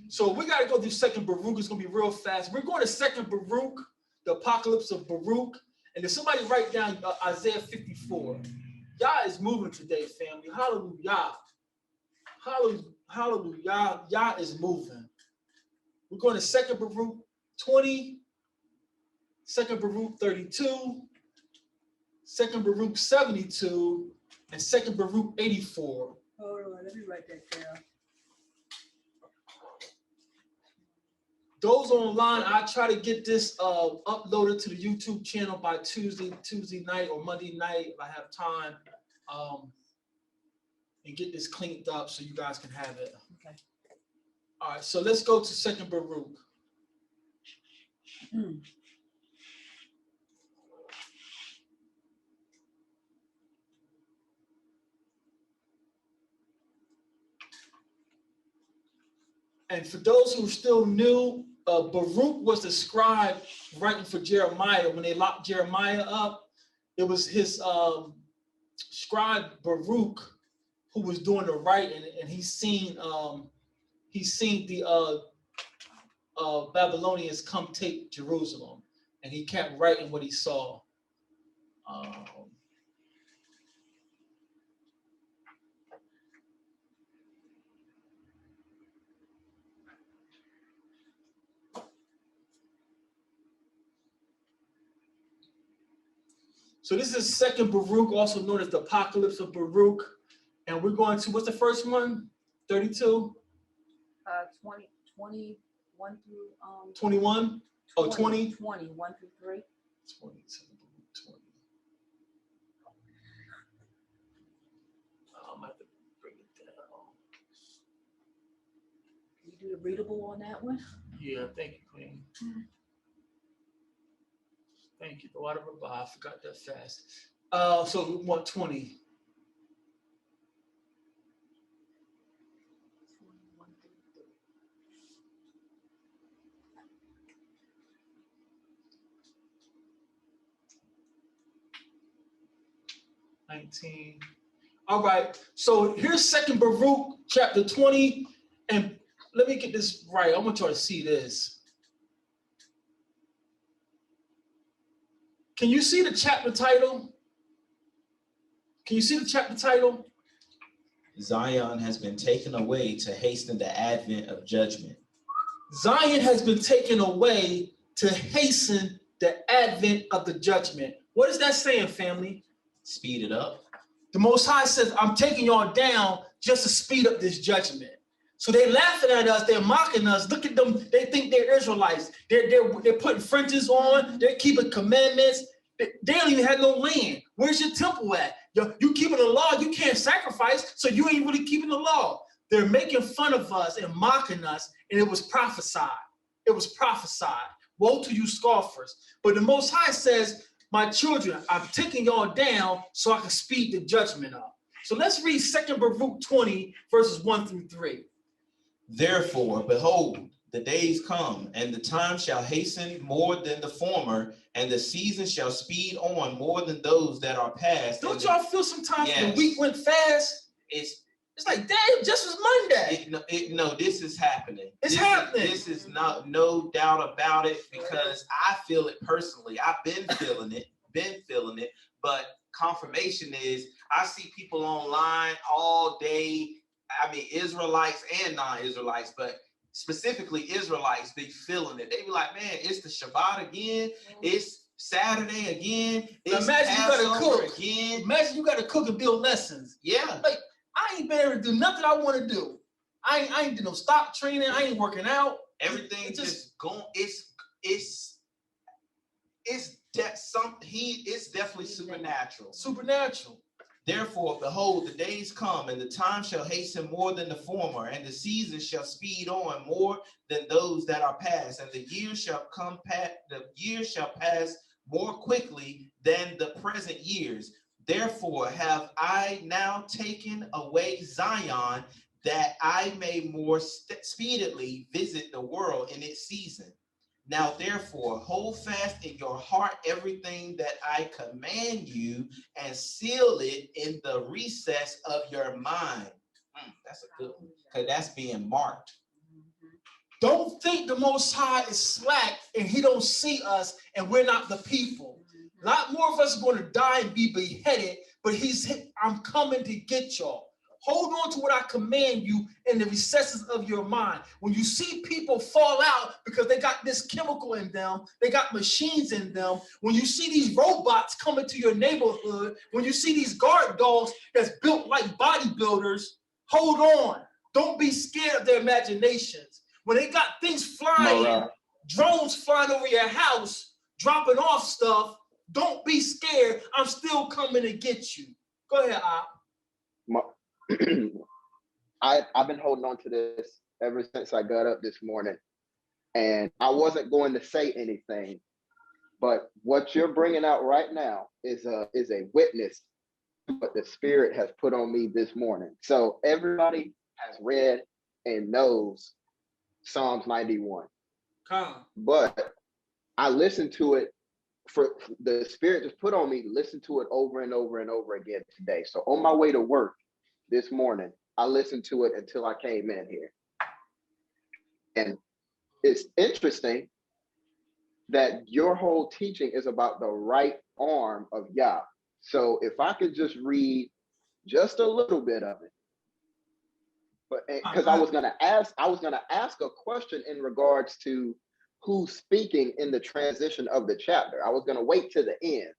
So we gotta go through Second Baruch. It's gonna be real fast. We're going to Second Baruch, the apocalypse of Baruch. And if somebody write down Isaiah 54, Yah is moving today, family. Hallelujah. Hallelujah. Yah is moving. We're going to Second Baruch 20, Second Baruch 32, Second Baruch 72, and 2 Baruch 84. Hold on, let me write that down. Those online, I try to get this uploaded to the YouTube channel by Tuesday night or Monday night if I have time, and get this cleaned up so you guys can have it. Okay. All right, so let's go to 2 Baruch. And for those who are still new, Baruch was the scribe writing for Jeremiah. When they locked Jeremiah up, it was his scribe Baruch who was doing the writing, and he's seen the Babylonians come take Jerusalem, and he kept writing what he saw. So this is 2 Baruch, also known as the Apocalypse of Baruch. And we're going to, what's the first one? 32? 21 through 21? Oh, 20? 20, 1 through 3. 20. I'm going to have to bring it down. Can you do the readable on that one? Yeah, thank you, Queen. Thank you. The water of I forgot that fast. So we want 20. 21 through 3. 19. All right. So here's 2 Baruch, chapter 20. And let me get this right. I want y'all to see this. Can you see the chapter title? Can you see the chapter title? Zion has been taken away to hasten the advent of judgment. Zion has been taken away to hasten the advent of the judgment. What is that saying, family? Speed it up. The Most High says, I'm taking y'all down just to speed up this judgment. So they're laughing at us, they're mocking us. Look at them, they think they're Israelites. They're putting fringes on, they're keeping commandments. They don't even have no land. Where's your temple at? You keeping the law, you can't sacrifice, so you ain't really keeping the law. They're making fun of us and mocking us, and it was prophesied. It was prophesied. Woe to you scoffers. But the Most High says, my children, I'm taking y'all down so I can speed the judgment up. So let's read 2 Baruch 20, verses 1 through 3. Therefore, behold, the days come, and the time shall hasten more than the former, and the season shall speed on more than those that are past. Don't y'all feel sometimes Yes. the week went fast? It's like, damn, just was Monday. No, this is happening. It's happening. This is no doubt about it, because I feel it personally. I've been feeling it, but confirmation is I see people online all day. I mean, Israelites and non-Israelites, but specifically Israelites, be feeling it. They be like, man, it's the Shabbat again. It's Saturday again. It's Imagine Passover you gotta cook again. Imagine you gotta cook and build lessons. Yeah. Like, I ain't been able to do nothing I want to do. I ain't do no stop training. I ain't working out. Everything just going. It's definitely supernatural. Supernatural. Therefore, behold, the days come, and the time shall hasten more than the former, and the season shall speed on more than those that are past, and the years shall pass more quickly than the present years. Therefore have I now taken away Zion, that I may more speedily visit the world in its season. Now, therefore, hold fast in your heart everything that I command you, and seal it in the recess of your mind. That's a good one, because that's being marked. Don't think the Most High is slack and he don't see us and we're not the people. A lot more of us are going to die and be beheaded, but I'm coming to get y'all. Hold on to what I command you in the recesses of your mind. When you see people fall out because they got this chemical in them, they got machines in them. When you see these robots come into your neighborhood, when you see these guard dogs that's built like bodybuilders, hold on. Don't be scared of their imaginations. When they got things flying, drones flying over your house, dropping off stuff, don't be scared. I'm still coming to get you. Go ahead, I've been holding on to this ever since I got up this morning, and I wasn't going to say anything, but what you're bringing out right now is a witness to what the Spirit has put on me this morning. So everybody has read and knows Psalms 91, but I listened to it. For the Spirit just put on me to listen to it over and over and over again today. So on my way to work this morning, I listened to it until I came in here. And it's interesting that your whole teaching is about the right arm of YAH. So if I could just read just a little bit of it, but because I was gonna ask a question in regards to who's speaking in the transition of the chapter. I was going to wait to the end.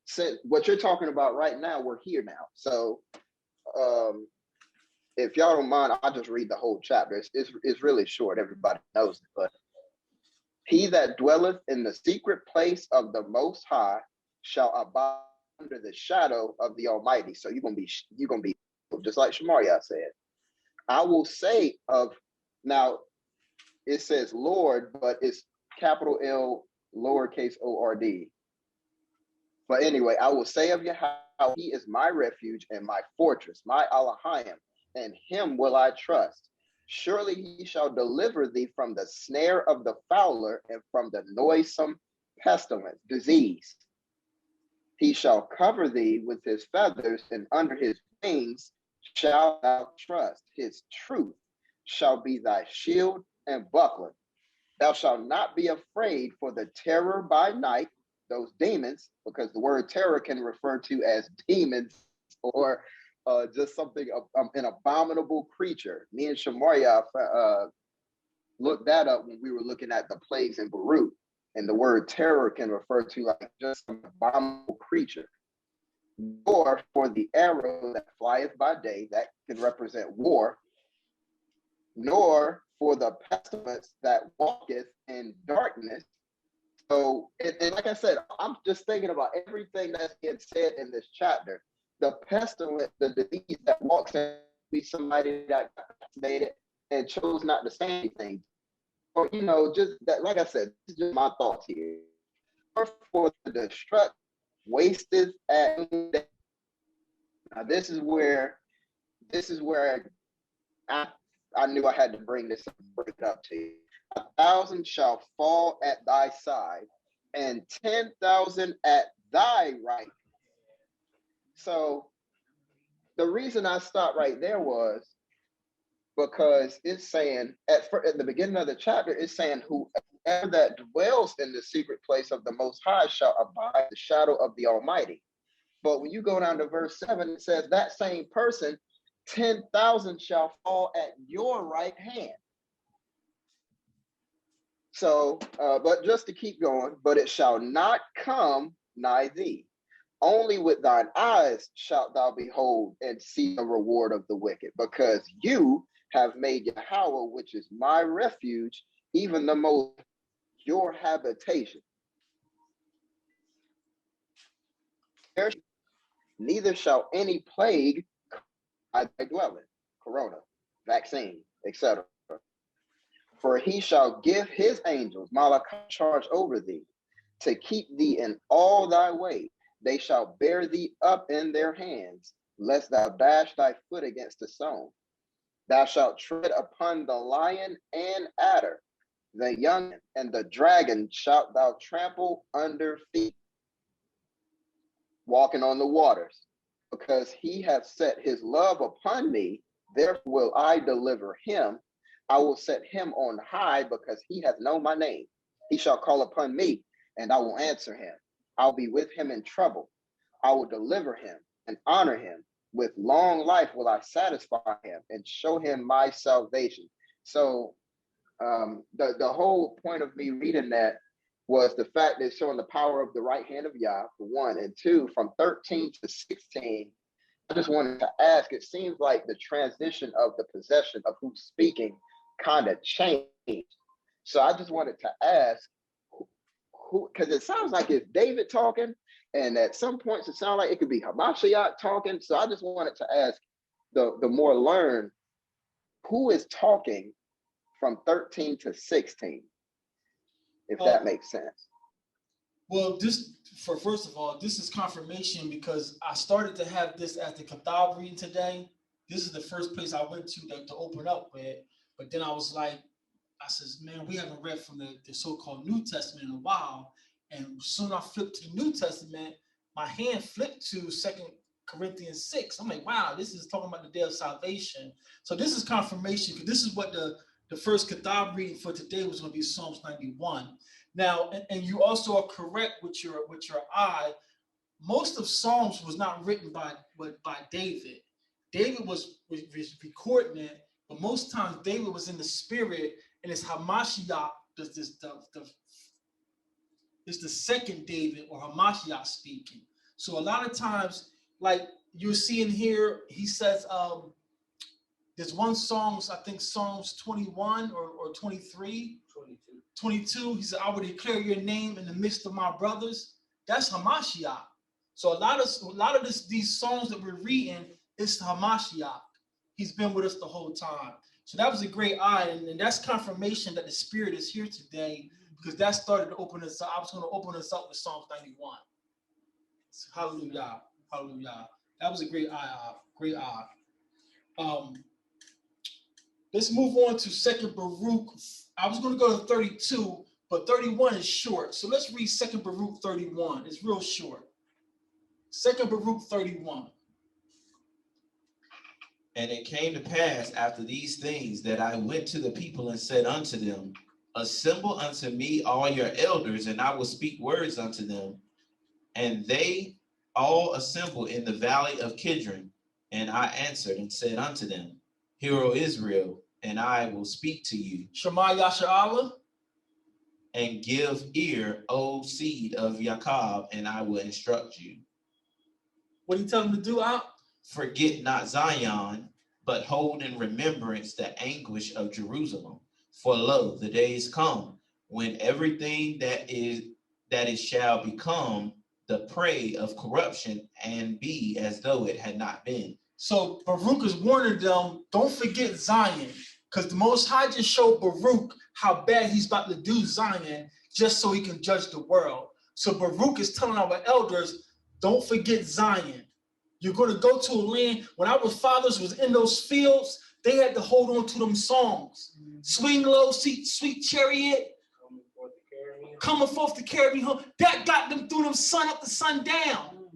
Since what you're talking about right now, we're here now. So if y'all don't mind, I'll just read the whole chapter. It's really short. Everybody knows it. But he that dwelleth in the secret place of the Most High shall abide under the shadow of the Almighty. So you're gonna be just like Shemariah said. I will say of now. It says Lord, but it's capital L, lowercase O-R-D. But anyway, I will say of Yahweh, he is my refuge and my fortress, my Elohim, and him will I trust. Surely he shall deliver thee from the snare of the fowler and from the noisome pestilence, disease. He shall cover thee with his feathers, and under his wings shalt thou trust. His truth shall be thy shield and buckler. Thou shalt not be afraid for the terror by night, those demons, because the word terror can refer to as demons or just something, an abominable creature. Me and Shemariah looked that up when we were looking at the plagues in Baruch, and the word terror can refer to like just an abominable creature. Or for the arrow that flieth by day, that can represent war, nor for the pestilence that walketh in darkness. So, and like I said, I'm just thinking about everything that's being said in this chapter. The pestilence, the disease that walks in, be somebody that got vaccinated and chose not to say anything. Or, you know, just that, like I said, this is just my thoughts here. Or for the destruct, wasteth at noonday. Now, this is where I knew I had to bring this up to you. 1,000 shall fall at thy side, and 10,000 at thy right. So the reason I stopped right there was because it's saying at the beginning of the chapter, it's saying whoever that dwells in the secret place of the Most High shall abide in the shadow of the Almighty. But when you go down to verse 7, it says that same person, 10,000 shall fall at your right hand. So, but just to keep going, but it shall not come nigh thee. Only with thine eyes shalt thou behold and see the reward of the wicked, because you have made Yahweh, which is my refuge, even the most your habitation. Neither shall any plague I dwell in, corona, vaccine, etc. For he shall give his angels, Malachi, charge over thee, to keep thee in all thy ways. They shall bear thee up in their hands, lest thou dash thy foot against a stone. Thou shalt tread upon the lion and adder, the young and the dragon shalt thou trample under feet. Walking on the waters, because he hath set his love upon me, therefore will I deliver him. I will set him on high, because he hath known my name. He shall call upon me, and I will answer him. I'll be with him in trouble. I will deliver him and honor him. with long life will I satisfy him and show him my salvation. So the whole point of me reading that was the fact that it's showing the power of the right hand of Yah, for one, and two, from 13 to 16. I just wanted to ask, it seems like the transition of the possession of who's speaking kind of changed. So I just wanted to ask who, because it sounds like it's David talking, and at some points it sounds like it could be Hamashiach talking. So I just wanted to ask the more learned, who is talking from 13 to 16, if that makes sense. Well, first of all, this is confirmation because I started to have this at the Kathab reading today. This is the first place I went to open up with, but then I was like, I says, man, we haven't read from the so-called New Testament in a while. And soon I flipped to the New Testament, my hand flipped to 2 Corinthians 6. I'm like, wow, this is talking about the day of salvation. So this is confirmation, because this is what the first Kathab reading for today was going to be Psalms 91. Now, and you also are correct with your eye. Most of Psalms was not written by David. David was recording it, but most times David was in the spirit, and it's Hamashiach, it's the second David or Hamashiach speaking. So a lot of times, like you're seeing here, he says, there's one Psalms, I think Psalms 21 or 23. 22, he said, I will declare your name in the midst of my brothers. That's Hamashiach. So a lot of these songs that we're reading, it's Hamashiach. He's been with us the whole time. So that was a great eye, and that's confirmation that the Spirit is here today, because that started to open us up. I was going to open us up with Psalms 91. So, hallelujah, hallelujah. That was a great eye, great eye. Let's move on to 2 Baruch. I was going to go to 32, but 31 is short. So let's read 2 Baruch 31. It's real short. 2 Baruch 31. And it came to pass after these things that I went to the people and said unto them, assemble unto me all your elders, and I will speak words unto them. And they all assembled in the valley of Kidron. And I answered and said unto them, Hear, O Israel, and I will speak to you. Shema Yasha'Allah. And give ear, O seed of Yaakov, and I will instruct you. What do you tell them to do, Al? Forget not Zion, but hold in remembrance the anguish of Jerusalem. For lo, the days come when everything that is shall become the prey of corruption and be as though it had not been. So Baruch is warning them, don't forget Zion, because the Most High just showed Baruch how bad he's about to do Zion just so he can judge the world. So Baruch is telling our elders, don't forget Zion. You're going to go to a land. When our fathers was in those fields, they had to hold on to them songs. Swing low, sweet chariot, coming forth to carry me home. That got them through them sun up to sundown.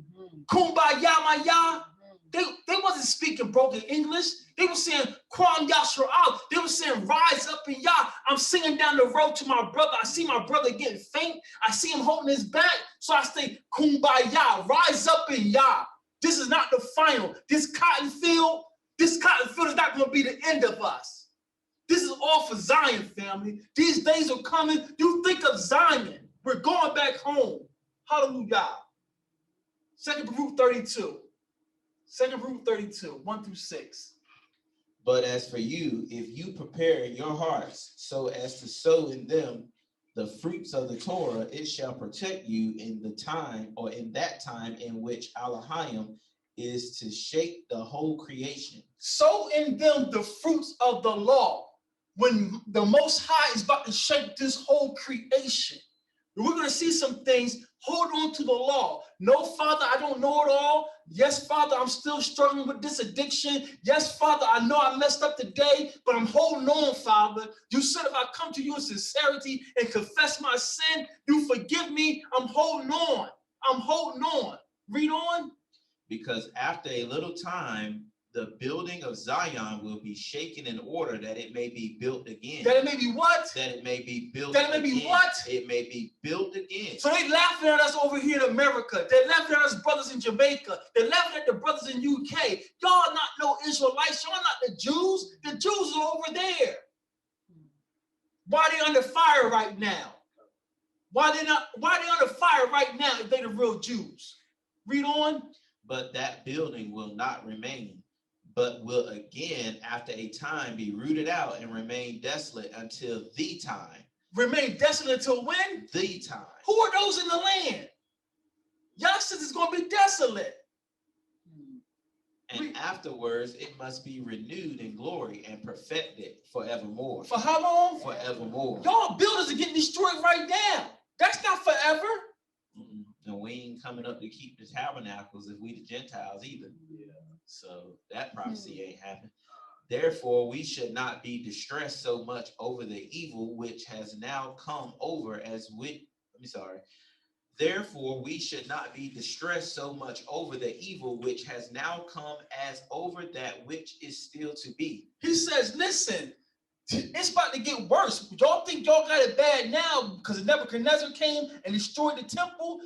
Kumbaya, my Yah. They wasn't speaking broken English. They were saying, Kwam Yasha'Allah. They were saying, rise up in Yah. I'm singing down the road to my brother. I see my brother getting faint. I see him holding his back. So I say, Kumbaya, rise up in Yah. This is not the final. This cotton field is not going to be the end of us. This is all for Zion, family. These days are coming. You think of Zion. We're going back home. Hallelujah. 2 Baruch 32. 2 Baruch 32, 1 through 6. But as for you, if you prepare your hearts so as to sow in them the fruits of the Torah, it shall protect you in the time, or in that time in which Elohim is to shake the whole creation. Sow in them the fruits of the law. When the Most High is about to shake this whole creation, we're going to see some things. Hold on to the law. No, Father, I don't know it all. Yes, Father, I'm still struggling with this addiction. Yes, Father, I know I messed up today, but I'm holding on, Father. You said if I come to you in sincerity and confess my sin, you forgive me. I'm holding on. I'm holding on. Read on. Because after a little time, The building of Zion will be shaken in order that it may be built again. That it may be what? That it may be built That it may again. be what? It may be built again. So they laughing at us over here in America. They're laughing at us brothers in Jamaica. They're laughing at the brothers in UK. Y'all not no Israelites. Y'all not the Jews. The Jews are over there. Why they under fire right now? Why they under fire right now if they the real Jews? Read on. But that building will not remain, but will again after a time be rooted out and remain desolate until the time. Remain desolate until when? The time. Who are those in the land? Y'all says it's going to be desolate. And afterwards it must be renewed in glory and perfected forevermore. For how long? Forevermore. Y'all buildings are getting destroyed right now. That's not forever. And we ain't coming up to keep the tabernacles if we the Gentiles either. Yeah. So that prophecy ain't happening. Therefore, we should not be distressed so much over the evil which has now come over as we. Therefore, we should not be distressed so much over the evil which has now come as over that which is still to be. He says, listen, it's about to get worse. Y'all think y'all got it bad now because Nebuchadnezzar came and destroyed the temple?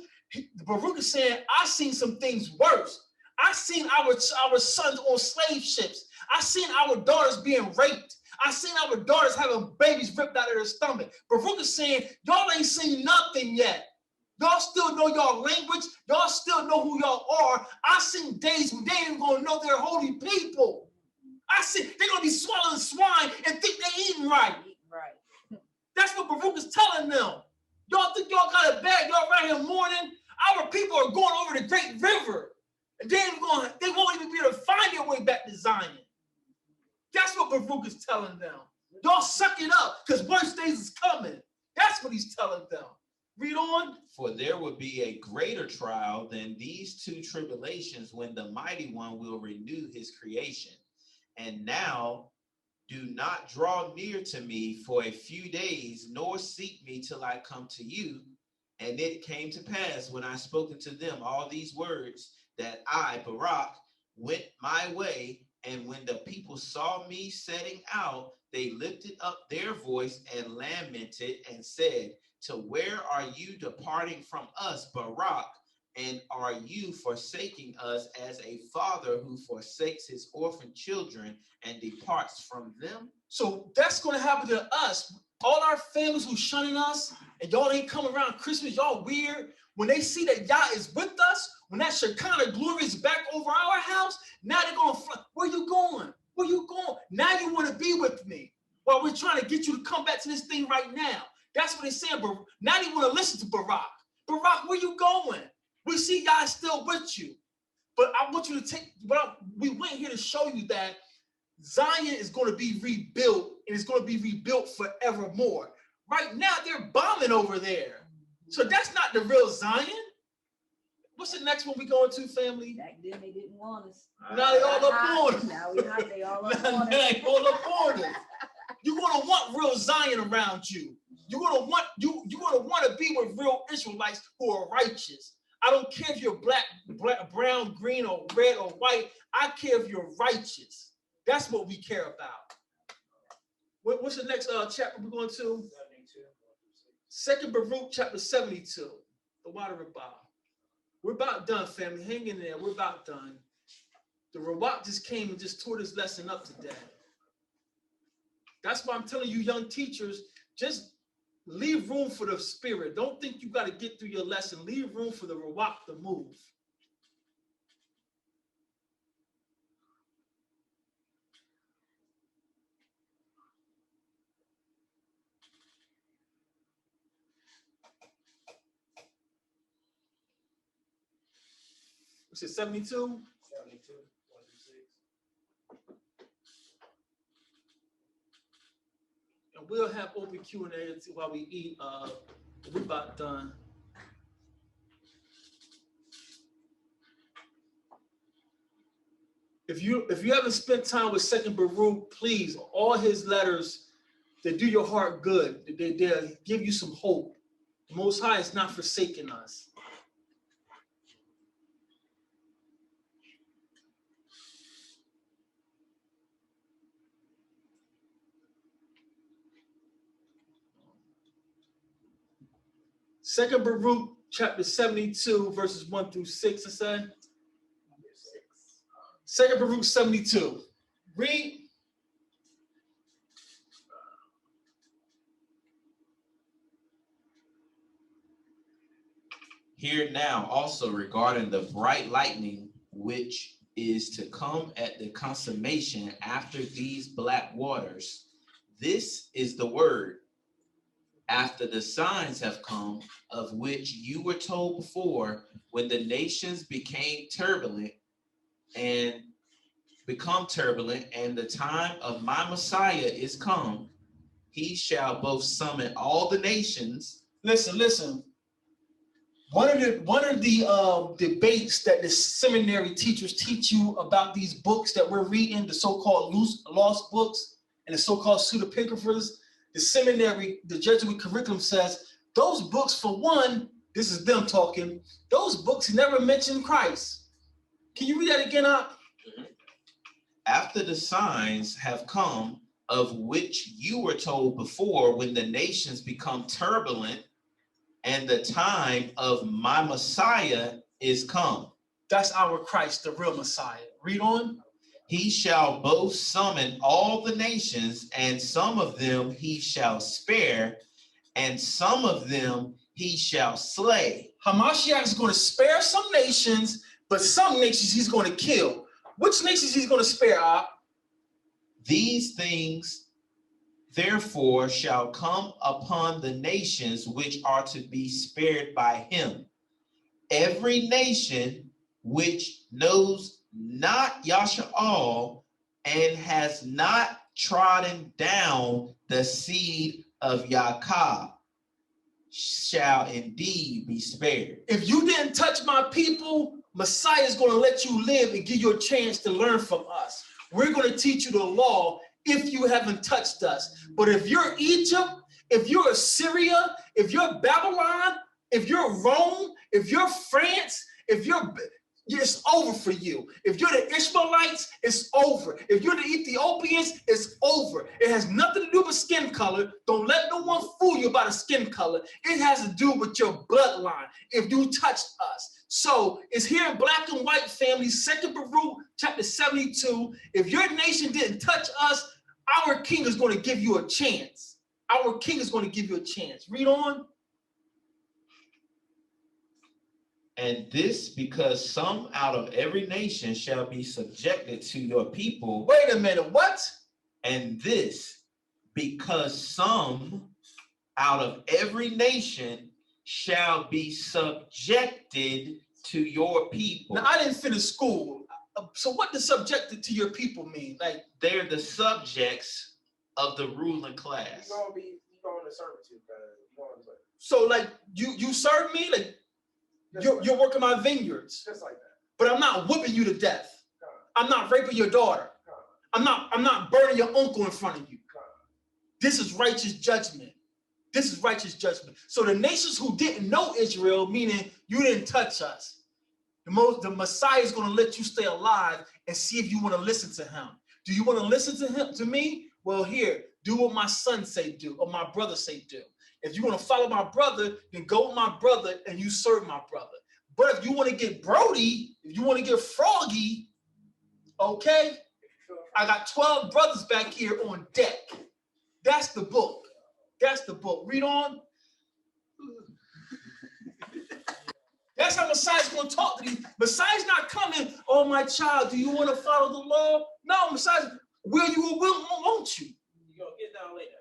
Baruch is saying, I seen some things worse. I seen our sons on slave ships. I seen our daughters being raped. I seen our daughters having babies ripped out of their stomach. Baruch is saying, y'all ain't seen nothing yet. Y'all still know y'all language. Y'all still know who y'all are. I seen days when they ain't gonna know they're holy people. I see they're gonna be swallowing swine and think they eating right. Right. That's what Baruch is telling them. Y'all think y'all got it bad? Y'all right here mourning. Our people are going over the great river. And they won't even be able to find their way back to Zion. That's what Baruch is telling them. Y'all suck it up, because worse days is coming. That's what he's telling them. Read on. For there will be a greater trial than these two tribulations when the mighty one will renew his creation. And now do not draw near to me for a few days, nor seek me till I come to you. And it came to pass when I spoken to them all these words that I, Baruch, went my way. And when the people saw me setting out, they lifted up their voice and lamented and said, to where are you departing from us, Baruch? And are you forsaking us as a father who forsakes his orphan children and departs from them? So that's going to happen to us. All our families who shunning us, and y'all ain't come around Christmas, y'all weird. When they see that Yah is with us, when that Shekinah glory is back over our house, now they're going to fly. Where you going? Where you going? Now you want to be with me. While we're trying to get you to come back to this thing right now. That's what they're saying. Now they want to listen to Baruch. Baruch, where you going? We see Yah is still with you. But I want you to take, we went here to show you that Zion is going to be rebuilt, and it's going to be rebuilt forevermore. Right now, they're bombing over there. So that's not the real Zion. What's the next one we going to, family? Back then they didn't want us. Now they all up on us. Now we hot, they all up on us. They all up on us. You're gonna want real Zion around you. You're gonna want to be with real Israelites who are righteous. I don't care if you're black, brown, green, or red or white. I care if you're righteous. That's what we care about. What's the next chapter we're going to? 2nd Baruch, chapter 72. The water Rabbah. We're about done, family. Hang in there. We're about done. The Rawak just came and just tore this lesson up today. That's why I'm telling you, young teachers, just leave room for the spirit. Don't think you got to get through your lesson. Leave room for the Rawak to move. What's it, 72? 72, 1 through 6. And we'll have open Q&A while we eat. We're about done. If you haven't spent time with 2nd Baruch, please, all his letters, they do your heart good. They'll give you some hope. The Most High is not forsaking us. 2nd Baruch chapter 72, verses 1 through 6, it said. 2nd Baruch 72. Read. Hear now also regarding the bright lightning, which is to come at the consummation after these black waters. This is the word. After the signs have come, of which you were told before, when the nations became turbulent and become turbulent, and the time of my Messiah is come, he shall both summon all the nations. Listen. One of the debates that the seminary teachers teach you about these books that we're reading, the so-called lost books and the so-called pseudepigraphers, the seminary, the Jesuit curriculum says those books, for one, this is them talking, those books never mention Christ. Can you read that again, Up? After the signs have come, of which you were told before, when the nations become turbulent, and the time of my Messiah is come. That's our Christ, the real Messiah. Read on. He shall both summon all the nations, and some of them he shall spare, and some of them he shall slay. Hamashiach is going to spare some nations, but some nations he's going to kill. Which nations he's going to spare, Ab? These things therefore shall come upon the nations which are to be spared by him. Every nation which knows not Yasha'al and has not trodden down the seed of Yaakov shall indeed be spared. If you didn't touch my people, Messiah is going to let you live and give you a chance to learn from us. We're going to teach you the law if you haven't touched us. But if you're Egypt, if you're Assyria, if you're Babylon, if you're Rome, if you're France, it's over for you. If you're the Ishmaelites, it's over. If you're the Ethiopians, it's over. It has nothing to do with skin color. Don't let no one fool you about a skin color. It has to do with your bloodline if you touched us. So it's here in black and white, family, 2nd Baruch, chapter 72. If your nation didn't touch us, our king is going to give you a chance. Our king is going to give you a chance. Read on. And this because some out of every nation shall be subjected to your people. Wait a minute, what? And this because some out of every nation shall be subjected to your people. Now, I didn't finish school. So what does subjected to your people mean? Like, they're the subjects of the ruling class. You're going to servitude, brother. So like you serve me? Like you're working my vineyards. Just like that. But I'm not whooping you to death. I'm not raping your daughter. I'm not burning your uncle in front of you. This is righteous judgment. This is righteous judgment. So the nations who didn't know Israel, meaning you didn't touch us, the Messiah is going to let you stay alive and see if you want to listen to him. Do you want to listen to him, to me? Well, here, do what my son say do, or my brother say do. If you want to follow my brother, then go with my brother and you serve my brother. But if you want to get Brody, if you want to get Froggy, okay, I got 12 brothers back here on deck. That's the book. That's the book. Read on. That's how Messiah's going to talk to these. Messiah's not coming, oh, my child, do you want to follow the law? No, Messiah, will you or won't you? You're going to get down later.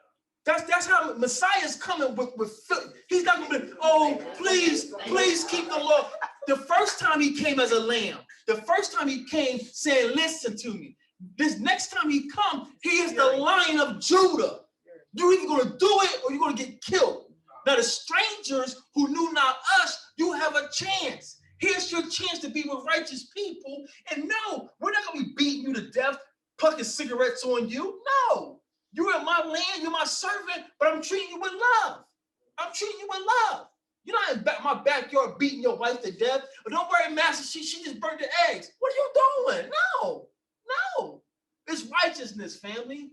That's how Messiah's coming with he's not going to be, oh, please keep the law. The first time he came as a lamb, the first time he came saying, listen to me. This next time he comes, he is the Lion of Judah. You're either going to do it or you're going to get killed. Now, the strangers who knew not us, you have a chance. Here's your chance to be with righteous people. And no, we're not going to be beating you to death, plucking cigarettes on you. No, you're in my land, you're my servant, but I'm treating you with love. I'm treating you with love. You're not in my backyard beating your wife to death. But don't worry, master, she just burnt the eggs. What are you doing? No. It's righteousness, family.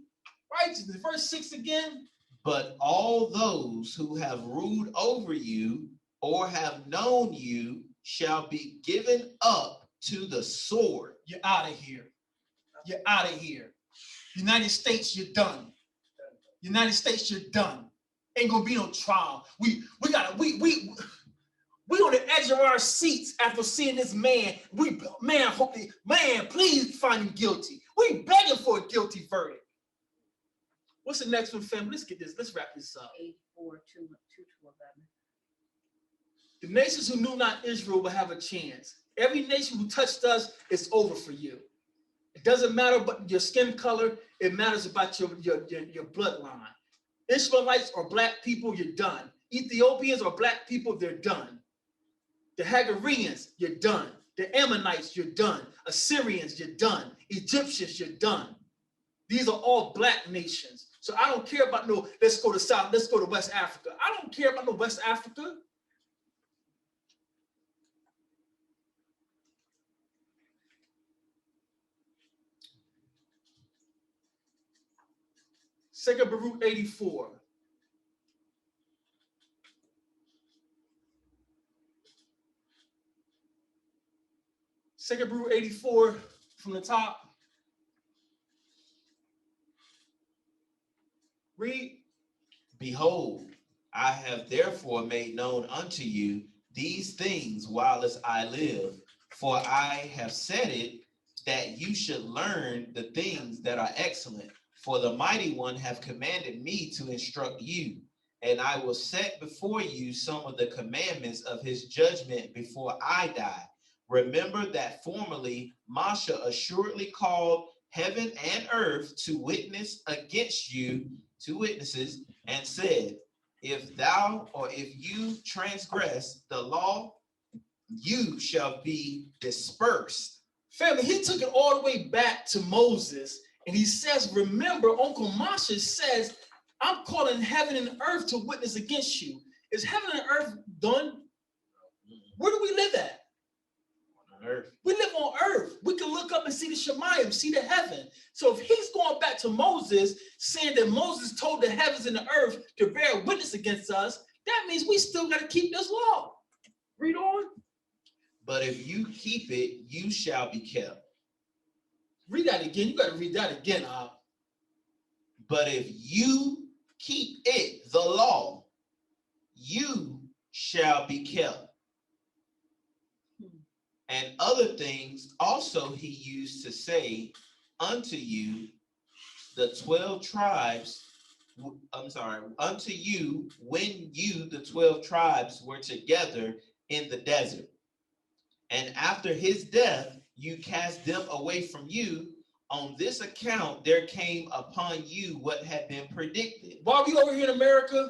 Righteousness. Verse 6 again. But all those who have ruled over you or have known you shall be given up to the sword. You're out of here. You're out of here. United States, you're done. United States, you're done. Ain't gonna be no trial. We on the edge of our seats after seeing this man. Please find him guilty. We begging for a guilty verdict. What's the next one, fam? Let's get this. Let's wrap this up. 8:4, 2 to 11. The nations who knew not Israel will have a chance. Every nation who touched us, it's over for you. It doesn't matter about your skin color. It matters about your bloodline. Israelites or black people, you're done. Ethiopians or black people, they're done. The Hagareans, you're done. The Ammonites, you're done. Assyrians, you're done. Egyptians, you're done. These are all black nations. So I don't care about no, let's go to South, let's go to West Africa. I don't care about no West Africa. Second Baruch 84. Second Baruch 84 from the top. Read. Behold, I have therefore made known unto you these things whilst I live, for I have said it that you should learn the things that are excellent. For the Mighty One have commanded me to instruct you, and I will set before you some of the commandments of his judgment before I die. Remember that formerly Micah assuredly called heaven and earth to witness against you, two witnesses, and said, if you transgress the law, you shall be dispersed. Family, he took it all the way back to Moses. And he says, remember, Uncle Masha says, I'm calling heaven and earth to witness against you. Is heaven and earth done? Where do we live at? On earth. We live on earth. We can look up and see the Shemayim, see the heaven. So if he's going back to Moses, saying that Moses told the heavens and the earth to bear witness against us, that means we still got to keep this law. Read on. But if you keep it, you shall be kept. Read that again. You got to read that again, But if you keep it, the law, you shall be kept. And other things also he used to say unto you, the 12 tribes, unto you, when you, the 12 tribes, were together in the desert. And after his death, you cast them away from you. On this account, there came upon you what had been predicted. Why are we over here in America?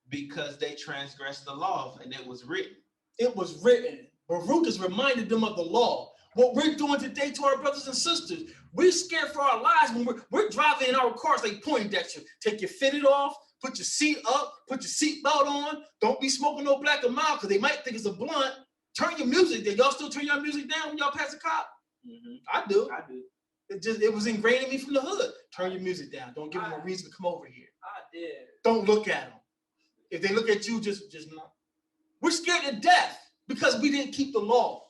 Because they transgressed the law, and it was written. It was written. Baruch has reminded them of the law. What we're doing today to our brothers and sisters, we're scared for our lives when we're driving in our cars, they pointing at you. Take your fitted off, put your seat up, put your seat belt on. Don't be smoking no black and mild because they might think it's a blunt. Turn your music down. Y'all still turn your music down when y'all pass a cop? Mm-hmm. I do. I do. It was ingrained in me from the hood. Turn your music down. Don't give them a reason to come over here. I did. Don't look at them. If they look at you, just not. We're scared to death because we didn't keep the law.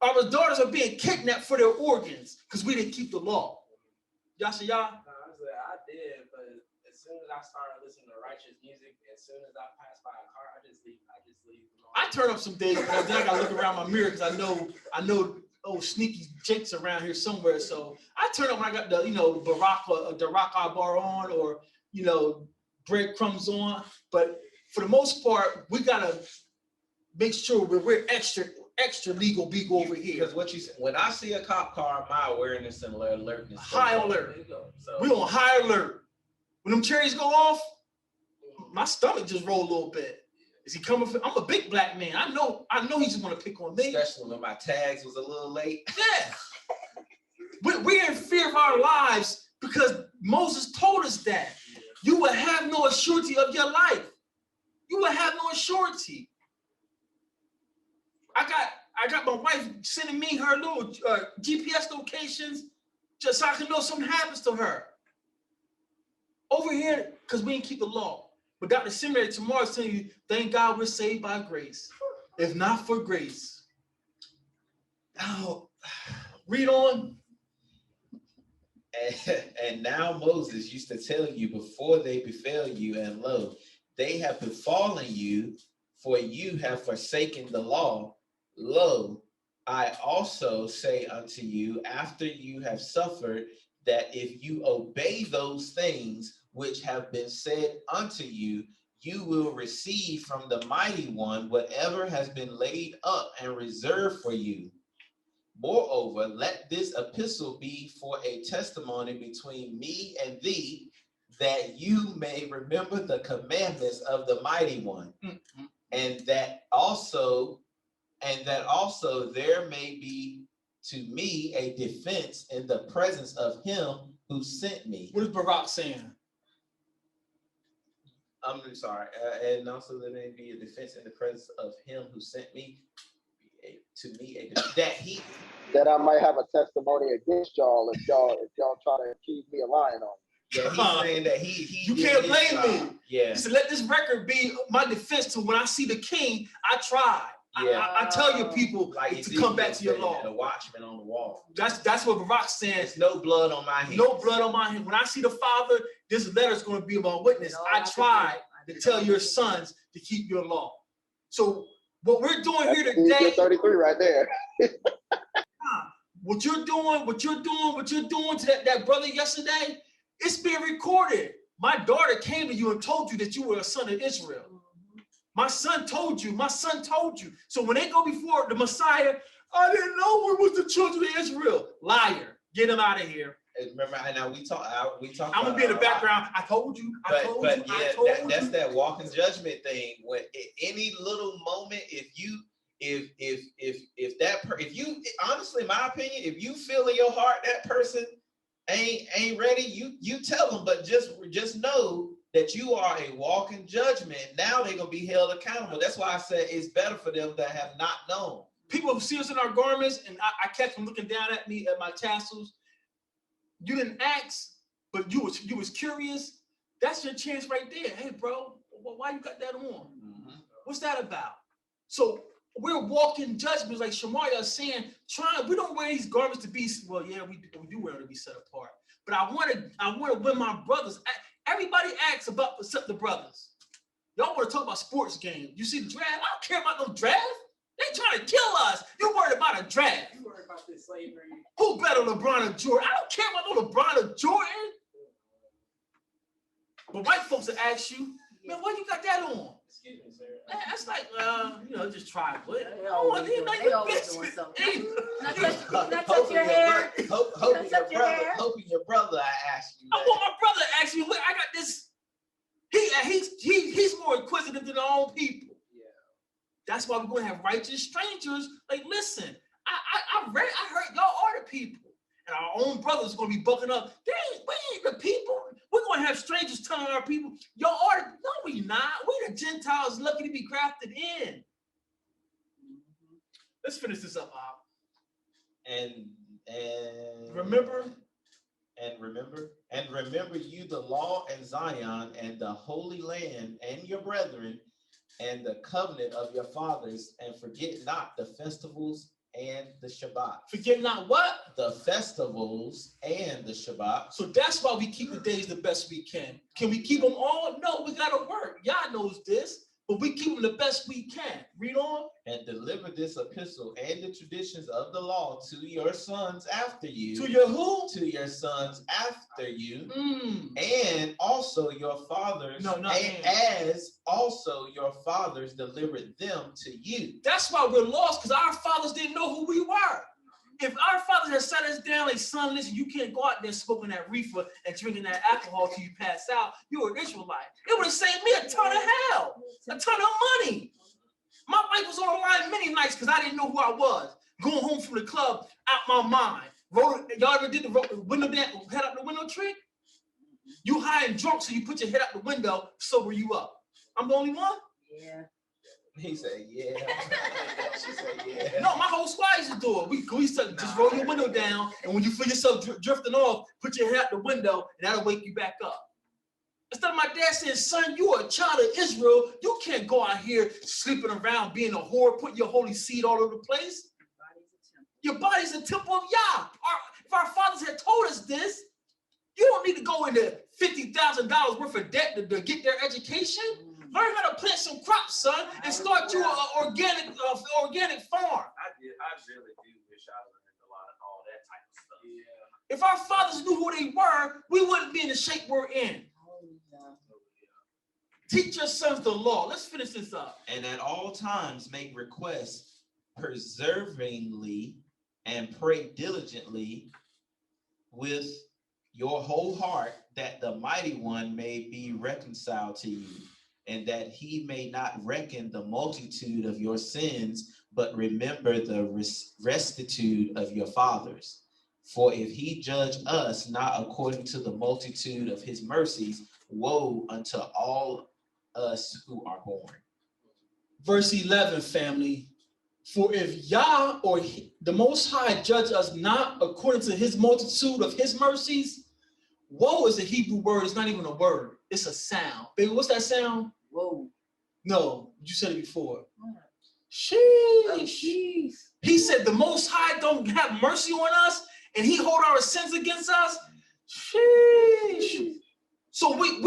Our daughters are being kidnapped for their organs because we didn't keep the law. Yasha Yah? No, I did, but as soon as I started listening to righteous music, as soon as I pass by a car, I just leave. I turn up some days, but then I gotta look around my mirror because I know sneaky Jake's around here somewhere. So I turn up when I got the Baruch bar on or breadcrumbs on. But for the most part, we gotta make sure we're extra legal beagle over here. Because what you said, when I see a cop car, my awareness and alertness. High alert. So We on high alert. When them cherries go off, my stomach just roll a little bit. Is he coming for? I'm a big black man. I know he just want to pick on me. Especially when my tags was a little late. Yeah. We're in fear of our lives because Moses told us that. You will have no assurity of your life. You will have no assurity. I got my wife sending me her little GPS locations just so I can know something happens to her. Over here, because we didn't keep the law. But Dr. Seminary tomorrow is telling you, thank God we're saved by grace. If not for grace. Now, read on. And now Moses used to tell you before they befell you, and lo, they have befallen you, for you have forsaken the law. Lo, I also say unto you, after you have suffered, that if you obey those things which have been said unto you, you will receive from the Mighty One whatever has been laid up and reserved for you. Moreover, let this epistle be for a testimony between me and thee, that you may remember the commandments of the Mighty One, and that also there may be to me a defense in the presence of him who sent me. What is Baruch saying? I'm sorry, and also there may be a defense in the presence of him who sent me. That I might have a testimony against y'all if y'all try to accuse me of lying on me. Yeah, he's saying that he you can't blame me. Yeah. He said, let this record be my defense to when I see the king, I tried. Yeah. I tell you people like to Ezekiel come back to your said, law. The watchman on the wall. That's what Baruch says. There's no blood on my hands. No blood on my hands. When I see the Father, this letter is going to be my witness. I tried to tell your sons to keep your law. So what we're doing here today, 33 right there. what you're doing to that brother yesterday, it's being recorded. My daughter came to you and told you that you were a son of Israel. My son told you. So when they go before the Messiah, I didn't know it was the children of Israel. Liar. Get him out of here. Remember, now we talk. I'm gonna be in the background. I told you. That's that walking judgment thing. When any little moment, if you honestly, in my opinion, if you feel in your heart that person ain't ready, you tell them. But just know that you are a walking judgment. Now they're gonna be held accountable. That's why I said it's better for them that have not known. People who see us in our garments, and I catch them looking down at me at my tassels. You didn't ask, but you was curious. That's your chance right there. Hey, bro, why you got that on? Mm-hmm. What's that about? So we're walking judgments, like Shemaiah is saying. We don't wear these garments to be. Well, yeah, we do wear them to be set apart. But I want to win my brothers. Everybody asks about except the brothers. Y'all want to talk about sports games? You see the draft? I don't care about no draft. They trying to kill us. You worried about a draft? You worried about this slavery? Who better, LeBron or Jordan? I don't care about no LeBron or Jordan. But white folks will ask you, man, why you got that on? Excuse me, sir. That's like, just try it. They always doing something. Not touch your hair. Hoping your brother I asked you. I want my brother to ask me. I got this. He's more inquisitive than our own people. That's why we're going to have righteous strangers. Like, listen, I heard y'all are the people. And our own brothers are going to be bucking up. We ain't the people. We're going to have strangers telling our people, y'all are. No, we not. We the Gentiles lucky to be grafted in. Let's finish this up, Bob. And remember you the law and Zion and the Holy Land and your brethren and the covenant of your fathers, and forget not the festivals and the Shabbat. Forget not what? The festivals and the Shabbat. So that's why we keep the days the best we can. Can we keep them all? No, we gotta work. Y'all knows this, but we keep them the best we can. Read on. And deliver this epistle and the traditions of the law to your sons after you. To your who? To your sons after you. And also your fathers. As also your fathers delivered them to you. That's why we're lost, because our fathers didn't know who we were. If our fathers had sat us down like, son, listen, you can't go out there smoking that reefer and drinking that alcohol till you pass out, you're an Israelite. It would have saved me a ton of hell, a ton of money. My wife was on the line many nights because I didn't know who I was. Going home from the club, out my mind. Y'all ever did the window down, head out the window trick? You high and drunk, so you put your head out the window, sober you up. I'm the only one? Yeah. He said, yeah. She said, yeah. No, my whole squad used to do it. We used to just roll your window down, and when you feel yourself drifting off, put your head out the window, and that'll wake you back up. Instead of my dad saying, son, you are a child of Israel. You can't go out here sleeping around, being a whore, putting your holy seed all over the place. Your body's a temple of Yah. If our fathers had told us this, you don't need to go into $50,000 worth of debt to get their education. Learn how to plant some crops, son, and start you an organic farm. I really do wish I learned a lot of all that type of stuff. Yeah. If our fathers knew who they were, we wouldn't be in the shape we're in. Teach your sons the law. Let's finish this up. And at all times make requests perseveringly and pray diligently with your whole heart, that the mighty one may be reconciled to you, and that he may not reckon the multitude of your sins, but remember the restitude of your fathers. For if he judge us not according to the multitude of his mercies, woe unto all us who are born. Verse 11, family. For if Yah or the Most High judge us not according to his multitude of his mercies, woe is a Hebrew word. It's not even a word. It's a sound. Baby, what's that sound? Whoa. No, you said it before. Sheesh. Oh, jeez. He said the Most High don't have mercy on us, and he hold our sins against us. Sheesh. So we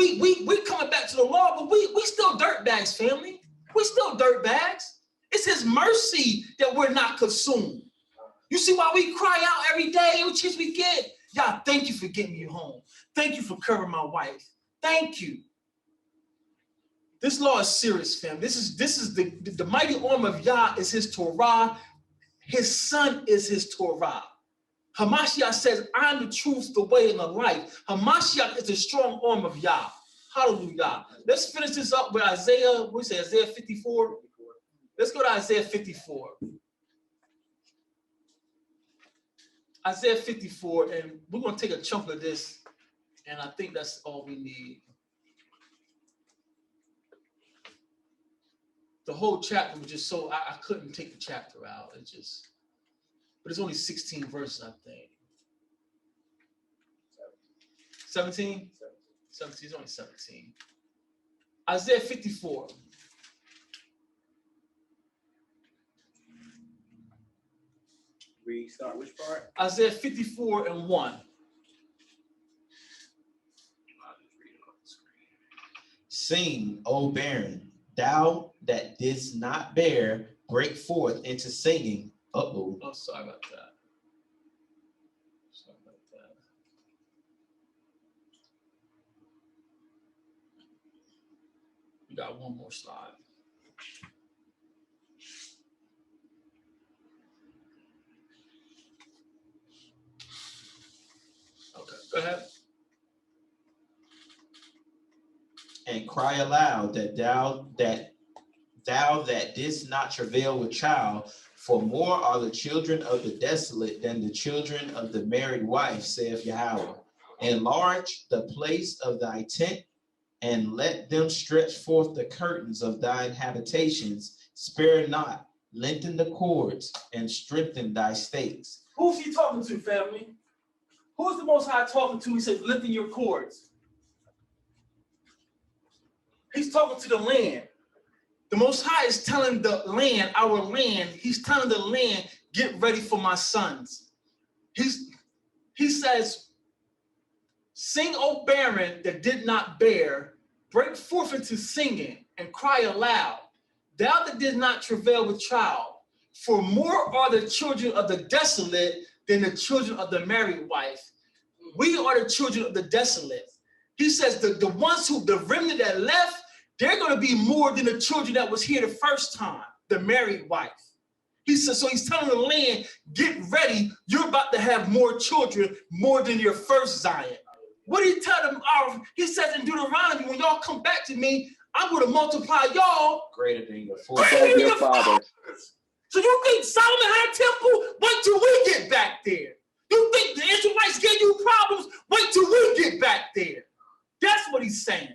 coming back to the law, but we still dirtbags, family. We still dirtbags. It's his mercy that we're not consumed. You see why we cry out every day, every chance we get? Yah, thank you for getting me home. Thank you for covering my wife. Thank you. This law is serious, fam. This is the mighty arm of Yah is his Torah. His son is his Torah. Hamashiach says, I'm the truth, the way, and the life. Hamashiach is the strong arm of Yah. Hallelujah. Let's finish this up with Isaiah 54. Let's go to Isaiah 54. Isaiah 54, and we're going to take a chunk of this, and I think that's all we need. The whole chapter was just so, I couldn't take the chapter out. But it's only 16 verses, I think. 17? 17, it's only 17. Isaiah 54. We start which part? Isaiah 54 and 1. Sing, O barren, thou that didst not bear, break forth into singing. Oh, sorry about that. We got one more slide. Okay, go ahead. And cry aloud that thou that didst not travail with child, for more are the children of the desolate than the children of the married wife, saith Yahweh. Enlarge the place of thy tent, and let them stretch forth the curtains of thine habitations. Spare not, lengthen the cords, and strengthen thy stakes. Who's he talking to, family? Who's the Most High talking to? He says, lengthen your cords. He's talking to the land. The Most High is telling the land, our land, he's telling the land, get ready for my sons. He says, sing, O barren that did not bear, break forth into singing and cry aloud. Thou that did not travail with child, for more are the children of the desolate than the children of the married wife. We are the children of the desolate. He says the ones who, the remnant that left, they're going to be more than the children that was here the first time, the married wife. He says, so he's telling the land, get ready. You're about to have more children, more than your first Zion. What did he tell them? He says in Deuteronomy, when y'all come back to me, I'm going to multiply y'all Greater than your fathers. So you think Solomon had a temple? Wait till we get back there. You think the Israelites gave you problems? Wait till we get back there. That's what he's saying.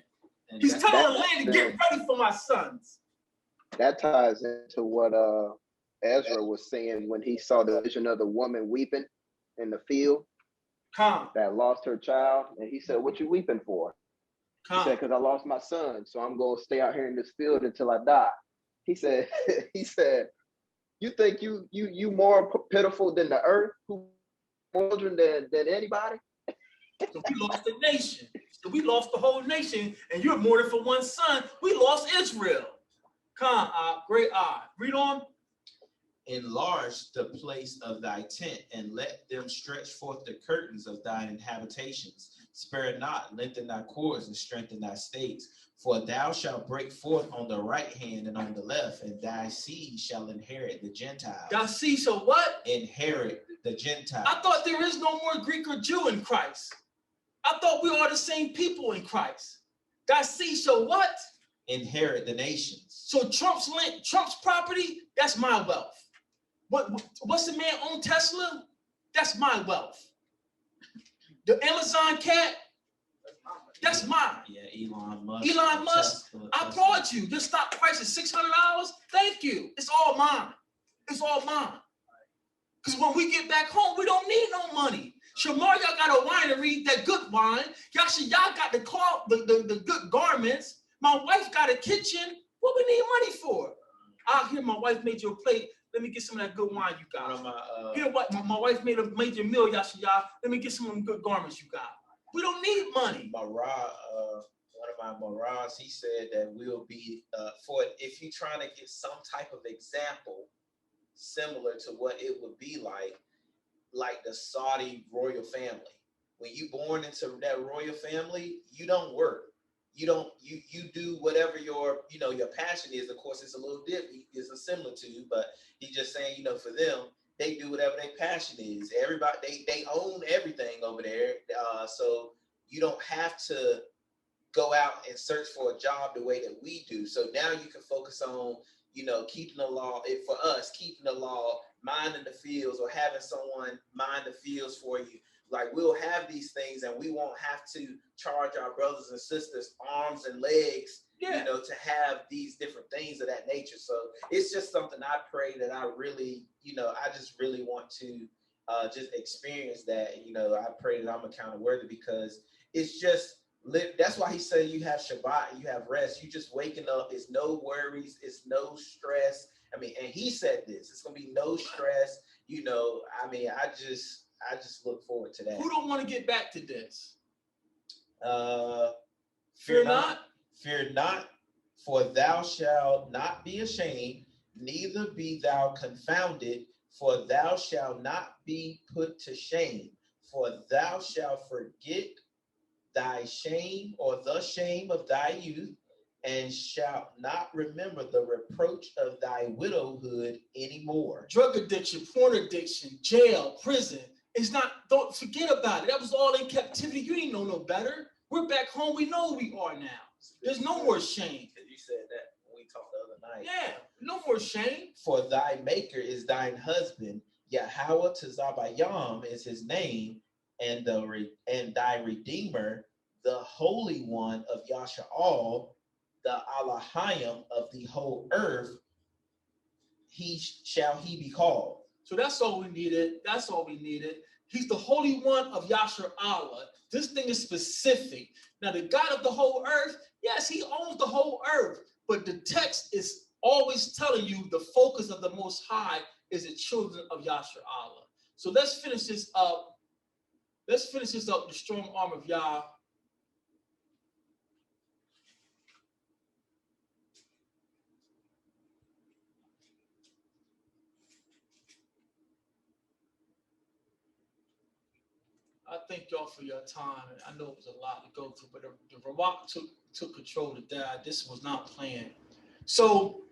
He's telling the land to get ready for my sons. That ties into what Ezra was saying when he saw the vision of the woman weeping in the field that lost her child. And he said, what you weeping for? He said, because I lost my son, so I'm going to stay out here in this field until I die. He said, you think you more pitiful than the earth, who more children than anybody? So we lost the nation. So we lost the whole nation, and you're mourning for one son. We lost Israel. Great eye. Read on. Enlarge the place of thy tent, and let them stretch forth the curtains of thine habitations. Spare not, lengthen thy cords, and strengthen thy stakes. For thou shalt break forth on the right hand and on the left, and thy seed shall inherit the Gentiles. Thy seed shall what? Inherit the Gentiles. I thought there is no more Greek or Jew in Christ. I thought we are the same people in Christ. Thy seed shall what? Inherit the nations. So Trump's property, that's my wealth. What's the man own Tesla? That's my wealth. The Amazon cat, that's mine. Yeah, Elon Musk. Tesla. I applaud you. Your stock price is $600. Thank you. It's all mine. It's all mine. Because when we get back home, we don't need no money. Shamar, y'all got a winery, that good wine. Y'all got the good garments. My wife got a kitchen. What we need money for? Out here, my wife made you a plate. Let me get some of that good wine you got. You know what? My wife made a major meal, Yashiyah. Let me get some of them good garments you got. We don't need money. One of my Marahs, he said that we'll be if you're trying to get some type of example similar to what it would be like the Saudi royal family. When you born into that royal family, you don't work. You do whatever your passion is. Of course, it's a little different. It's similar to you, but he's just saying, for them, they do whatever their passion is. Everybody, they own everything over there. So you don't have to go out and search for a job the way that we do. So now you can focus on, keeping the law. For us, keeping the law, minding the fields, or having someone mind the fields for you. Like, we'll have these things, and we won't have to charge our brothers and sisters arms and legs, to have these different things of that nature. So it's just something I pray that I really, I just really want to just experience that. I pray that I'm accounted worthy, because it's just that's why he said you have Shabbat, you have rest. You just waking up. It's no worries. It's no stress. I mean, and he said this. It's gonna be no stress. I just look forward to that. Who don't want to get back to this? Fear not. Fear not, for thou shalt not be ashamed, neither be thou confounded, for thou shalt not be put to shame. For thou shalt forget thy shame, or the shame of thy youth, and shalt not remember the reproach of thy widowhood anymore. Drug addiction, porn addiction, jail, prison. Don't forget about it. That was all in captivity. You didn't know no better. We're back home. We know who we are now. There's no more shame. You said that when we talked the other night. Yeah, no more shame. For thy maker is thine husband. Yahweh Tzabayam is his name, and thy redeemer, the Holy One of Yasha'al, the Alahayim of the whole earth, he be called. So that's all we needed. That's all we needed. He's the Holy One of Yasher Allah. This thing is specific. Now, the God of the whole earth, yes, he owns the whole earth. But the text is always telling you the focus of the Most High is the children of Yasher Allah. So let's finish this up. The strong arm of YAH. I thank y'all for your time. I know it was a lot to go through, but the Baruch took control of that. This was not planned. So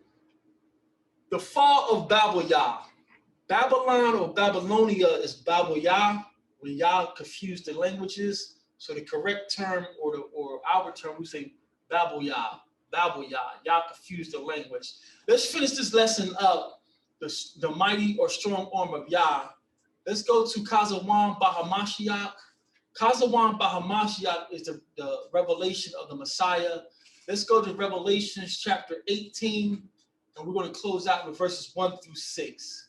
the fall of YAH. Babylon or Babylonia is YAH, when YAH confused the languages. So the correct term or our term, we say YAH. YAH confused the language. Let's finish this lesson up. The mighty or strong arm of YAH. Let's go to Kazawan Bahamashiach. Kazawan Bahamashiach is the revelation of the Messiah. Let's go to Revelation chapter 18, and we're going to close out with verses 1 through 6.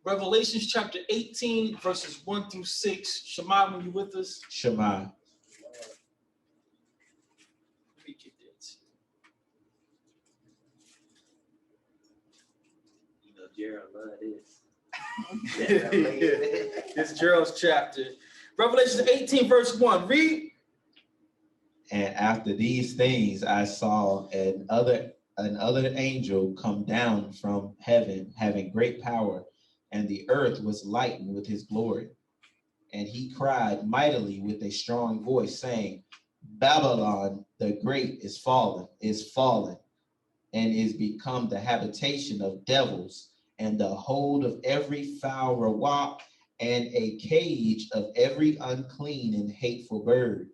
Revelation chapter 18, verses 1 through 6. Shema, when you with us? Shema. Gerald love this. It's Gerald's chapter. Revelation 18, verse 1. Read. And after these things, I saw another angel come down from heaven, having great power, and the earth was lightened with his glory. And he cried mightily with a strong voice, saying, Babylon the great is fallen, and is become the habitation of devils, and the hold of every foul rawak, and a cage of every unclean and hateful bird.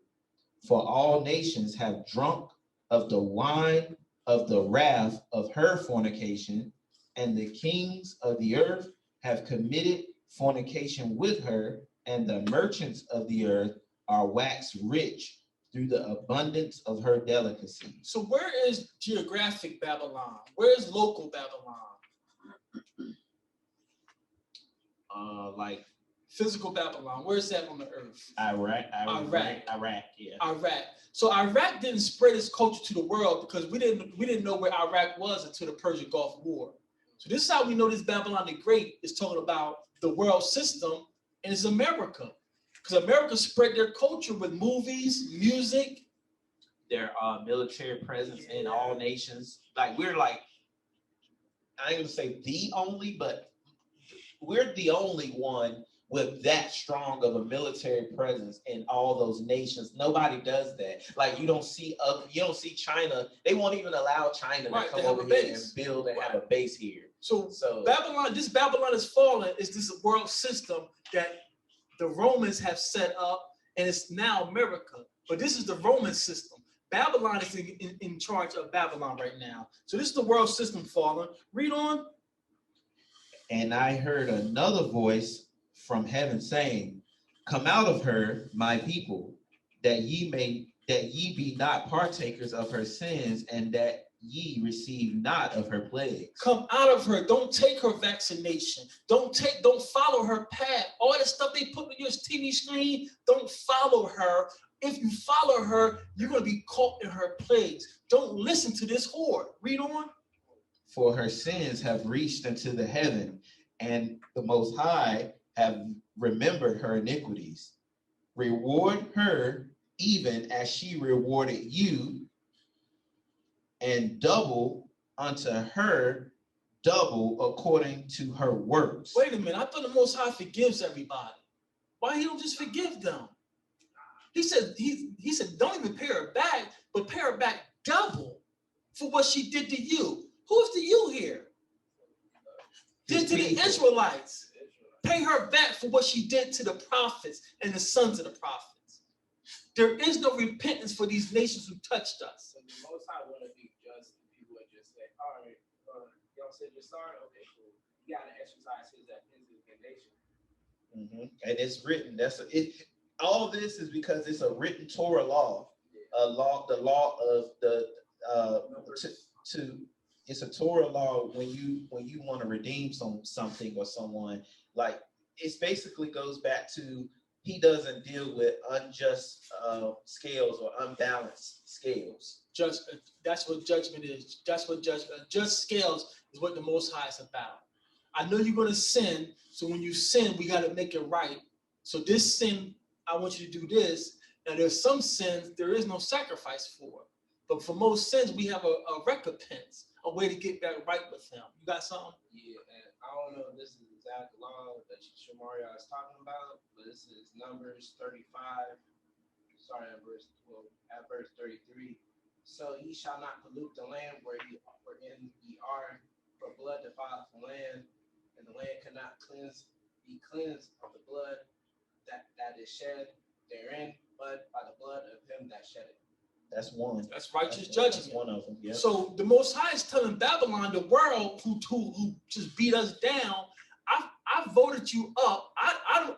For all nations have drunk of the wine of the wrath of her fornication, and the kings of the earth have committed fornication with her, and the merchants of the earth are waxed rich through the abundance of her delicacy. So where is geographic Babylon? Where is local Babylon? Like Physical Babylon. Where is that on the earth? Iraq, yeah. Iraq. So Iraq didn't spread its culture to the world because we didn't know where Iraq was until the Persian Gulf War. So this is how we know this Babylon the Great is talking about the world system, and it's America. Because America spread their culture with movies, music. Their military presence in all nations. Like we're like, I ain't gonna say the only, but we're the only one with that strong of a military presence in all those nations. Nobody does that. Like you don't see China. They won't even allow China to come over here and build and have a base here. So Babylon, this Babylon is fallen is this world system that the Romans have set up, and it's now America. But this is the Roman system. Babylon is in charge of Babylon right now. So this is the world system fallen. Read on. And I heard another voice from heaven saying, Come out of her, my people, that ye be not partakers of her sins, and that ye receive not of her plagues. Come out of her. Don't take her vaccination. Don't follow her path. All the stuff they put on your TV screen, don't follow her. If you follow her, you're going to be caught in her plagues. Don't listen to this whore. Read on. For her sins have reached unto the heaven, and the Most High have remembered her iniquities. Reward her even as she rewarded you, and double unto her double according to her works. Wait a minute. I thought the Most High forgives everybody. Why he don't just forgive them? He said, don't even pay her back, but pay her back double for what she did to you. Who's the you here? Did to the Israelites. Pay her back for what she did to the prophets and the sons of the prophets. There is no repentance for these nations who touched us. So the Most High want to be just, and people would just say, all right, y'all said you're sorry? Okay, cool. You got to exercise his indignation. And it's written. All this is because it's a written Torah law. The law of the it's a Torah law when you want to redeem something or someone. Like it basically goes back to he doesn't deal with unjust scales or unbalanced scales. That's what judgment is. That's what judgment. Just scales is what the Most High is about. I know you're going to sin, so when you sin, we got to make it right. So this sin, I want you to do this. Now there's some sins there is no sacrifice for, but for most sins we have a recompense, a way to get back right with Him. You got something? Yeah, and I don't know if this is the exact law that Shamaria is talking about, but this is Numbers 35. Sorry, at verse 33. So ye shall not pollute the land wherein ye are, for blood defileth the land, and the land cannot be cleansed of the blood that is shed therein, but by the blood of him that shed it. That's one. That's righteous judgment. That's one of them. Yeah. So the Most High is telling Babylon, the world who just beat us down, I voted you up. I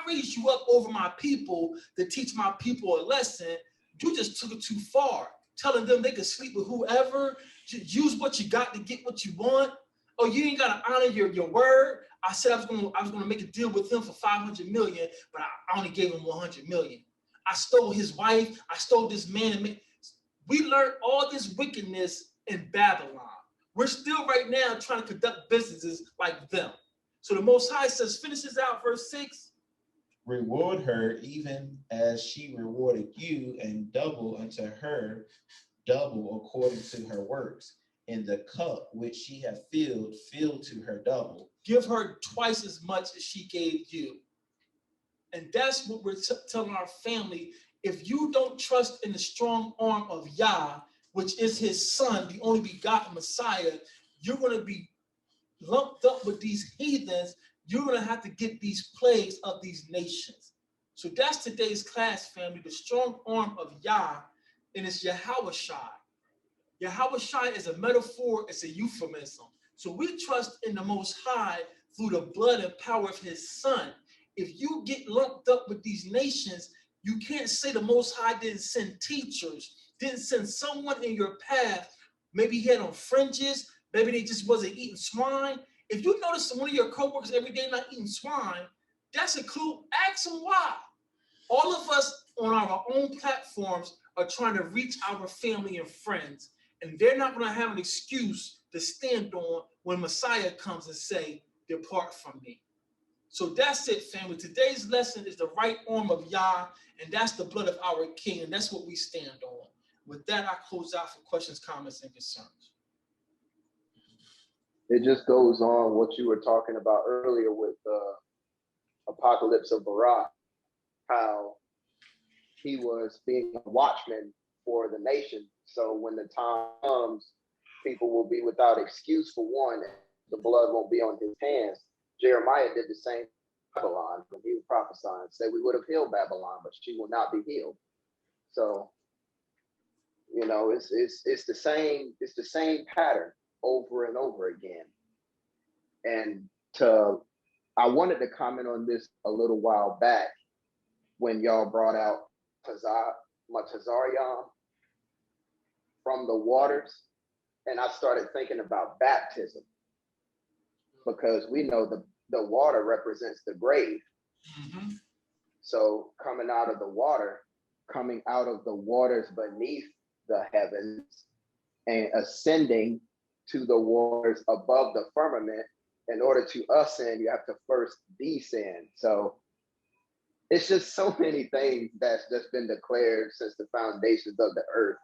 raised you up over my people to teach my people a lesson. You just took it too far, telling them they could sleep with whoever, use what you got to get what you want. Oh, you ain't gotta honor your word. I said I was gonna make a deal with him for 500 million, but I only gave him 100 million. I stole his wife. I stole this man. We learned all this wickedness in Babylon. We're still right now trying to conduct businesses like them. So the Most High says, finishes out verse 6. Reward her even as she rewarded you, and double unto her, double according to her works. In the cup which she hath filled, fill to her double. Give her twice as much as she gave you. And that's what we're telling our family. If you don't trust in the strong arm of YAH, which is his son, the only begotten Messiah, you're going to be lumped up with these heathens. You're going to have to get these plagues of these nations. So that's today's class, family, the strong arm of YAH, and it's Yahawashi. Yahawashi is a metaphor, it's a euphemism. So we trust in the Most High through the blood and power of his son. If you get lumped up with these nations, you can't say the Most High didn't send teachers, didn't send someone in your path. Maybe he had on fringes, maybe they just wasn't eating swine. If you notice one of your coworkers every day not eating swine, that's a clue. Ask them why. All of us on our own platforms are trying to reach our family and friends, and they're not going to have an excuse to stand on when Messiah comes and say, depart from me. So that's it, family. Today's lesson is the right arm of YAH, and that's the blood of our King, and that's what we stand on. With that, I close out for questions, comments, and concerns. It just goes on what you were talking about earlier with the apocalypse of Baruch, how he was being a watchman for the nation. So when the time comes, people will be without excuse for one, the blood won't be on his hands. Jeremiah did the same in Babylon when he was prophesying, said we would have healed Babylon, but she will not be healed. So, you know, it's the same pattern over and over again. And I wanted to comment on this a little while back when y'all brought out Matazariam from the waters, and I started thinking about baptism, because we know the water represents the grave. Mm-hmm. So coming out of the waters beneath the heavens and ascending to the waters above the firmament, in order to ascend, you have to first descend. So it's just so many things that's just been declared since the foundations of the earth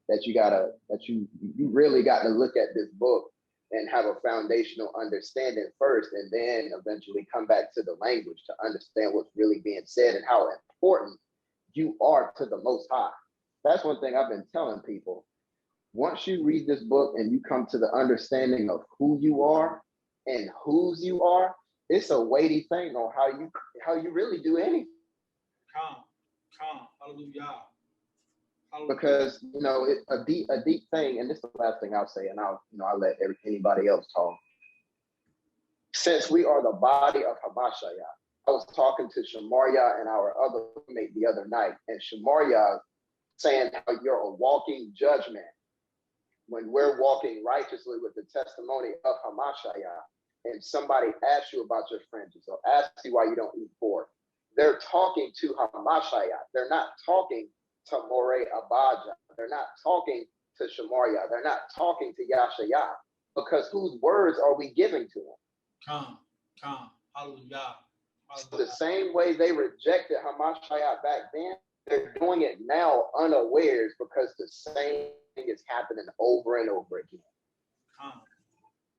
that you really got to look at this book and have a foundational understanding first, and then eventually come back to the language to understand what's really being said and how important you are to the Most High. That's one thing I've been telling people. Once you read this book and you come to the understanding of who you are and whose you are, it's a weighty thing on how you really do anything. Calm, hallelujah. Because you know a deep thing, and this is the last thing I'll say, and I'll let anybody else talk. Since we are the body of Hamashiach, I was talking to Shamaria and our other roommate the other night, and Shamaria saying how you're a walking judgment when we're walking righteously with the testimony of Hamashiach, and somebody asks you about your fringes or asks you why you don't eat pork, they're talking to Hamashiach. They're not talking to Moreh Abijah. They're not talking to Shamaria. They're not talking to Yashayah, because whose words are we giving to them? Calm, hallelujah. So the same way they rejected Hamashiach back then, they're doing it now unawares, because the same thing is happening over and over again. Calm.